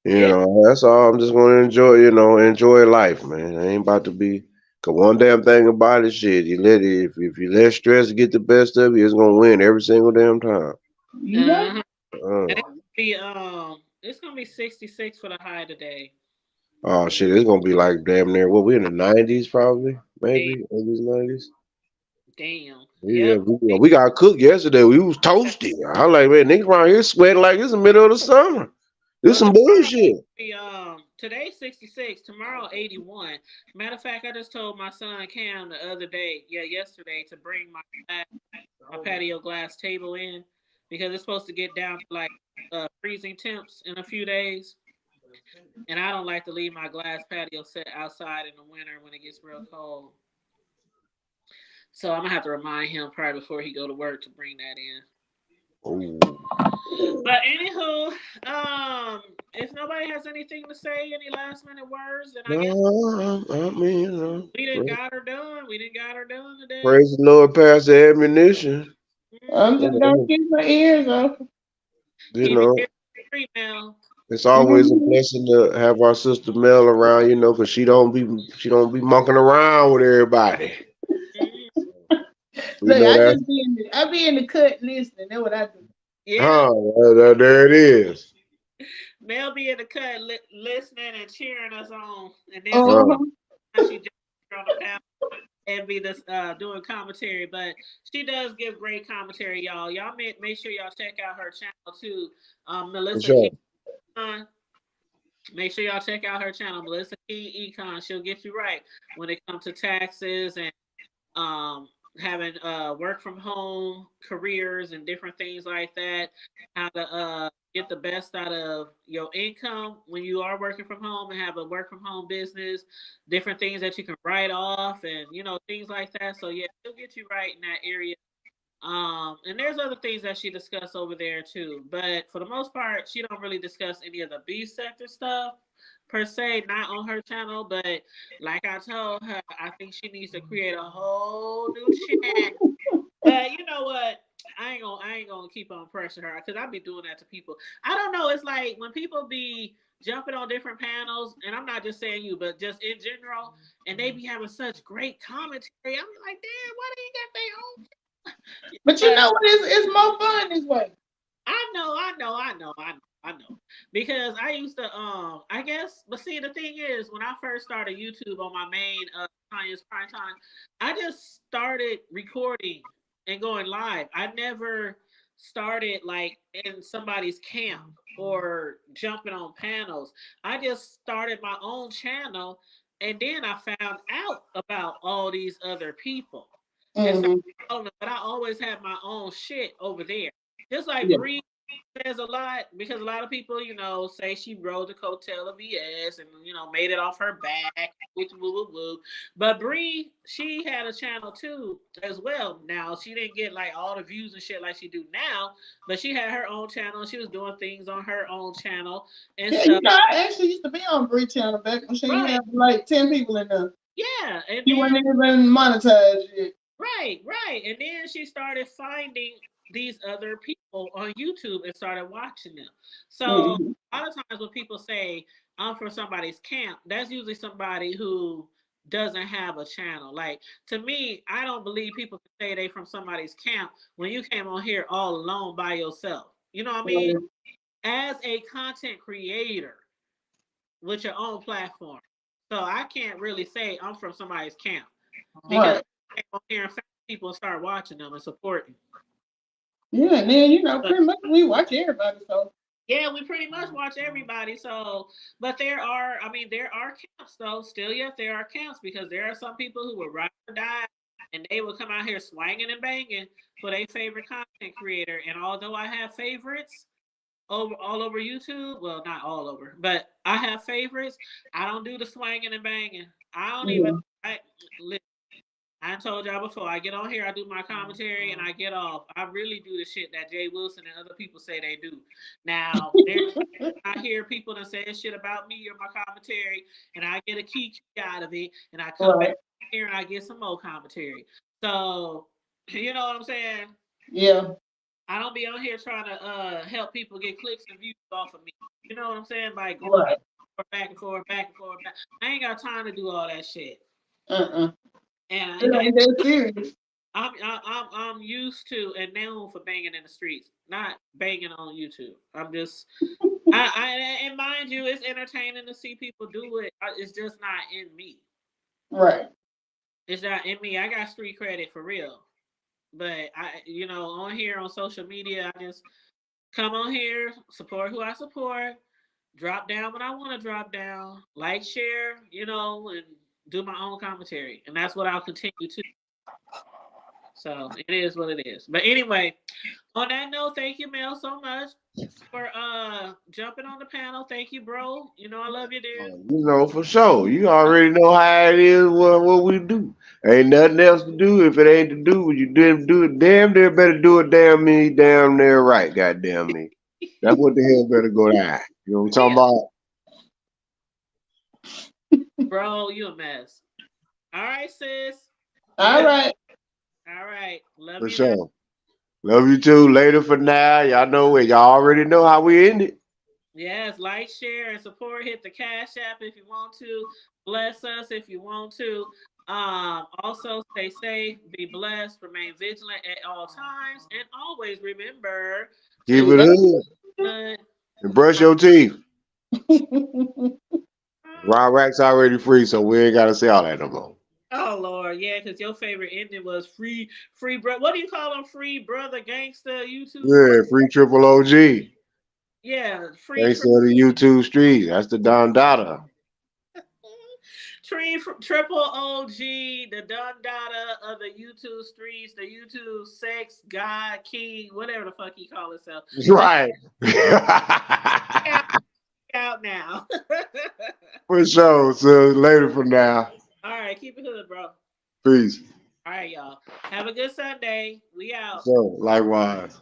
You Yeah. know, that's all. I'm just gonna enjoy, enjoy life, man. I ain't about to be. Cause one damn thing about it, shit, you let it. If you let stress get the best of you, it's gonna win every single damn time. You right? Uh-huh. Uh, And it's gonna be 66 for the high today. oh shit, it's gonna be like damn near what we in the 90s probably, Damn. maybe 80s, 90s. Damn. Yeah, Yep. we got cooked yesterday. We was toasty. I like, man, niggas around here sweating like it's the middle of the summer. This Well, some tomorrow bullshit. today's 66, tomorrow 81. Matter of fact, I just told my son Cam the other day, yesterday, to bring my patio glass table in because it's supposed to get down to like freezing temps in a few days. And I don't like to leave my glass patio set outside in the winter when it gets real cold. So I'm gonna have to remind him probably before he go to work to bring that in. Oh. But anywho, if nobody has anything to say, any last minute words, then I guess No, I mean, we didn't got her done. We didn't got her done today. praise the Lord, past the ammunition. I'm just Mm-hmm. gonna You keep my ears open. Keep your know, ears straight now. it's always a Mm-hmm. blessing to have our sister Mel around, because she don't be monkeying around with everybody. Mm-hmm. We Look, know that. I be in the cut listening. That's what I do. Yeah, There it is. Mel be in the cut listening and cheering us on, and then Uh, Uh-huh. sometimes she just on the panel and be this doing commentary. But she does give great commentary, y'all. Y'all make sure y'all check out her channel too, for Melissa sure. King. Make sure y'all check out her channel, Melissa King Econ. She'll get you right when it comes to taxes and having work from home careers and different things like that, how to get the best out of your income when you are working from home and have a work from home business, different things that you can write off and things like that. So yeah, she'll get you right in that area. And there's other things that she discussed over there too, but for the most part, she don't really discuss any of the B sector stuff per se, not on her channel. But like I told her, I think she needs to create a whole new channel. But you know what? I ain't gonna keep on pressuring her because I be doing that to people. I don't know. It's like when people be jumping on different panels, and I'm not just saying you, but just in general, and they be having such great commentary. I'm like, damn, why they ain't got their own? But you But know what? It's more fun this way. I know. Because I used to I guess but see the thing is when I first started YouTube on my main Tanya's Prime Time, I just started recording and going live. I never started like in somebody's camp or jumping on panels. I just started my own channel and then I found out about all these other people and started Mm-hmm. following them. But I always had my own shit over there. Just like Yeah. Bree says a lot because a lot of people, say she rode the coattail of VS and made it off her back, woo woo woo woo. But Bree, she had a channel too as well. Now she didn't get like all the views and shit like she do now, but she had her own channel. She was doing things on her own channel and Yeah, stuff. I actually used to be on Bree channel back when she didn't Right? have like 10 people in there. Yeah, and She then wasn't even monetized yet. right, and then she started finding these other people on YouTube and started watching them. So Mm-hmm. a lot of times when people say I'm from somebody's camp, that's usually somebody who doesn't have a channel. Like to me, I don't believe people can say they from somebody's camp when you came on here all alone by yourself. You know what I mean? As a content creator with your own platform. So I can't really say I'm from somebody's camp because Right. I came on here and found people and start watching them and supporting. Yeah, and then But pretty much we watch everybody. So yeah, we pretty much watch everybody. So, but there are camps though. Still, yes, there are camps because there are some people who will ride or die, and they will come out here swinging and banging for their favorite content creator. And although I have favorites over all over YouTube, well, not all over, but I have favorites. I don't do the swinging and banging. I don't even. yeah. I, I told y'all before, I get on here, I do my commentary, and I get off. I really do the shit that Jay Wilson and other people say they do. Now, I hear people that say shit about me or my commentary, and I get a key out of it, and I come back Right. here and I get some more commentary. So, you know what I'm saying? Yeah. I don't be on here trying to help people get clicks and views off of me. You know what I'm saying? By going Right. back and forth, back and forth. I ain't got time to do all that shit. Uh-uh. And It ain't that serious. I'm used to and known for banging in the streets, not banging on YouTube. I'm just and mind you, it's entertaining to see people do it. It's just not in me. Right. It's not in me. I got street credit for real, but on here on social media, I just come on here, support who I support, drop down when I want to drop down, like, share, and do my own commentary, and that's what I'll continue to. So it is what it is. But anyway, on that note, thank you, Mel, so much for jumping on the panel. Thank you, bro. I love you, dude. For sure. You already know how it is, what we do. Ain't nothing else to do. If it ain't to do, you didn't do it. Damn near better do it damn me, damn near right, goddamn me. That's what the hell better go down. You know what I'm talking Yeah, about? bro, you a mess. All right, sis. All right. All right. Love For you guys. sure. Love you too. Later for now. Y'all know it. Y'all already know how we end it. Yes, like, share, and support. Hit the Cash App if you want to. Bless us if you want to. Also stay safe, be blessed, remain vigilant at all times, and always remember Keep to it love hood good. and brush your teeth. Ron Rack's already free, so we ain't gotta say all that no more. Oh Lord, yeah, because your favorite ending was free bro. What do you call them? Free brother gangster YouTube? What? Yeah, free triple OG. Yeah, free Thanks to the YouTube street. That's the Don Dada. Triple OG, the Don Dada of the YouTube streets, the YouTube sex god king, whatever the fuck he call himself. Right. Out now. For sure. So later for now. All right, keep it hood, bro. Peace. All right, y'all. Have a good Sunday. We out. So likewise.